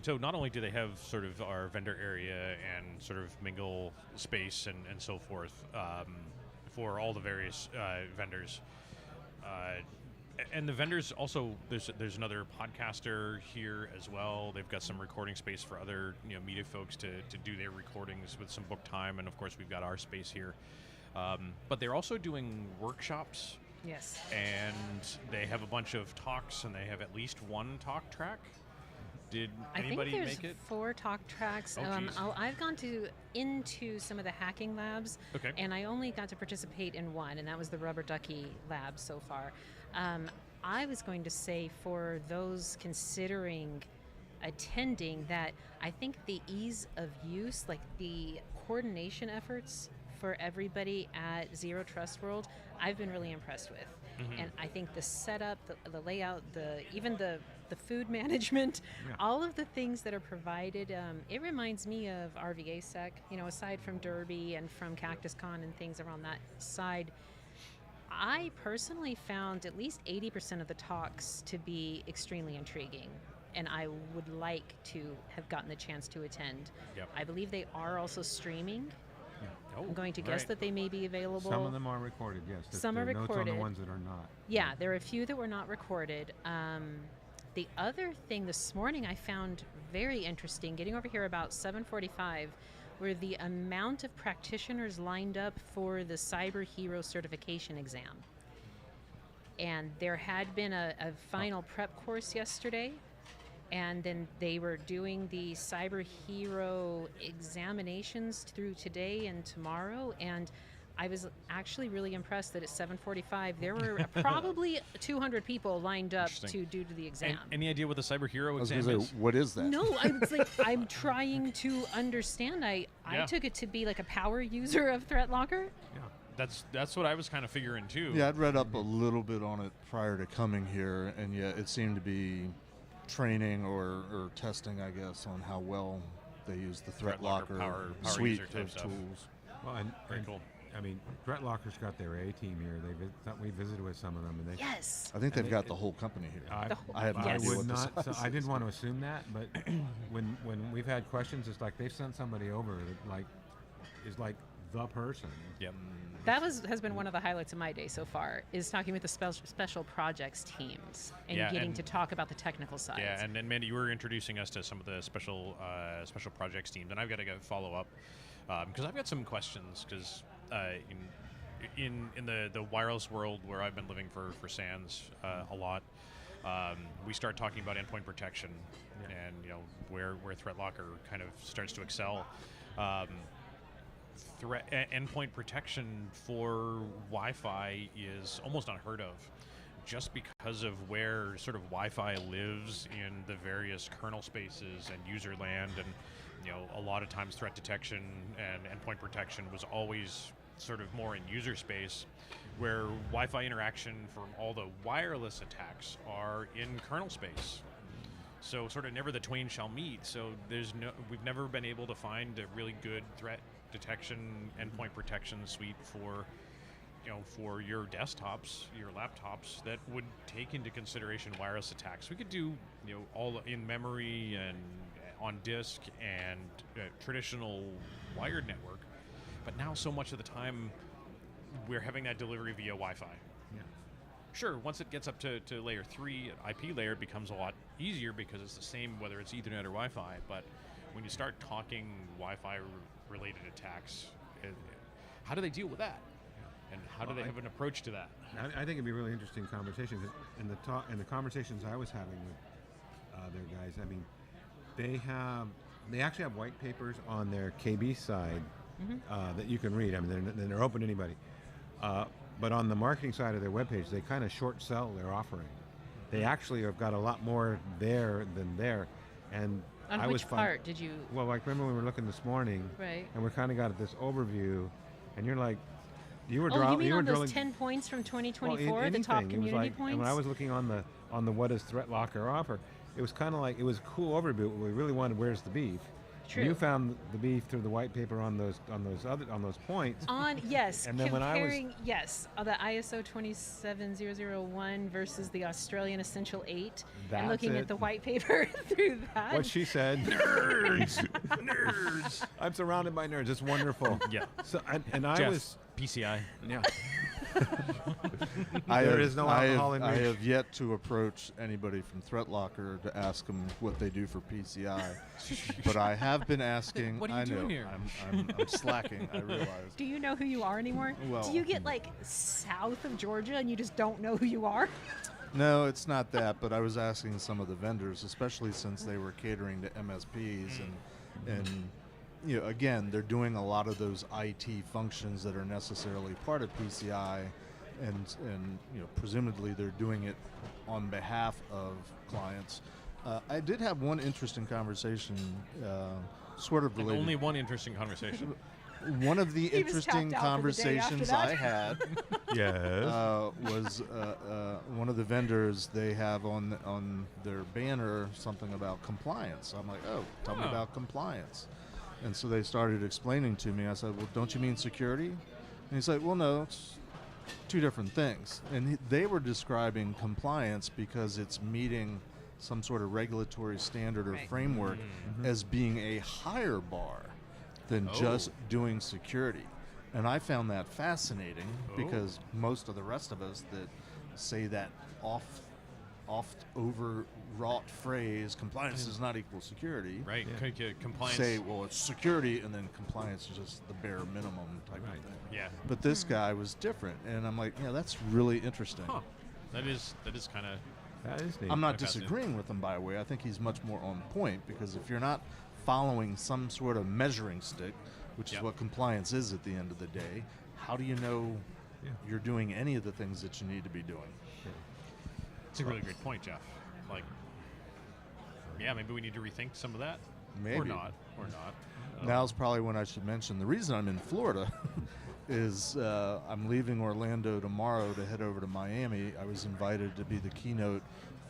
so not only do they have sort of our vendor area and sort of mingle space and so forth for all the various vendors, and the vendors also, there's another podcaster here as well. They've got some recording space for other media folks to do their recordings with some book time, and of course we've got our space here. But they're also doing workshops. Yes. And they have a bunch of talks, and they have at least one talk track. Did anybody make it? I think there's 4 talk tracks. I've gone into some of the hacking labs, and I only got to participate in one, and that was the Rubber Ducky lab so far. I was going to say, for those considering attending, that I think the ease of use, like the coordination efforts for everybody at Zero Trust World, I've been really impressed with. Mm-hmm. And I think the setup, the layout, even the food management, all of the things that are provided, it reminds me of RVASec, aside from Derby and from CactusCon and things around that side. I personally found at least 80% of the talks to be extremely intriguing, and I would like to have gotten the chance to attend. Yep. I believe they are also streaming. I'm going to guess that they may be available. Some of them are recorded, yes. Some are recorded. Notes on the ones that are not. Yeah, there are a few that were not recorded. The other thing this morning I found very interesting, getting over here about 7:45, were the amount of practitioners lined up for the Cyber Hero certification exam. And there had been a final prep course yesterday, and then they were doing the Cyber Hero examinations through today and tomorrow, and I was actually really impressed that at 7:45 there were probably 200 people lined up to do the exam. Any idea what the Cyber Hero exam is? What is that? No, I'm trying to understand. I took it to be like a power user of ThreatLocker. Yeah, that's what I was kind of figuring too. Yeah, I'd read up a little bit on it prior to coming here, and it seemed to be training or testing, I guess, on how well they use the ThreatLocker power suite type of stuff. tools. Well, very cool. I mean, ThreatLocker's got their A team here. We visited with some of them, and yes, I think they've got the whole company here. I have no idea what the size is. I didn't want to assume that, but when we've had questions, it's like they've sent somebody over that is like the person. Yep. That has been one of the highlights of my day so far, is talking with the special projects teams and getting to talk about the technical side. Yeah, and then Mandy, you were introducing us to some of the special projects teams, and I've got to follow up because I've got some questions, because in the wireless world where I've been living for SANS a lot, we start talking about endpoint protection and where ThreatLocker kind of starts to excel. Endpoint protection for Wi-Fi is almost unheard of, just because of where sort of Wi-Fi lives in the various kernel spaces and user land, and a lot of times threat detection and endpoint protection was always sort of more in user space, where Wi-Fi interaction from all the wireless attacks are in kernel space. So sort of never the twain shall meet. So we've never been able to find a really good threat detection endpoint protection suite for your desktops, your laptops, that would take into consideration wireless attacks. We could do all in memory and on disk and traditional wired network, but now so much of the time we're having that delivery via Wi-Fi. Yeah. Sure, once it gets up to layer 3, IP layer, it becomes a lot easier because it's the same whether it's Ethernet or Wi-Fi, but when you start talking Wi-Fi related attacks, how do they deal with that? And how do they have an approach to that? I think it'd be a really interesting conversation. In the conversations I was having with their guys, I mean, they actually have white papers on their KB side that you can read. I mean, they're open to anybody. But on the marketing side of their webpage, they kind of short sell their offering. They actually have got a lot more there than there. And On which part did you? Well, like remember when we were looking this morning, right? And we kind of got this overview, and you're like, you were you mean on those 10 points from 2024, the top community points? And when I was looking on the what does ThreatLocker offer, it was kind of like it was a cool overview. But we really wanted where's the beef. True. And you found the beef through the white paper on those points. Yes, and then comparing the ISO 27001 versus the Australian Essential 8, and looking at the white paper through that. What she said. Nerds. I'm surrounded by nerds. It's wonderful. Yeah. So I Jeff, was PCI. Yeah. There is no alcohol in I reach. have yet to approach anybody from ThreatLocker to ask them what they do for PCI, but I have been asking. What are you doing here? I'm slacking. I realize. Do you know who you are anymore? Well, do you get like south of Georgia and you just don't know who you are? No, it's not that. But I was asking some of the vendors, especially since they were catering to MSPs and you know, again, they're doing a lot of those IT functions that are necessarily part of PCI, and you know, presumably they're doing it on behalf of clients. I did have one interesting conversation, sort of related. And only one interesting conversation. One of the interesting conversations I had was one of the vendors. They have on their banner something about compliance. I'm like, oh, tell me about compliance. And so they started explaining to me. I said, well, don't you mean security? And he's like, well, no, it's two different things. And they were describing compliance because it's meeting some sort of regulatory standard or framework as being a higher bar than just doing security. And I found that fascinating because most of the rest of us that say that oft overwrought phrase, compliance does not equal security. Right. Compliance. Say, well, it's security, and then compliance is just the bare minimum type of thing. Yeah. But this guy was different, and I'm like, yeah, that's really interesting. Huh. That is kind of. That is neat. I'm not disagreeing with him, by the way. I think he's much more on point, because if you're not following some sort of measuring stick, which is what compliance is at the end of the day, how do you know you're doing any of the things that you need to be doing? It's a really great point, Jeff. Like, yeah, maybe we need to rethink some of that. Maybe. Or not. Now's probably when I should mention the reason I'm in Florida is I'm leaving Orlando tomorrow to head over to Miami. I was invited to be the keynote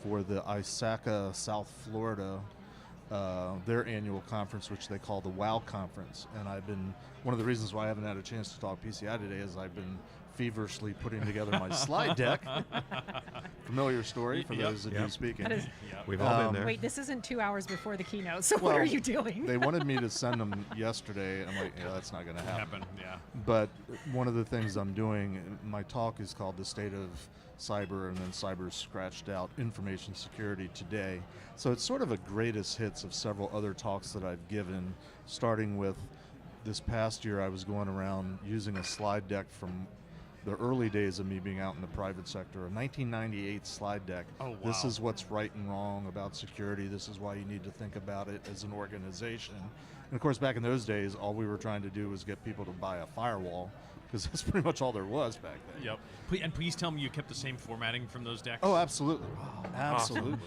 for the ISACA South Florida, their annual conference, which they call the WOW Conference. And one of the reasons why I haven't had a chance to talk PCI today is I've been feverishly putting together my slide deck. Familiar story for those that do speaking. We've all been there. Wait, this isn't 2 hours before the keynote, so what are you doing? They wanted me to send them yesterday, and I'm like, yeah, that's not going to happen. But one of the things I'm doing, my talk is called The State of Cyber, and then Cyber scratched out Information Security Today. So it's sort of a greatest hits of several other talks that I've given, starting with this past year I was going around using a slide deck from the early days of me being out in the private sector, a 1998 slide deck. Oh, wow. This is what's right and wrong about security. This is why you need to think about it as an organization. And of course, back in those days, all we were trying to do was get people to buy a firewall, because that's pretty much all there was back then. Yep. And please tell me you kept the same formatting from those decks. Oh, absolutely. Absolutely.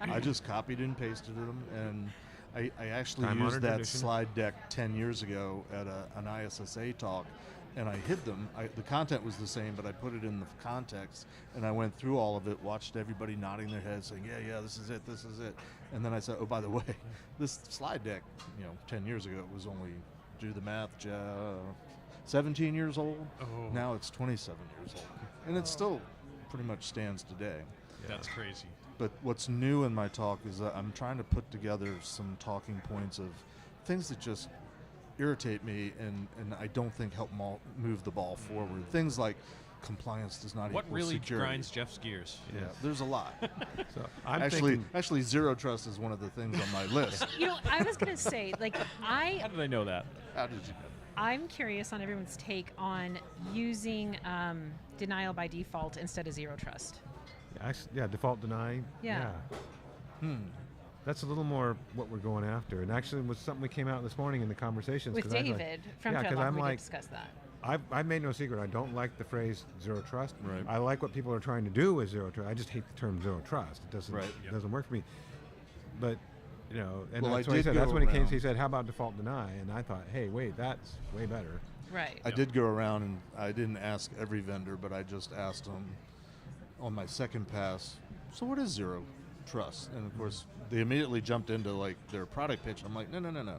I just copied and pasted them, and I actually used that slide deck 10 years ago at an ISSA talk, and I hid them. The content was the same, but I put it in the context, and I went through all of it, watched everybody nodding their heads, saying, yeah, this is it. And then I said, oh, by the way, this slide deck, 10 years ago, it was only, do the math, 17 years old. Now it's 27 years old. And it still pretty much stands today. That's crazy. But what's new in my talk is that I'm trying to put together some talking points of things that just irritate me and I don't think help move the ball forward. Things like compliance does not equal security. What really grinds Jeff's gears? Yeah, there's a lot. So actually, zero trust is one of the things on my list. I was going to say, How did I know that? How did you know? I'm curious on everyone's take on using denial by default instead of zero trust. Default deny. Yeah. That's a little more what we're going after. And actually, it was something we came out this morning in the conversations. With David from ThreatLocker, we did discuss that. I've made no secret. I don't like the phrase zero trust. Right. I like what people are trying to do with zero trust. I just hate the term zero trust. It doesn't work for me. But You know, and Well, that's I what he did said. go That's when he came. around. He said, "How about default deny?" And I thought, "Hey, wait, that's way better." Right. I did go around, and I didn't ask every vendor, but I just asked them on my second pass, so what is zero trust? And of course, they immediately jumped into like their product pitch. I'm like, no.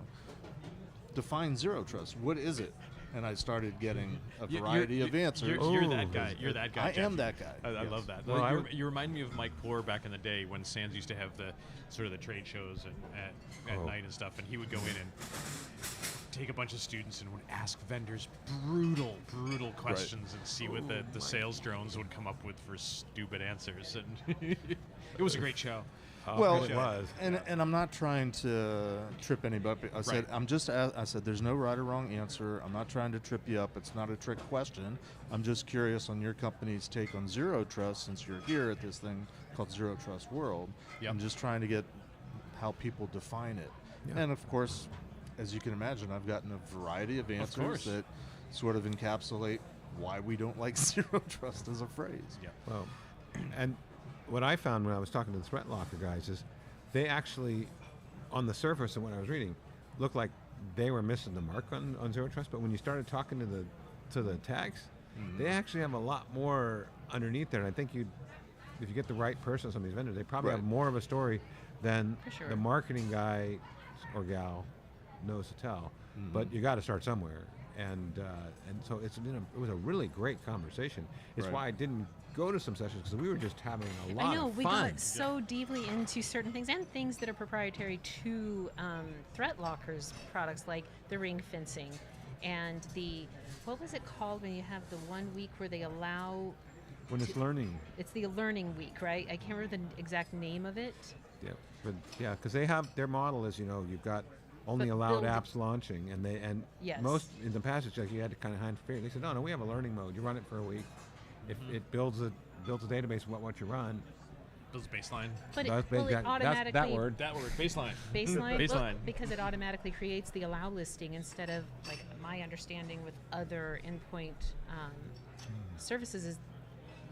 Define zero trust. What is it? And I started getting a variety of answers. You're that guy. You're that guy. I am that guy. I Yes. love that. Well, you remind me of Mike Poor back in the day when Sands used to have the sort of the trade shows at night and stuff, and he would go in and take a bunch of students and would ask vendors brutal questions and see what the sales drones would come up with for stupid answers. And it was a great show. Well, it was. And I'm not trying to trip anybody. I said I said there's no right or wrong answer. I'm not trying to trip you up. It's not a trick question. I'm just curious on your company's take on zero trust, since you're here at this thing called Zero Trust World. Yep. I'm just trying to get how people define it. Yeah. And of course, as you can imagine, I've gotten a variety of answers that sort of encapsulate why we don't like zero trust as a phrase. Yeah. Well, and what I found when I was talking to the ThreatLocker guys is they actually, on the surface of what I was reading, looked like they were missing the mark on zero trust. But when you started talking to the tags, they actually have a lot more underneath there. And I think if you get the right person, some of these vendors, they probably have more of a story than the marketing guy or gal knows to tell. But you got to start somewhere. And so it was a really great conversation. It's why I didn't go to some sessions, because we were just having a lot of fun. I know, we got so deeply into certain things and things that are proprietary to ThreatLocker's products, like the ring fencing and what was it called when you have the 1 week where they allow... When it's learning. It's the learning week, right? I can't remember the exact name of it. Yeah, because they have, their model is, you've got only allowed apps launching, and most in the past it's like you had to kind of hand figure. They said, no, we have a learning mode. You run it for a week. If it builds a database of what you run. Builds a baseline. But it automatically that word, baseline. Baseline, because it automatically creates the allow listing instead of, like, my understanding with other endpoint services is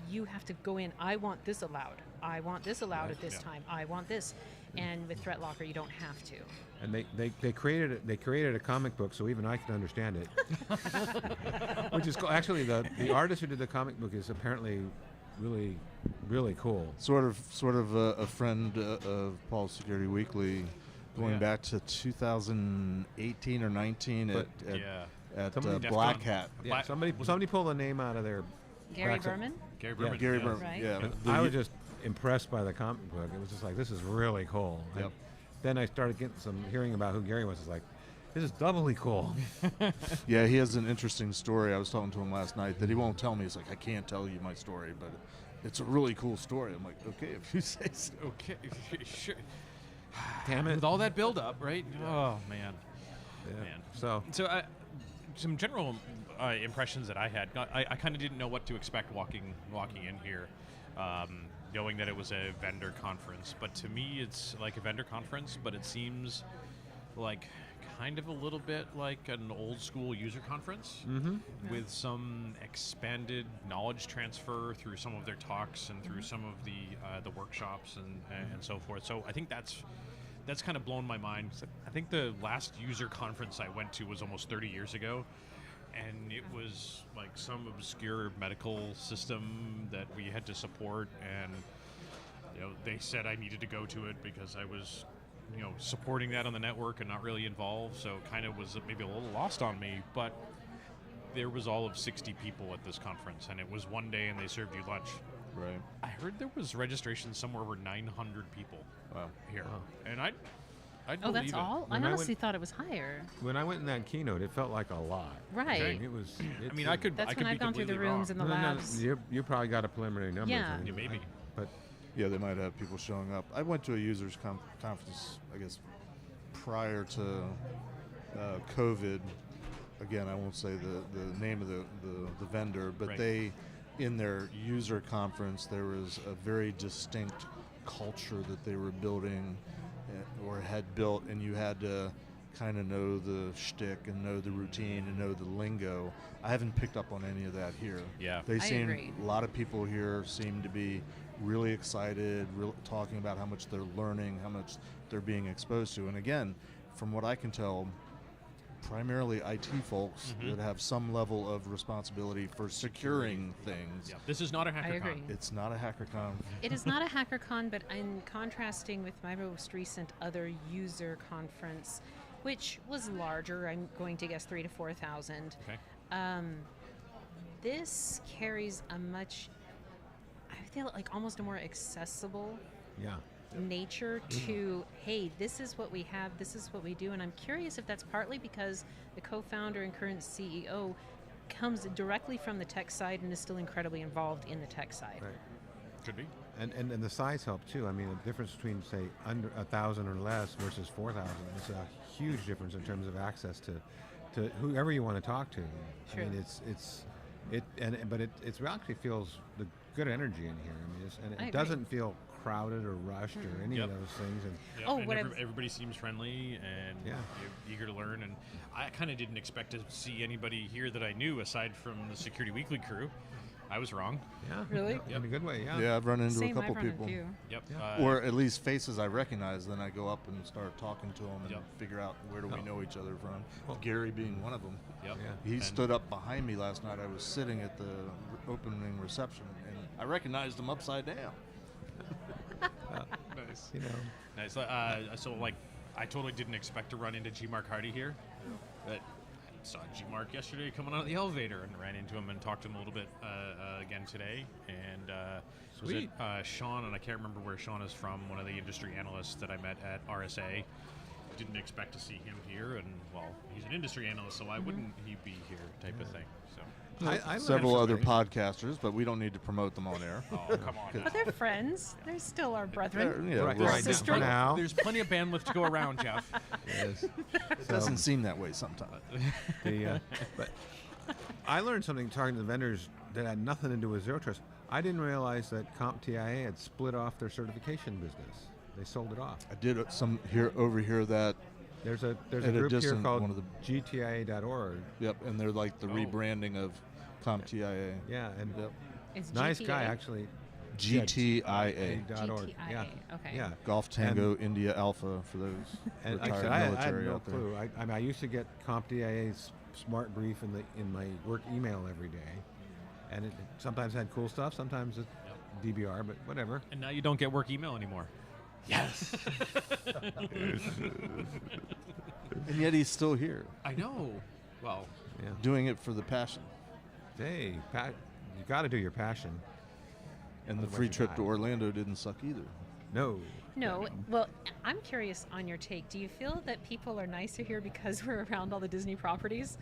you have to go in, I want this allowed. I want this allowed at this time. I want this. And with ThreatLocker, you don't have to. And they created a comic book so even I can understand it. Which is cool. Actually, the artist who did the comic book is apparently really, really cool. Sort of a friend of Paul's Security Weekly, going back to 2018 or 19 at Black Hat. Yeah, somebody pulled a name out of their. Gary Berman. Gary Berman. Gary Berman. Right. Yeah. I was just impressed by the comic book. It was just like, this is really cool. Yep. Then I started getting hearing about who Gary was. It's like, this is doubly cool. Yeah, he has an interesting story. I was talking to him last night that he won't tell me. He's like, I can't tell you my story, but it's a really cool story. I'm like, okay, if you say so. Okay, sure. Damn it. With all that build up, right? Oh, man. Yeah. Man. So some general impressions that I had. I kind of didn't know what to expect walking in here, knowing that it was a vendor conference. But to me, it's like a vendor conference, but it seems like kind of a little bit like an old school user conference with some expanded knowledge transfer through some of their talks and through some of the workshops and so forth. So I think that's kind of blown my mind. I think the last user conference I went to was almost 30 years ago, and it was like some obscure medical system that we had to support, and they said I needed to go to it because I was supporting that on the network and not really involved, so kind of was maybe a little lost on me. But there was all of 60 people at this conference, and it was one day, and they served you lunch. Right. I heard there was registration somewhere over 900 people here, and I believe that's it. all? I honestly thought it was higher. When I went in that keynote, it felt like a lot. Right. Okay? It was. I mean, I could. That's I could when I've be gone through the completely rooms wrong. and the labs. You probably got a preliminary number. Yeah. Yeah, maybe. But Yeah, they might have people showing up. I went to a users conference, I guess, prior to COVID. Again, I won't say the name of the vendor, but they, in their user conference, there was a very distinct culture that they were building or had built, and you had to kind of know the shtick and know the routine and know the lingo. I haven't picked up on any of that here. Yeah. They I agree. a lot of people here seem to be really excited, talking about how much they're learning, how much they're being exposed to. And again, from what I can tell, primarily IT folks that have some level of responsibility for securing things. Yeah. This is not a HackerCon. I agree. It's not a HackerCon. It is not a HackerCon, but in contrasting with my most recent other user conference, which was larger, I'm going to guess 3,000 to 4,000. Okay. This carries a much, I feel like almost a more accessible nature to, hey, this is what we have, this is what we do. And I'm curious if that's partly because the co-founder and current CEO comes directly from the tech side and is still incredibly involved in the tech side. Right. Could be. And the size help too. I mean, the difference between, say, under 1,000 or less versus 4,000 is a huge difference in terms of access to whoever you want to talk to. True. I mean, it actually feels the good energy in here. I mean, it doesn't feel crowded or rushed or any of those things. And everybody seems friendly and eager to learn. And I kind of didn't expect to see anybody here that I knew aside from the Security Weekly crew. I was wrong. Yeah. Really? In a good way, yeah. Yeah, I've run into Same, a couple I've run people. into. Yep. Or at least faces I recognize, then I go up and start talking to them and figure out where do we know each other from. Well, Gary being one of them. Yep. Yeah. He stood up behind me last night. I was sitting at the opening reception, and I recognized him upside down. Nice. You know. Nice. So, like, I totally didn't expect to run into G. Mark Hardy here, but I saw G. Mark yesterday coming out of the elevator and ran into him and talked to him a little bit again today. And was it Sean, and I can't remember where Sean is from, one of the industry analysts that I met at RSA. Didn't expect to see him here, and well, he's an industry analyst, so why wouldn't he be here type of thing. So. I Several other podcasters, but we don't need to promote them on air. Oh, come on. But they're friends. They're still our brethren. Right now. There's plenty of bandwidth to go around, Jeff. Yes. It doesn't seem that way sometimes. But I learned something talking to the vendors that had nothing to do with Zero Trust. I didn't realize that CompTIA had split off their certification business. They sold it off. I did overhear that. There's a group here called GTIA.org. Yep, and they're like the rebranding of CompTIA. Yeah, and It's nice GTA? guy actually. GTIA.org. Yeah. Okay. Yeah. Golf Tango India Alpha for those And retired I had military no out there. clue. I used to get CompTIA's smart brief in my work email every day, and it sometimes had cool stuff, sometimes it's DBR, but whatever. And now you don't get work email anymore. Yes. And yet he's still here. I know. Well, doing it for the passion. Hey, you got to do your passion. And the free trip to Orlando didn't suck either. No. No. Well, I'm curious on your take. Do you feel that people are nicer here because we're around all the Disney properties?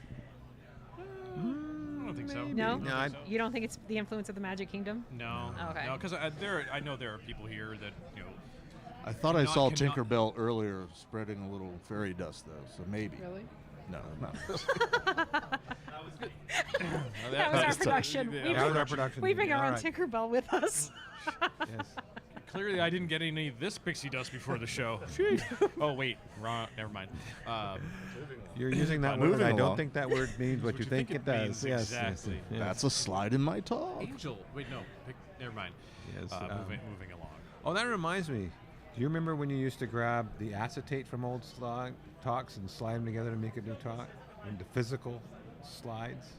I don't think so. No? No, You don't think it's the influence of the Magic Kingdom? No. Okay. No, because I know there are people here that, you know. I thought I saw Tinkerbell earlier spreading a little fairy dust, though, so maybe. Really? No. That was our production. That was our production. We bring our own All right. Tinkerbell with us. Yes. Clearly, I didn't get any of this pixie dust before the show. Oh, wait. Wrong. Never mind. You're using that word. I don't think that word means what you think it does. Means Yes. exactly. Yes. That's a slide in my talk. Angel. Wait, no. Never mind. Yes. Moving along. Oh, that reminds me. Do you remember when you used to grab the acetate from old talks and slide them together to make a new talk into physical slides?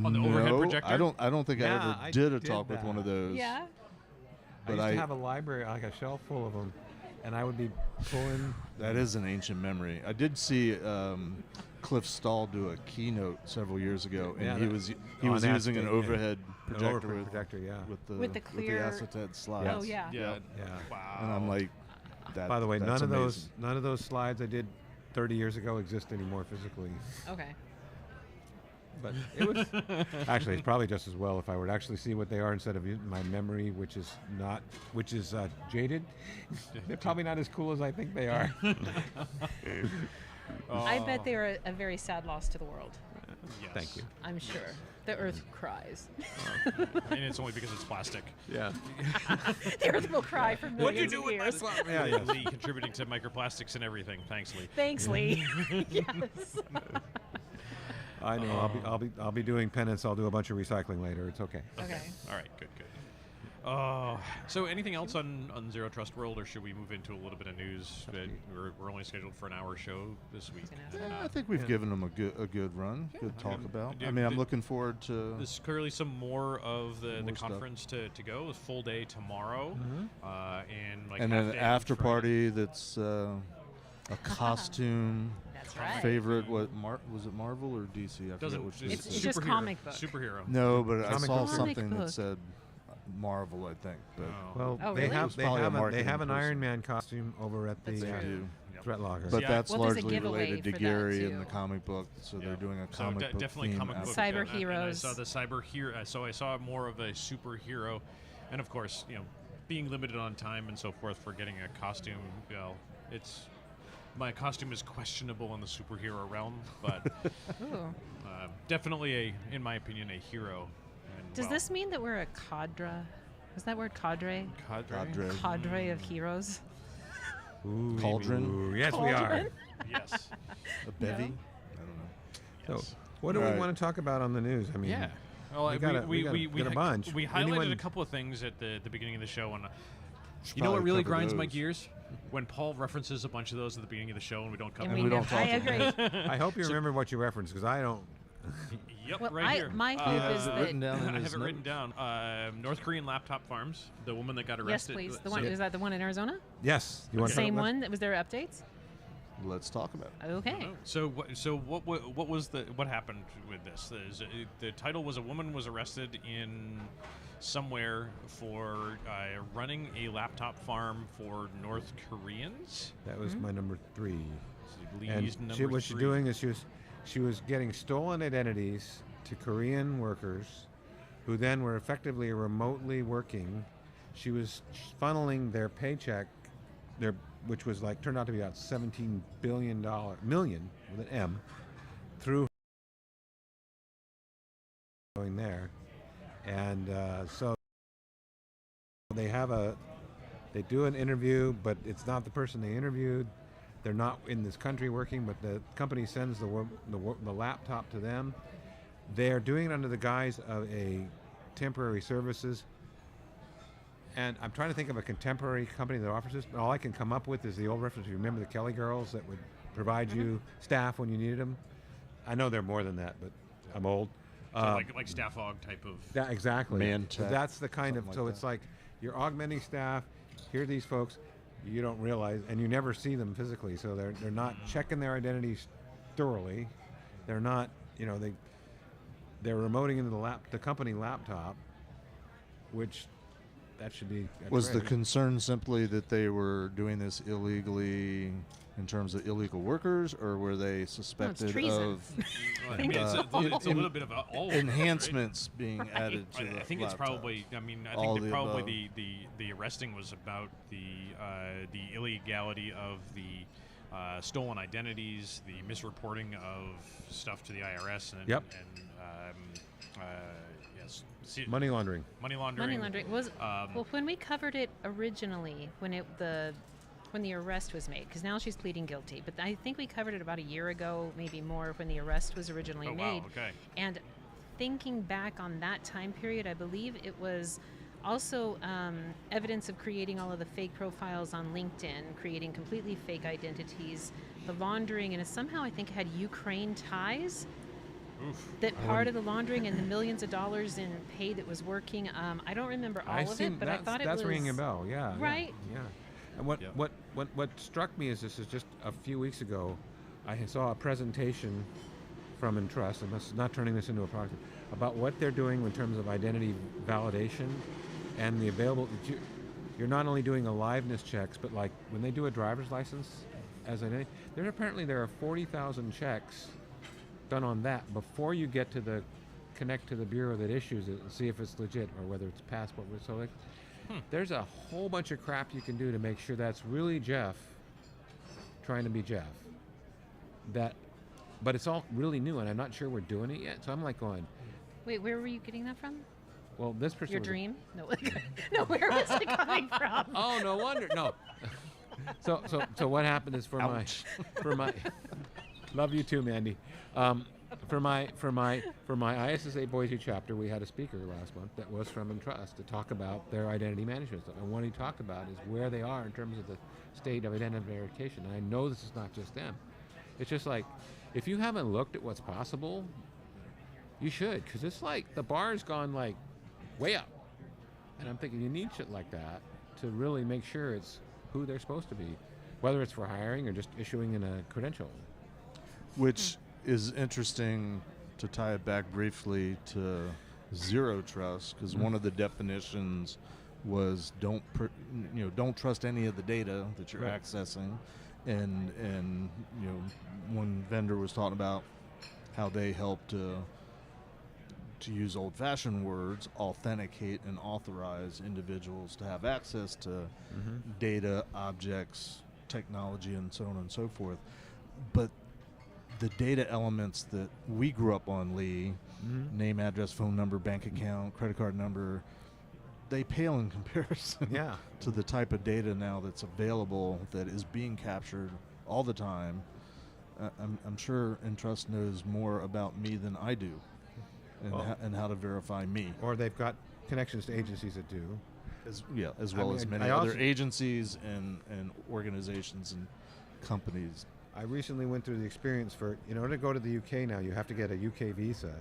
On the overhead projector? I don't think I ever did a talk with that. one of those. Yeah. But I used to have a library, like a shelf full of them, and I would be pulling. That is an ancient memory. I did see Cliff Stahl do a keynote several years ago, and he was using an overhead projector, with the clear acetate slides. Oh yeah. Yeah. Wow. And I'm like, By the way, that's none of those slides I did 30 years ago exist anymore physically. Okay. But it was actually, it's probably just as well if I were to actually see what they are instead of my memory, which is jaded. They're probably not as cool as I think they are. I bet they are a very sad loss to the world. Yes. Thank you. I'm sure. The Earth cries. And it's only because it's plastic. Yeah. The Earth will cry for What'd you millions do of with my years. plastic? Yeah, yes. Lee contributing to microplastics and everything. Thanks, Lee. Thanks, Lee. Yes. I know. I'll be doing penance. I'll do a bunch of recycling later. It's okay. Okay. All right. Good. So anything else on Zero Trust World, or should we move into a little bit of news? We're only scheduled for an hour show this week. I think we've given them a good run, good talk about. I mean, I'm looking forward to. There's clearly some more of the conference to go. A full day tomorrow, and an after party that's a costume. That's right. Favorite? What was it? Marvel or DC? I forget which. It's just comic book. Superhero. No, but I saw something that said Marvel, I think. But they really? have an Iron Man costume over at the ThreatLocker. But that's largely related to Gary in the comic book, so they're doing a comic book definitely theme comic book. Cyber heroes. I saw the cyber hero. So I saw more of a superhero, and of course, being limited on time and so forth for getting a costume. Well, my costume is questionable in the superhero realm, but definitely in my opinion, a hero. Does this mean that we're a cadre? Is that word cadre? Cadre of heroes. Ooh, Cauldron? Ooh, yes, we are. Yes. A bevy? No. I don't know. So, what do we want to talk about on the news? I mean, well, we got a bunch. We highlighted a couple of things at the beginning of the show, and you know what really grinds my gears? When Paul references a bunch of those at the beginning of the show and we don't cover them. We don't talk I agree. I hope you remember what you referenced, because I don't. Yep, well, right here. My hope is that written down I have it written down. North Korean laptop farms. The woman that got arrested. Yes, please. The one is that the one in Arizona? Yes. You want to same one? Was there updates? Let's talk about it. Okay. So what happened with this? The title was a woman was arrested in somewhere for running a laptop farm for North Koreans. That was my number 3. And what she's doing is she was getting stolen identities to Korean workers who then were effectively remotely working. She was funneling their paycheck, which was turned out to be about $17 million with an M, through going there. And so they do an interview, but it's not the person they interviewed. They're not in this country working, but the company sends the laptop to them. They're doing it under the guise of a temporary services. And I'm trying to think of a contemporary company that offers this, but all I can come up with is the old reference. You remember the Kelly girls that would provide you staff when you needed them? I know they're more than that, but I'm old. So like staff aug type of. Yeah, exactly. Man so that's the kind of. So it's like you're augmenting staff. Here are these folks. You don't realize, and you never see them physically, so they're not checking their identities thoroughly. They're not, they're remoting into the company laptop, which that should be. Was the concern simply that they were doing this illegally in terms of illegal workers, or were they suspected of it's a little bit of all enhancements being added to the I think laptop. It's probably. I mean, I think probably the arresting was about the illegality of the stolen identities, the misreporting of stuff to the IRS, and yes, money laundering. Money laundering was well when we covered it originally when the arrest was made, because now she's pleading guilty. But I think we covered it about a year ago, maybe more, when the arrest was originally made. Wow, okay. And thinking back on that time period, I believe it was also evidence of creating all of the fake profiles on LinkedIn, creating completely fake identities, the laundering, and somehow I think it had Ukraine ties. Oof. That part of the laundering and the millions of dollars in pay that was working. I don't remember all of it, but I thought it was. That's ringing a bell. Yeah. Right. Yeah. And what struck me is this is just a few weeks ago, I saw a presentation from Entrust, and this is not turning this into a product, about what they're doing in terms of identity validation and the available. You're not only doing aliveness checks, but like when they do a driver's license as identity, there are 40,000 checks done on that before you get to connect to the bureau that issues it and see if it's legit or whether it's passport. So there's a whole bunch of crap you can do to make sure that's really Jeff trying to be Jeff. But it's all really new, and I'm not sure we're doing it yet. So I'm like going. Wait, where were you getting that from? Well, this person. Your dream? No, no. Where was it coming from? Oh, no wonder. No. So what happened is for my love you too, Mandy. for my ISSA Boise chapter, we had a speaker last month that was from Entrust to talk about their identity management stuff. And what he talked about is where they are in terms of the state of identity verification. And I know this is not just them. It's just like, if you haven't looked at what's possible, you should, because it's like the bar's gone like way up. And I'm thinking you need shit like that to really make sure it's who they're supposed to be, whether it's for hiring or just issuing in a credential. Which is interesting to tie it back briefly to zero trust, because one of the definitions was don't trust any of the data that you're accessing, and one vendor was talking about how they help to use old-fashioned words, authenticate and authorize individuals to have access to data, objects, technology, and so on and so forth. But the data elements that we grew up on, Lee, name, address, phone number, bank account, credit card number, they pale in comparison to the type of data now that's available that is being captured all the time. I'm sure Entrust knows more about me than I do, and how to verify me. Or they've got connections to agencies that do. As well as many other agencies and organizations and companies. I recently went through the experience for, in order to go to the UK now, you have to get a UK visa.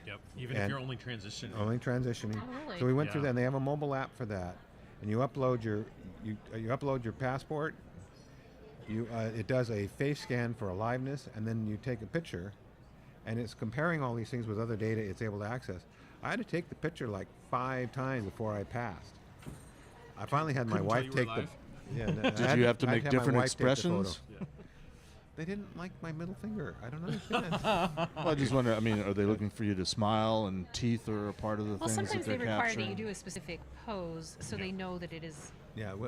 Yep, even if you're only transitioning. Only transitioning. Oh, really? So we went through that, and they have a mobile app for that. And you upload your passport. It does a face scan for aliveness, and then you take a picture, and it's comparing all these things with other data it's able to access. I had to take the picture like 5 times before I passed. I finally had my wife take the. Did you have to make different expressions? They didn't like my middle finger. I don't understand. Well, I just wonder, are they looking for you to smile, and teeth are a part of the things that they're capturing? Well, sometimes they require that you do a specific pose so they know that it is it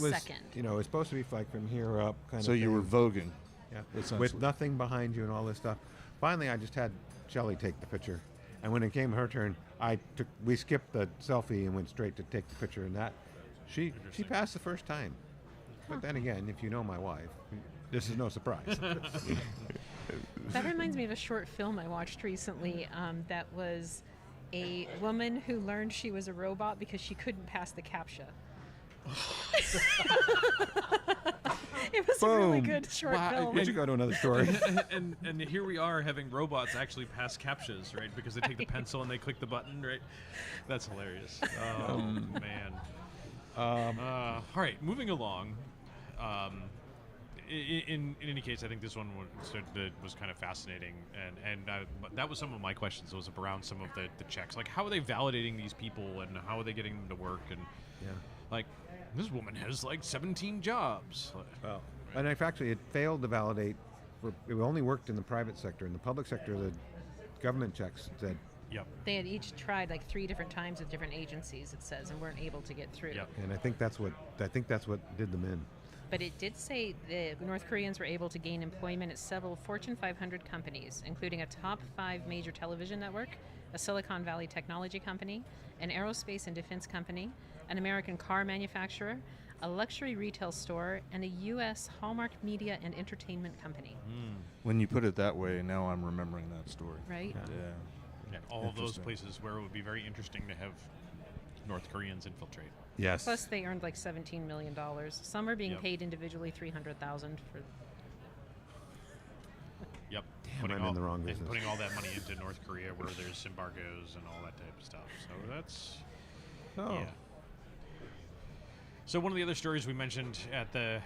was, second. It's supposed to be like from here up kind of So you were voguing. Yeah, with nothing behind you and all this stuff. Finally, I just had Shelley take the picture. And when it came her turn, we skipped the selfie and went straight to take the picture, and that she passed the first time. But then again, if you know my wife, this is no surprise. That reminds me of a short film I watched recently that was a woman who learned she was a robot because she couldn't pass the CAPTCHA. It was a really good short film. We should go to another story. and here we are having robots actually pass CAPTCHAs, right? Because they take the pencil and they click the button, right? That's hilarious. Oh, man. All right, moving along. In any case, I think this one was kind of fascinating, and that was some of my questions. Was around some of the checks, like how are they validating these people, and how are they getting them to work, and like this woman has like 17 jobs. Well, and in fact, it failed to validate. It only worked in the private sector. In the public sector, the government checks said. Yep. They had each tried like 3 different times with different agencies, it says, and weren't able to get through. Yep. And I think that's what did them in. But it did say the North Koreans were able to gain employment at several Fortune 500 companies, including a top 5 major television network, a Silicon Valley technology company, an aerospace and defense company, an American car manufacturer, a luxury retail store, and a U.S. Hallmark media and entertainment company. When you put it that way, now I'm remembering that story. Right? Yeah, all of those places where it would be very interesting to have North Koreans infiltrate. Yes. Plus, they earned like $17 million. Some are being paid individually $300,000 for. Yep. Damn, I'm in the wrong business. And putting all that money into North Korea, where there's embargoes and all that type of stuff. So that's. Yeah. So one of the other stories we mentioned at the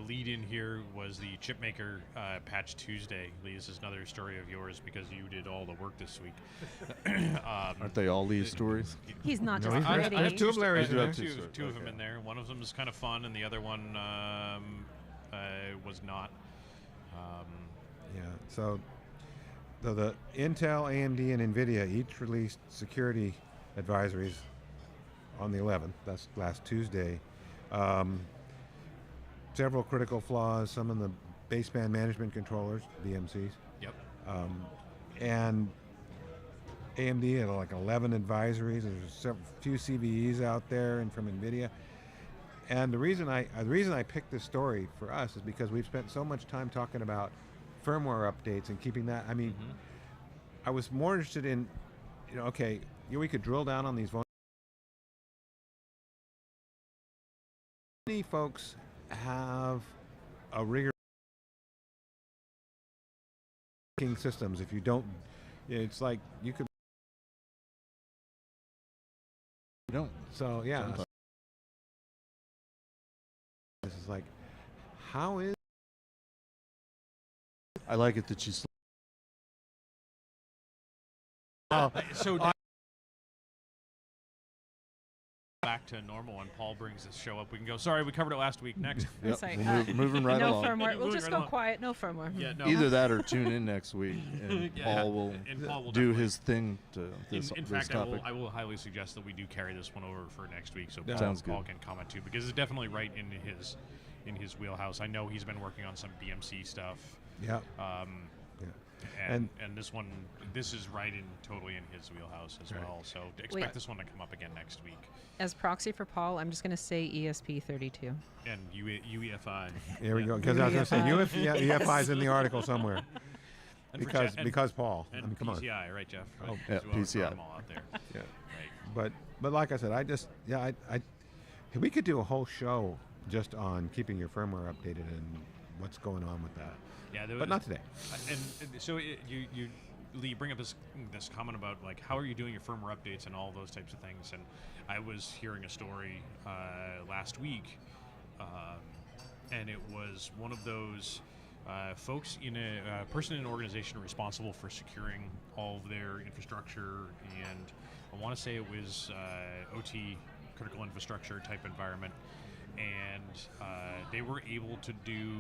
lead-in here was the chipmaker Patch Tuesday. Lee, this is another story of yours because you did all the work this week. Aren't they all Lee's stories? He's not just I have 2 of Larry's in there. Two of them in there. One of them is kind of fun, and the other one was not. So the Intel, AMD, and NVIDIA each released security advisories on the 11th. That's last Tuesday. Several critical flaws, some in the baseband management controllers, BMCs. Yep. And AMD had like 11 advisories. There's a few CVEs out there, and from NVIDIA. And the reason I picked this story for us is because we've spent so much time talking about firmware updates and keeping that. I mean, I was more interested in, okay, we could drill down on these vulnerabilities. Many folks have a rigor systems. If you don't, it's like you could. You don't. So yeah. This is like, how is? I like it that she's. So back to normal and Paul brings this show up. We can go, sorry, we covered it last week. Next. Yep. Like, moving right no along. firmware. We'll just go quiet. No firmware. Yeah, no. Either that or tune in next week, and Paul will do his thing to this, in this fact, topic. I will highly suggest that we do carry this one over for next week, so Paul can comment too, because it's definitely right in his wheelhouse. I know he's been working on some BMC stuff. Yeah. And this is right totally in his wheelhouse as well. So expect this one to come up again next week. As proxy for Paul, I'm just going to say ESP32. And UEFI. There we go. Because I was going to say UEFI is in the article somewhere. because Paul. And come PCI, right, Jeff? Right? Oh, yeah, PCI. Them all out there. Yeah. Right. But like I said, we could do a whole show just on keeping your firmware updated and what's going on with that. Yeah, but not today. And so Lee, bring up this comment about like how are you doing your firmware updates and all those types of things. And I was hearing a story last week, and it was one of those folks in a person in an organization responsible for securing all of their infrastructure, and I want to say it was OT, critical infrastructure type environment. And they were able to do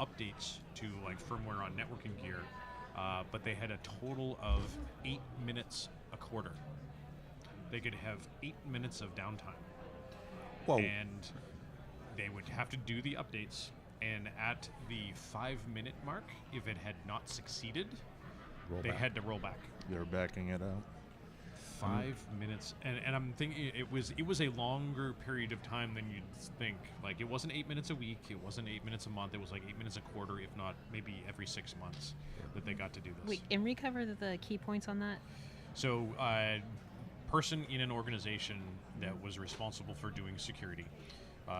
updates to like firmware on networking gear, but they had a total of 8 minutes a quarter. They could have 8 minutes of downtime. Whoa. And they would have to do the updates, and at the 5-minute mark, if it had not succeeded, they had to roll back. They're backing it out. 5 minutes, and I'm thinking it was a longer period of time than you'd think. Like it wasn't 8 minutes a week, it wasn't 8 minutes a month, it was like 8 minutes a quarter, if not maybe every 6 months that they got to do this. Wait, and recover the key points on that? So, person in an organization that was responsible for doing security.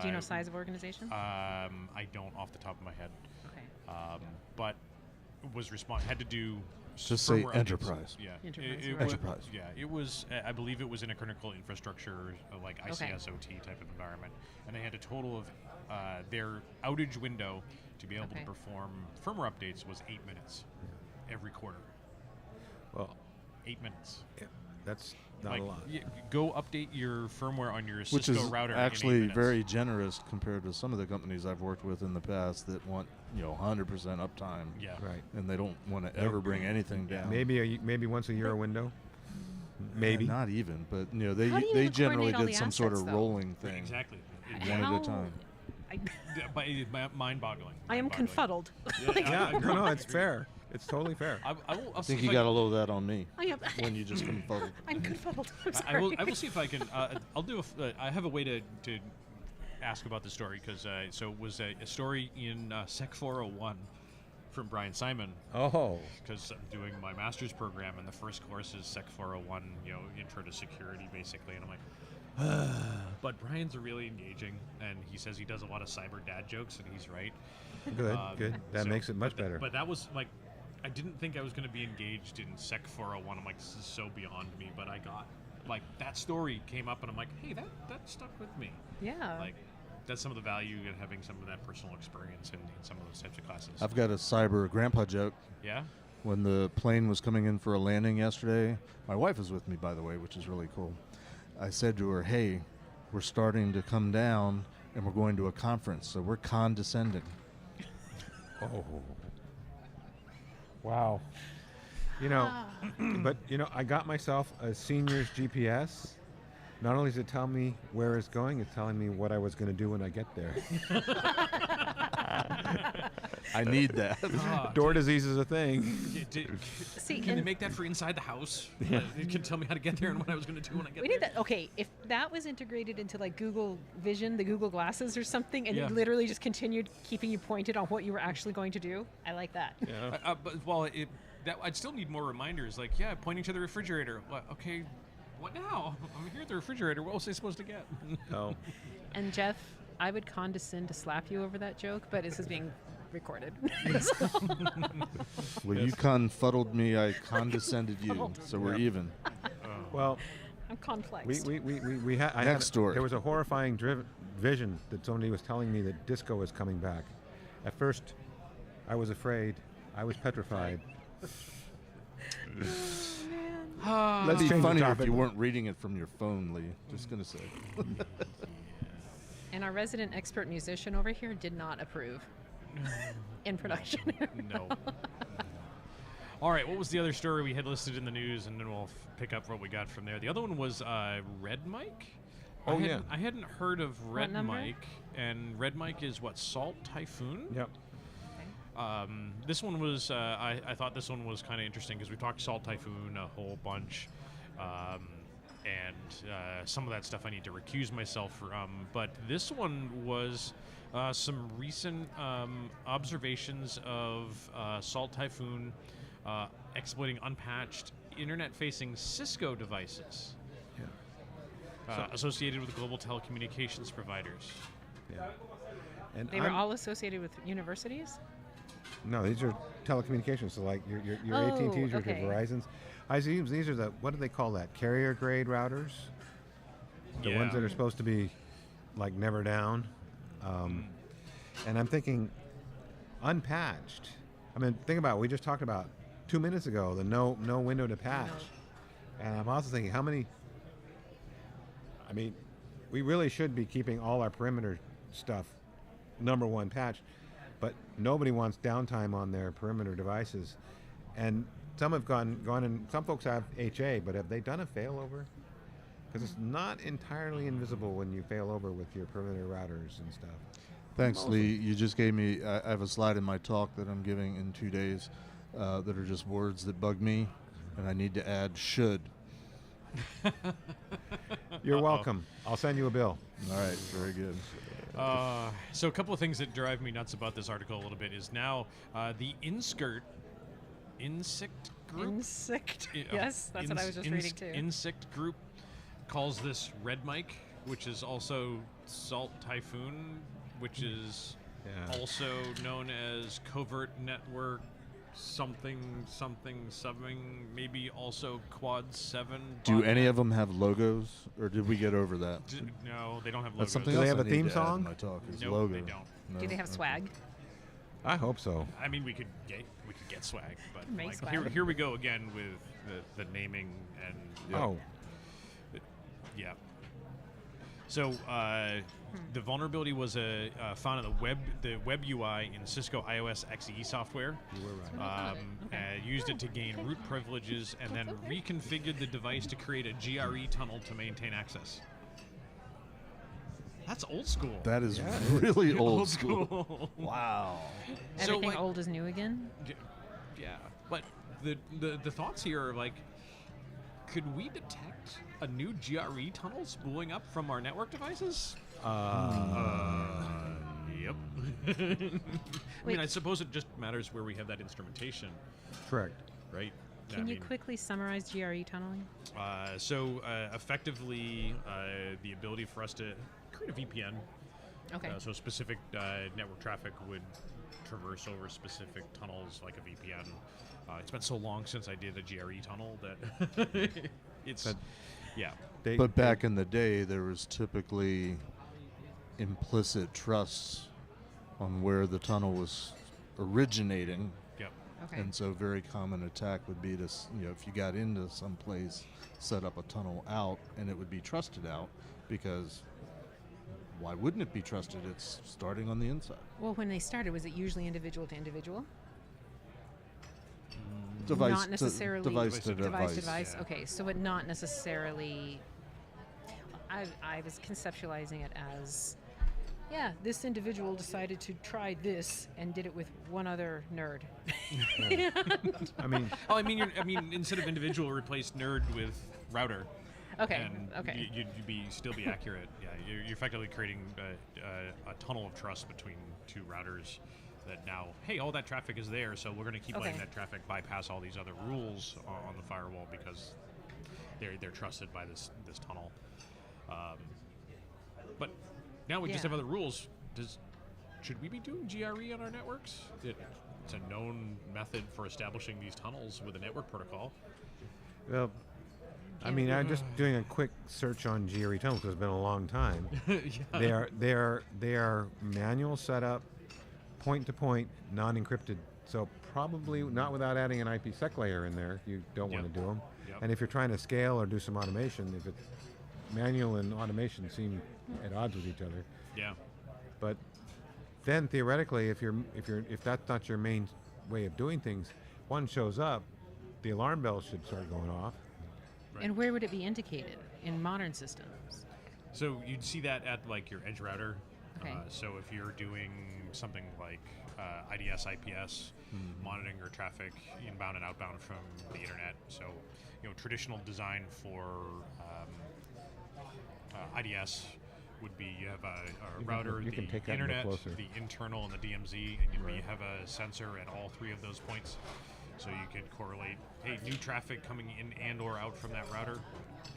Do you know size of organization? I don't off the top of my head. Okay. But was had to do. Just say enterprise. Yeah, enterprise. It was. I believe it was in a critical infrastructure, like ICS OT type of environment, and they had a total of their outage window to be able to perform firmware updates was 8 minutes every quarter. Well, 8 minutes. Yeah, that's not a lot. Go update your firmware on your Which Cisco is router. actually in 8 minutes. very generous compared to some of the companies I've worked with in the past that want 100% uptime. Yeah, right. And they don't want to ever bring anything down. Maybe once a year a window. Maybe not even, but they generally did some assets, sort of though? rolling thing. Exactly. One at a time. Mind-boggling. I am confuddled. No, it's fair. It's totally fair. I think you got a little of that on me. I am. When you just confuddled. I'm confuddled. I'm sorry. I will see if I can. I'll do. I have a way to ask about the story because so it was a story in Sec 401 from Brian Simon. Oh. Because I'm doing my master's program and the first course is Sec 401, intro to security basically, and I'm like. But Brian's really engaging, and he says he does a lot of cyber dad jokes, and he's right. Good. That makes it much better. But that was like, I didn't think I was going to be engaged in Sec 401. I'm like, this is so beyond me. But I got, like, that story came up, and I'm like, hey, that stuck with me. Yeah. Like, that's some of the value in having some of that personal experience in some of those types of classes. I've got a cyber grandpa joke. Yeah? When the plane was coming in for a landing yesterday, my wife was with me, by the way, which is really cool. I said to her, hey, we're starting to come down, and we're going to a conference, so we're condescending. Oh. Wow. But, I got myself a senior's GPS. Not only does it tell me where it's going, it's telling me what I was going to do when I get there. I need that. Door disease is a thing. Can they make that for inside the house? Yeah. It can tell me how to get there and what I was going to do when I get there. We need that. Okay, if that was integrated into like Google Vision, the Google Glasses or something, and it literally just continued keeping you pointed on what you were actually going to do, I like that. Yeah. I'd still need more reminders. Like, yeah, pointing to the refrigerator. What? Okay, what now? I'm here at the refrigerator. What was I supposed to get? Oh. And Jeff, I would condescend to slap you over that joke, but this is being recorded. Well, you confuddled me. I condescended you, so we're even. Well, I'm complex. We had Next story. There was a horrifying vision that somebody was telling me that disco was coming back. At first, I was afraid. I was petrified. That'd be funny if you weren't reading it from your phone, Lee. Just gonna say. And our resident expert musician over here did not approve in production. No. All right, what was the other story we had listed in the news, and then we'll pick up what we got from there. The other one was Red Mike. Oh, yeah. I hadn't heard of Red number? Mike, and Red Mike is what, Salt Typhoon? Yep. This one was, I thought this one was kind of interesting because we talked Salt Typhoon a whole bunch, and some of that stuff I need to recuse myself from. But this one was some recent observations of Salt Typhoon exploiting unpatched internet-facing Cisco devices associated with global telecommunications providers. Yeah. And They were all associated with universities? No, these are telecommunications. So like your Oh, AT&Ts, your okay. Verizons. I see these are the, what do they call that? Carrier grade routers. The ones that are supposed to be like never down. And I'm thinking unpatched. I mean, think about it. We just talked about 2 minutes ago the no window to patch. And I'm also thinking how many. I mean, we really should be keeping all our perimeter stuff number one patch, but nobody wants downtime on their perimeter devices. And some have gone and some folks have HA, but have they done a failover? Because it's not entirely invisible when you fail over with your perimeter routers and stuff. Thanks, Lee. You just gave me. I have a slide in my talk that I'm giving in 2 days that are just words that bug me, and I need to add should. You're welcome. I'll send you a bill. All right, very good. So a couple of things that drive me nuts about this article a little bit is now the insect group. Insect. Yes, that's what I was just reading too. Insect group calls this Red Mike, which is also Salt Typhoon, which is also known as Covert Network something, maybe also Quad 7. Do any of them have logos, or did we get over that? No, they don't have logos. That's something Do they else have I a need theme to add in song? my talk is Nope, logo. they don't. No. Do they have swag? I hope so. I mean, we could get swag, but Make like, swag. here we go again with the naming and yeah. So the vulnerability was found in the web UI in Cisco iOS XE software. You were right. Used it to gain root privileges and then reconfigured the device to create a GRE tunnel to maintain access. That's old school. That is really old school. Wow. Everything old is new again? Yeah. But the thoughts here are like, could we detect a new GRE tunnel spooling up from our network devices? Yep. I mean, I suppose it just matters where we have that instrumentation. Correct. Right? Can you quickly summarize GRE tunneling? Effectively, the ability for us to create a VPN. Okay. So specific network traffic would traverse over specific tunnels like a VPN. It's been so long since I did a GRE tunnel that it's, But back in the day, there was typically implicit trust on where the tunnel was originating. Yep. Okay. And so, very common attack would be to, if you got into some place, set up a tunnel out, and it would be trusted out because why wouldn't it be trusted? It's starting on the inside. Well, when they started, was it usually individual to individual? Device not necessarily device to device. Yeah. Okay, so it not necessarily. I was conceptualizing it as, this individual decided to try this and did it with one other nerd. I mean, instead of individual, replace nerd with router. Okay. And okay. You'd still be accurate. Yeah, you're effectively creating a tunnel of trust between two routers. that now, hey, all that traffic is there, so we're going to keep letting that traffic bypass all these other rules on the firewall because they're trusted by this tunnel. But now we just have other rules. Should we be doing GRE on our networks? It's a known method for establishing these tunnels with a network protocol. Well, I mean, I'm just doing a quick search on GRE tunnels because it's been a long time. They are manual setup, point-to-point, non-encrypted. So probably not without adding an IPsec layer in there. You don't want to do them. And if you're trying to scale or do some automation, if it's manual and automation seem at odds with each other. Yeah. But then theoretically, if that's not your main way of doing things, one shows up, the alarm bell should start going off. Right. And where would it be indicated in modern systems? So you'd see that at like your edge router. Okay. So if you're doing something like IDS, IPS, monitoring your traffic inbound and outbound from the internet. So, traditional design for IDS would be you have a router, the internet, the internal, and the DMZ, and you have a sensor at all three of those points. So you could correlate, hey, new traffic coming in and or out from that router.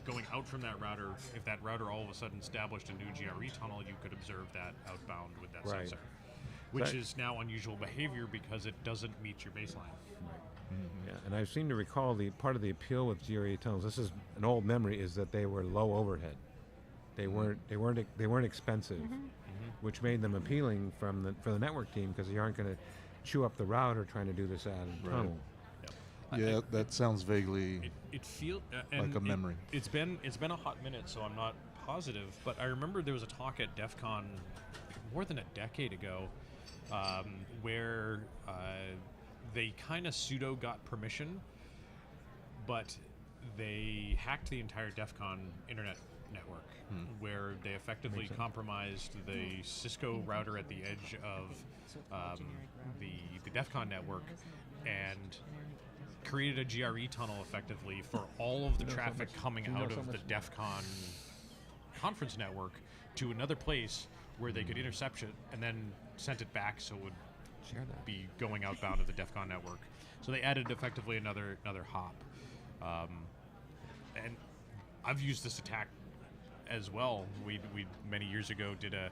Going out from that router, if that router all of a sudden established a new GRE tunnel, you could observe that outbound with that sensor, which is now unusual behavior because it doesn't meet your baseline. Yeah, and I seem to recall part of the appeal with GRE tunnels. This is an old memory, is that they were low overhead. They weren't expensive, which made them appealing for the network team because you aren't going to chew up the router trying to do this added tunnel. Yeah, that sounds vaguely it feels like a memory. It's been a hot minute, so I'm not positive, but I remember there was a talk at DEF CON more than a decade ago where they kind of pseudo got permission, but they hacked the entire DEF CON internet network, where they effectively compromised the Cisco router at the edge of the DEF CON network and created a GRE tunnel effectively for all of the traffic coming out of the DEF CON conference network to another place where they could intercept it and then sent it back so it would be going outbound of the DEF CON network. So they added effectively another hop. And I've used this attack as well. We many years ago did a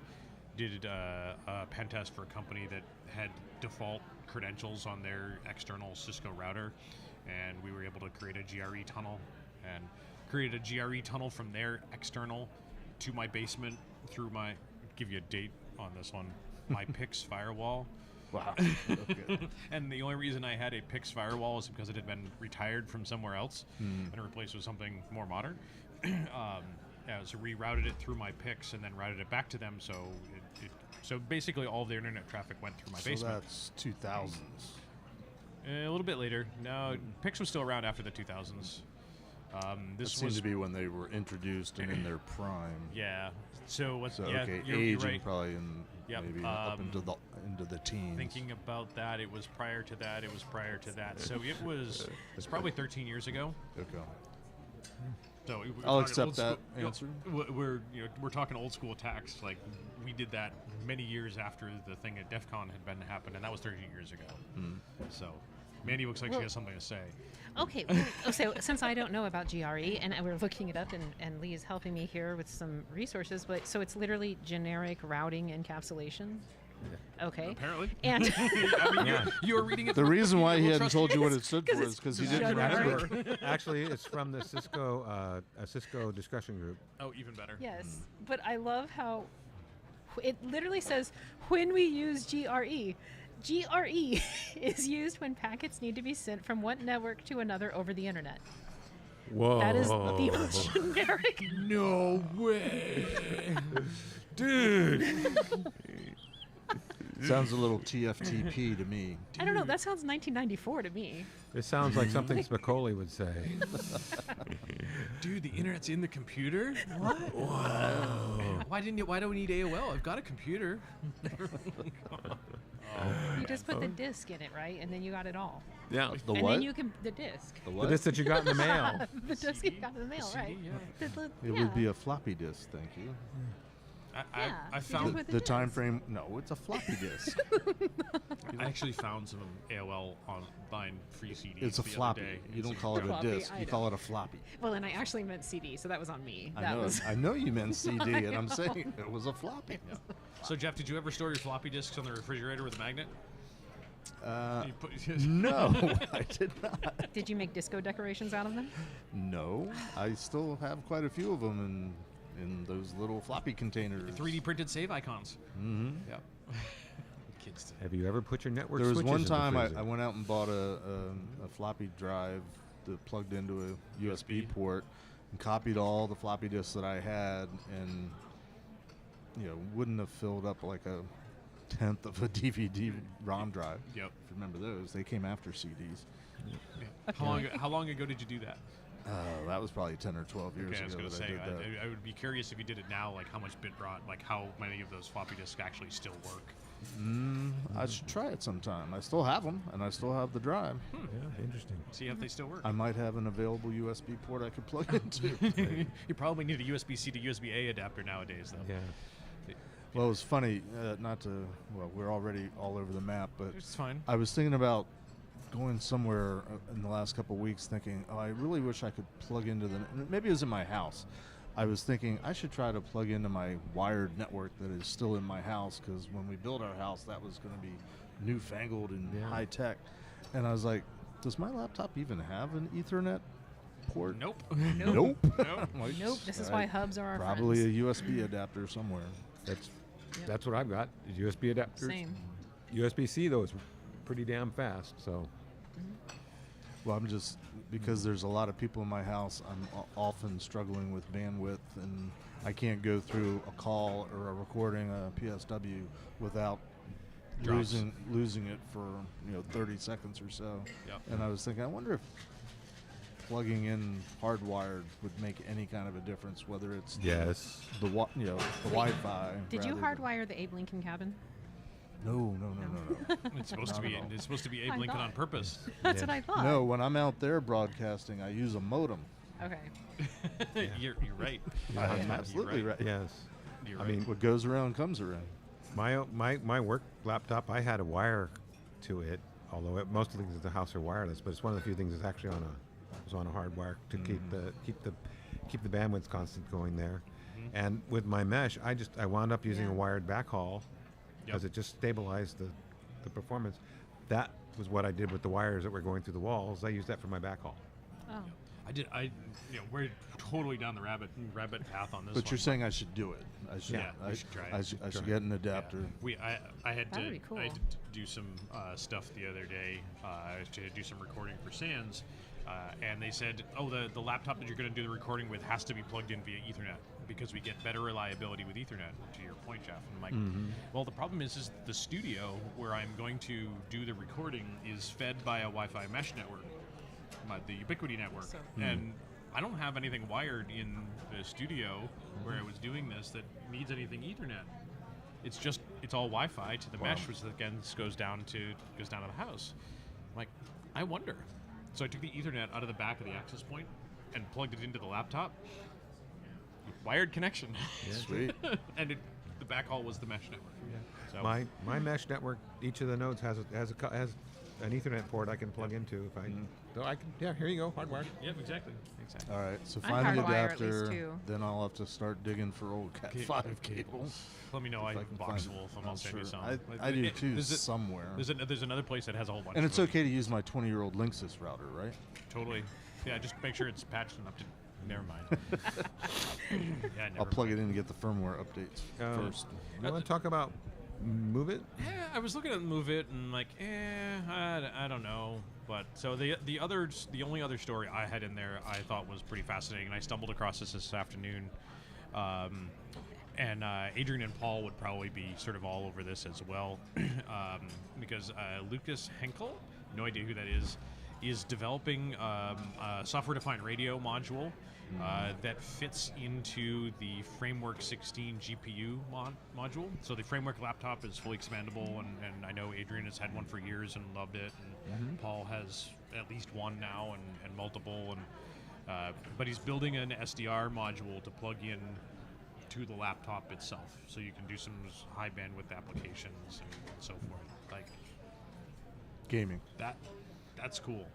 pen test for a company that had default credentials on their external Cisco router, and we were able to create a GRE tunnel and create a GRE tunnel from their external to my basement through my, give you a date on this one, my PIX firewall. Wow. And the only reason I had a PIX firewall is because it had been retired from somewhere else and replaced with something more modern. So rerouted it through my PIX and then routed it back to them. So basically all of their internet traffic went through my basement. So that's 2000s. A little bit later. No, PIX was still around after the 2000s. This seems to be when they were introduced and in their prime. Yeah. So you're aging right. Probably maybe up into the teens. Thinking about that, it was prior to that. So it's probably 13 years ago. Okay. So I'll accept that answer. We're talking old school attacks. Like we did that many years after the thing at DEF CON had happened, and that was 13 years ago. So Mandy looks like she has something to say. Okay, so since I don't know about GRE, and we're looking it up, and Lee is helping me here with some resources, but so it's literally generic routing encapsulation? Okay. Apparently. And you were reading it. The reason why he hadn't told you what it stood for is because he didn't remember. Actually, it's from the Cisco discussion group. Oh, even better. Yes, but I love how it literally says when we use GRE. GRE is used when packets need to be sent from one network to another over the internet. Whoa. That is the most generic. No way. Dude. Sounds a little TFTP to me. I don't know. That sounds 1994 to me. It sounds like something Spicoli would say. Dude, the internet's in the computer? What? Whoa. Why don't we need AOL? I've got a computer. You just put the disc in it, right? And then you got it all. Yeah. The and what? then you can the disc. The what? The disc that you got in the mail. The disc you got in the mail, right? Yeah. It would be a floppy disk, thank you. I found the time frame. No, it's a floppy disk. I actually found some AOL online free CDs. It's a floppy. You don't call it a disc. You call it a floppy. Well, and I actually meant CD, so that was on me. I know you meant CD, and I'm saying it was a floppy. Yeah. So, Jeff, did you ever store your floppy disks on the refrigerator with a magnet? No, I did not. Did you make disco decorations out of them? No, I still have quite a few of them in those little floppy containers. 3D printed save icons. Mm-hmm. Yep. Kids. Have you ever put your network? There was switches one in the time freezer? I went out and bought a floppy drive that plugged into a USB port and copied all the floppy disks that I had, and wouldn't have filled up like a tenth of a DVD ROM drive. Yep. If you remember those, they came after CDs. Yeah. How long ago did you do that? That was probably 10 or 12 years ago. I was going to say, I did that. I would be curious if you did it now, like how much like how many of those floppy disks actually still work. I should try it sometime. I still have them, and I still have the drive. Yeah, interesting. See if they still work. I might have an available USB port I could plug into. You probably need a USB-C to USB-A adapter nowadays, though. Yeah. Well, it was funny, we're already all over the map, but it's fine. I was thinking about going somewhere in the last couple of weeks thinking, I really wish I could plug into maybe it was in my house. I was thinking I should try to plug into my wired network that is still in my house, because when we built our house, that was going to be newfangled and high tech. And I was like, does my laptop even have an Ethernet port? Nope. Nope. Nope. This is why hubs are our probably friends. a USB adapter somewhere. That's what I've got. USB adapters. Same. USB-C though is pretty damn fast. So. Well, I'm just, because there's a lot of people in my house, I'm often struggling with bandwidth, and I can't go through a call or a recording, a PSW, without losing it for 30 seconds or so. Yep. And I was thinking, I wonder if plugging in hardwired would make any kind of a difference, whether it's the Wi-Fi. Did you hardwire the Abe Lincoln cabin? No. It's supposed to be. It's supposed to be Abe Lincoln on purpose. That's what I thought. No, when I'm out there broadcasting, I use a modem. Okay. You're right. I'm absolutely right. Yes. You're I right. mean, what goes around comes around. My work laptop, I had a wire to it, although most of the things in the house are wireless. But it's one of the few things that's actually on a hard wire to keep the bandwidth constant going there. And with my mesh, I wound up using a wired backhaul because it just stabilized the performance. That was what I did with the wires that were going through the walls. I used that for my backhaul. Oh. We're totally down the rabbit path on this. But you're saying I should do it. I should. We should try it. I should get an adapter. Yeah. I had That would to. be cool. I had to do some stuff the other day to do some recording for Sans, and they said, "Oh, the laptop that you're going to do the recording with has to be plugged in via Ethernet because we get better reliability with Ethernet." To your point, Jeff. And I'm like, well, the problem is the studio where I'm going to do the recording is fed by a Wi-Fi mesh network, the Ubiquity network, and I don't have anything wired in the studio where I was doing this that needs anything Ethernet. It's all Wi-Fi to the mesh, which again goes down to the house. I'm like, I wonder. So I took the Ethernet out of the back of the access point and plugged it into the laptop. Wired connection. Yeah, sweet. And the backhaul was the mesh network. So My mesh network, each of the nodes has an Ethernet port I can plug into if I. So I can. Yeah, here you go, hardwired. Yep, exactly. All right, so I find the hardwire at least adapter. two. Then I'll have to start digging for old Cat 5 cables. Let me know. I If can can box find full of them. it. I'll send you some. I do too, somewhere. There's another place that has a whole bunch. And of it's them. okay to use my 20-year-old Linksys router, right? Totally. Yeah, just make sure it's patched enough to. Never mind. Yeah, I'll plug it in and get the firmware updates first. You want to talk about Move It? Yeah, I was looking at Move It and like, I don't know. But so the only other story I had in there I thought was pretty fascinating, and I stumbled across this afternoon. And Adrian and Paul would probably be sort of all over this as well, because Lucas Henkel, no idea who that is developing a software-defined radio module that fits into the Framework 16 GPU module. So the Framework laptop is fully expandable, and I know Adrian has had one for years and loved it, and Paul has at least one now and multiple, but he's building an SDR module to plug in to the laptop itself, so you can do some high bandwidth applications and so forth. Like, gaming. That's cool.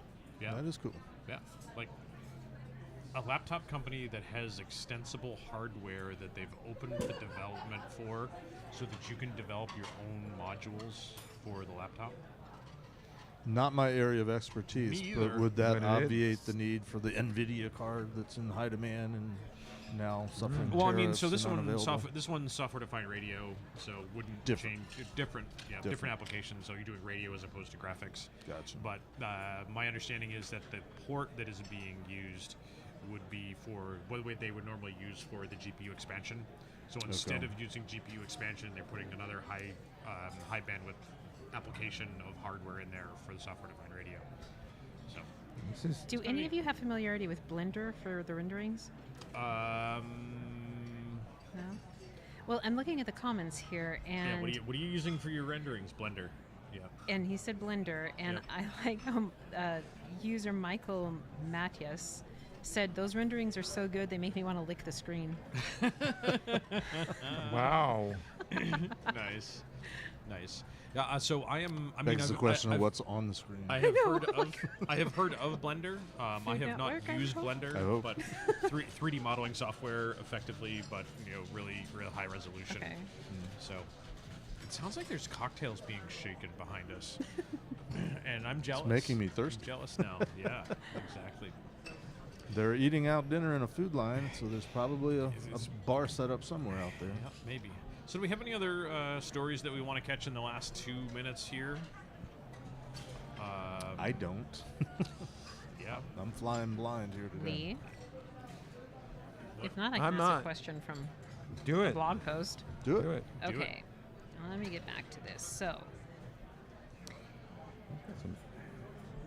Yeah, that is cool. Yeah, like a laptop company that has extensible hardware that they've opened the development for, so that you can develop your own modules for the laptop. Not my area of expertise, Me but either. would that But obviate the need for the NVIDIA card that's in high demand and now suffering Well, I mean, tariffs so this and one, unavailable? this one's software-defined radio, so wouldn't Different. change. Different applications. So you're doing radio as opposed to graphics. Gotcha. But my understanding is that the port that is being used would be for what they would normally use for the GPU expansion. So instead of using GPU expansion, they're putting another high bandwidth application of hardware in there for the software-defined radio. So, do any of you have familiarity with Blender for the renderings? No. Well, I'm looking at the comments here, and what are you using for your renderings? Blender. Yeah. And he said Blender, and I like user Michael Matias said those renderings are so good they make me want to lick the screen. Wow. Nice. So I am. I Begs mean, the question of what's on the screen. I have heard of Blender. I have not used Blender, but 3D modeling software effectively, but really high resolution. Okay. So it sounds like there's cocktails being shaken behind us, and I'm jealous. It's making me thirsty. I'm jealous now. Yeah, exactly. They're eating out dinner in a food line, so there's probably a bar set up somewhere out there. Yeah, maybe. So do we have any other stories that we want to catch in the last 2 minutes here? I don't. Yeah. I'm flying blind here today. Lee? If not, I can ask a question from the blog post. Do it. Okay. Now let me get back to this. So,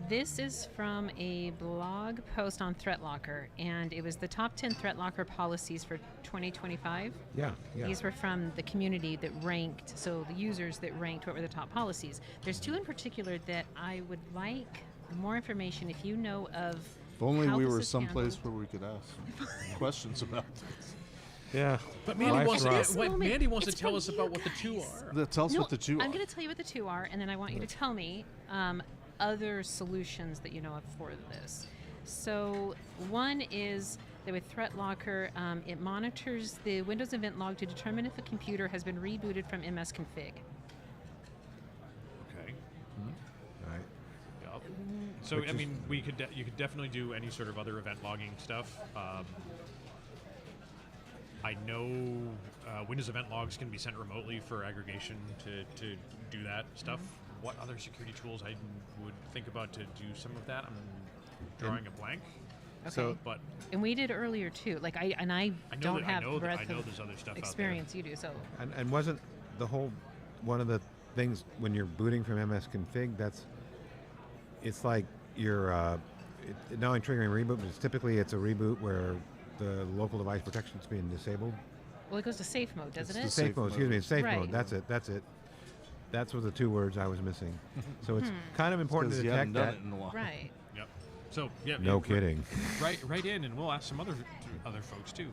this is from a blog post on ThreatLocker, and it was the top 10 ThreatLocker policies for 2025. Yeah. These were from the community that ranked, so the users that ranked what were the top policies. There's two in particular that I would like more information if you know of. If only how we this were is someplace handled. where we could ask questions about this. Yeah. But Mandy wants to tell us about what the two are. Tell us what the two are. I'm going to tell you what the two are, and then I want you to tell me other solutions that you know of for this. So one is that with ThreatLocker, it monitors the Windows event log to determine if a computer has been rebooted from msconfig. Okay. Right. Yep. So I mean, you could definitely do any sort of other event logging stuff. I know Windows event logs can be sent remotely for aggregation to do that stuff. What other security tools I would think about to do some of that? I'm drawing a blank. Okay. So, and we did earlier too. Like I don't have breadth of there's other stuff experience out you do. So and wasn't the whole one of the things when you're booting from msconfig? It's like you're not only triggering reboot, but typically it's a reboot where the local device protection is being disabled. well, it goes to safe mode, doesn't it? Safe mode. Excuse me, safe Right. mode. That's it. That's what the two words I was missing. So it's kind of important to you haven't detect done that. it in a while. Right. Yep. So yeah. No kidding. Right in, and we'll ask some other folks too.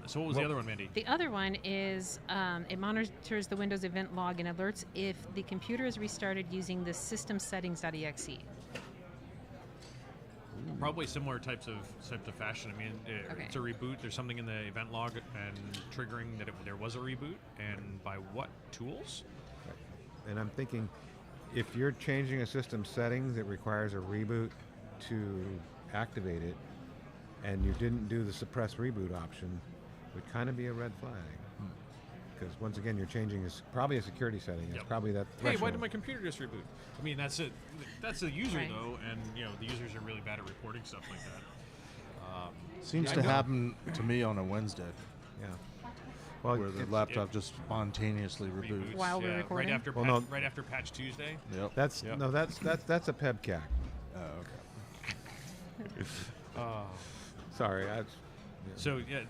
So what was the other one, Mandy? The other one is it monitors the Windows event log and alerts if the computer is restarted using the system settings.exe. Probably similar types of fashion. I mean, it's a reboot. There's something in the event log and triggering that there was a reboot, and by what tools? And I'm thinking, if you're changing a system settings, it requires a reboot to activate it, and you didn't do the suppress reboot option, would kind of be a red flag. Because once again, you're changing probably a security setting. It's probably that threshold. Hey, why did my computer just reboot? I mean, that's it. That's the user though, and the users are really bad at reporting stuff like that. Seems to happen to me on a Wednesday. Yeah. Well, where the laptop just spontaneously reboots while we're recording. Right after Patch Tuesday. Yep. That's a PEBCAC. Oh, okay. Sorry. So yeah,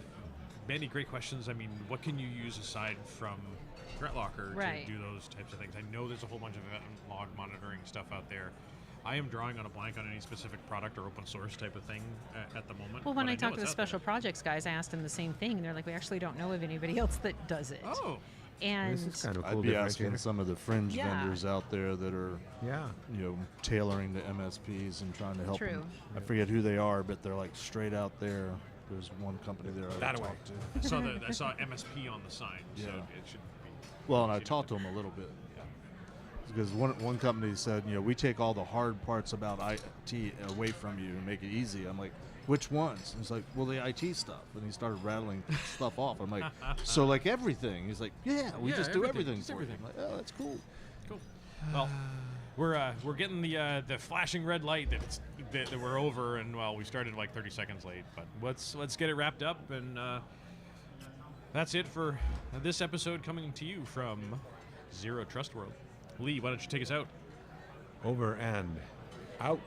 Mandy, great questions. I mean, what can you use aside from ThreatLocker to do those types of things? I know there's a whole bunch of event log monitoring stuff out there. I am drawing on a blank on any specific product or open source type of thing at the moment. Well, when I talked to the special projects guys, I asked them the same thing, and they're like, we actually don't know of anybody else that does it. Oh. And this is kind of a cool I'd be asking differentiator. some of the fringe Yeah. vendors out there that are, tailoring to MSPs and trying to help True. them. I forget who they are, but they're like straight out there. There's one company there I That way. talked to. I saw MSP on the sign, so Yeah. it should be. Well, and I talked to them a little bit. Because one company said, we take all the hard parts about IT away from you and make it easy. I'm like, which ones? And he's like, well, the IT stuff. And he started rattling stuff off. I'm like, so like everything? He's like, yeah, we just do everything for you. I'm like, oh, that's cool. Cool. Well, we're getting the flashing red light that we're over, and well, we started like 30 seconds late. But let's get it wrapped up, and that's it for this episode coming to you from Zero Trust World. Lee, why don't you take us out? Over and out.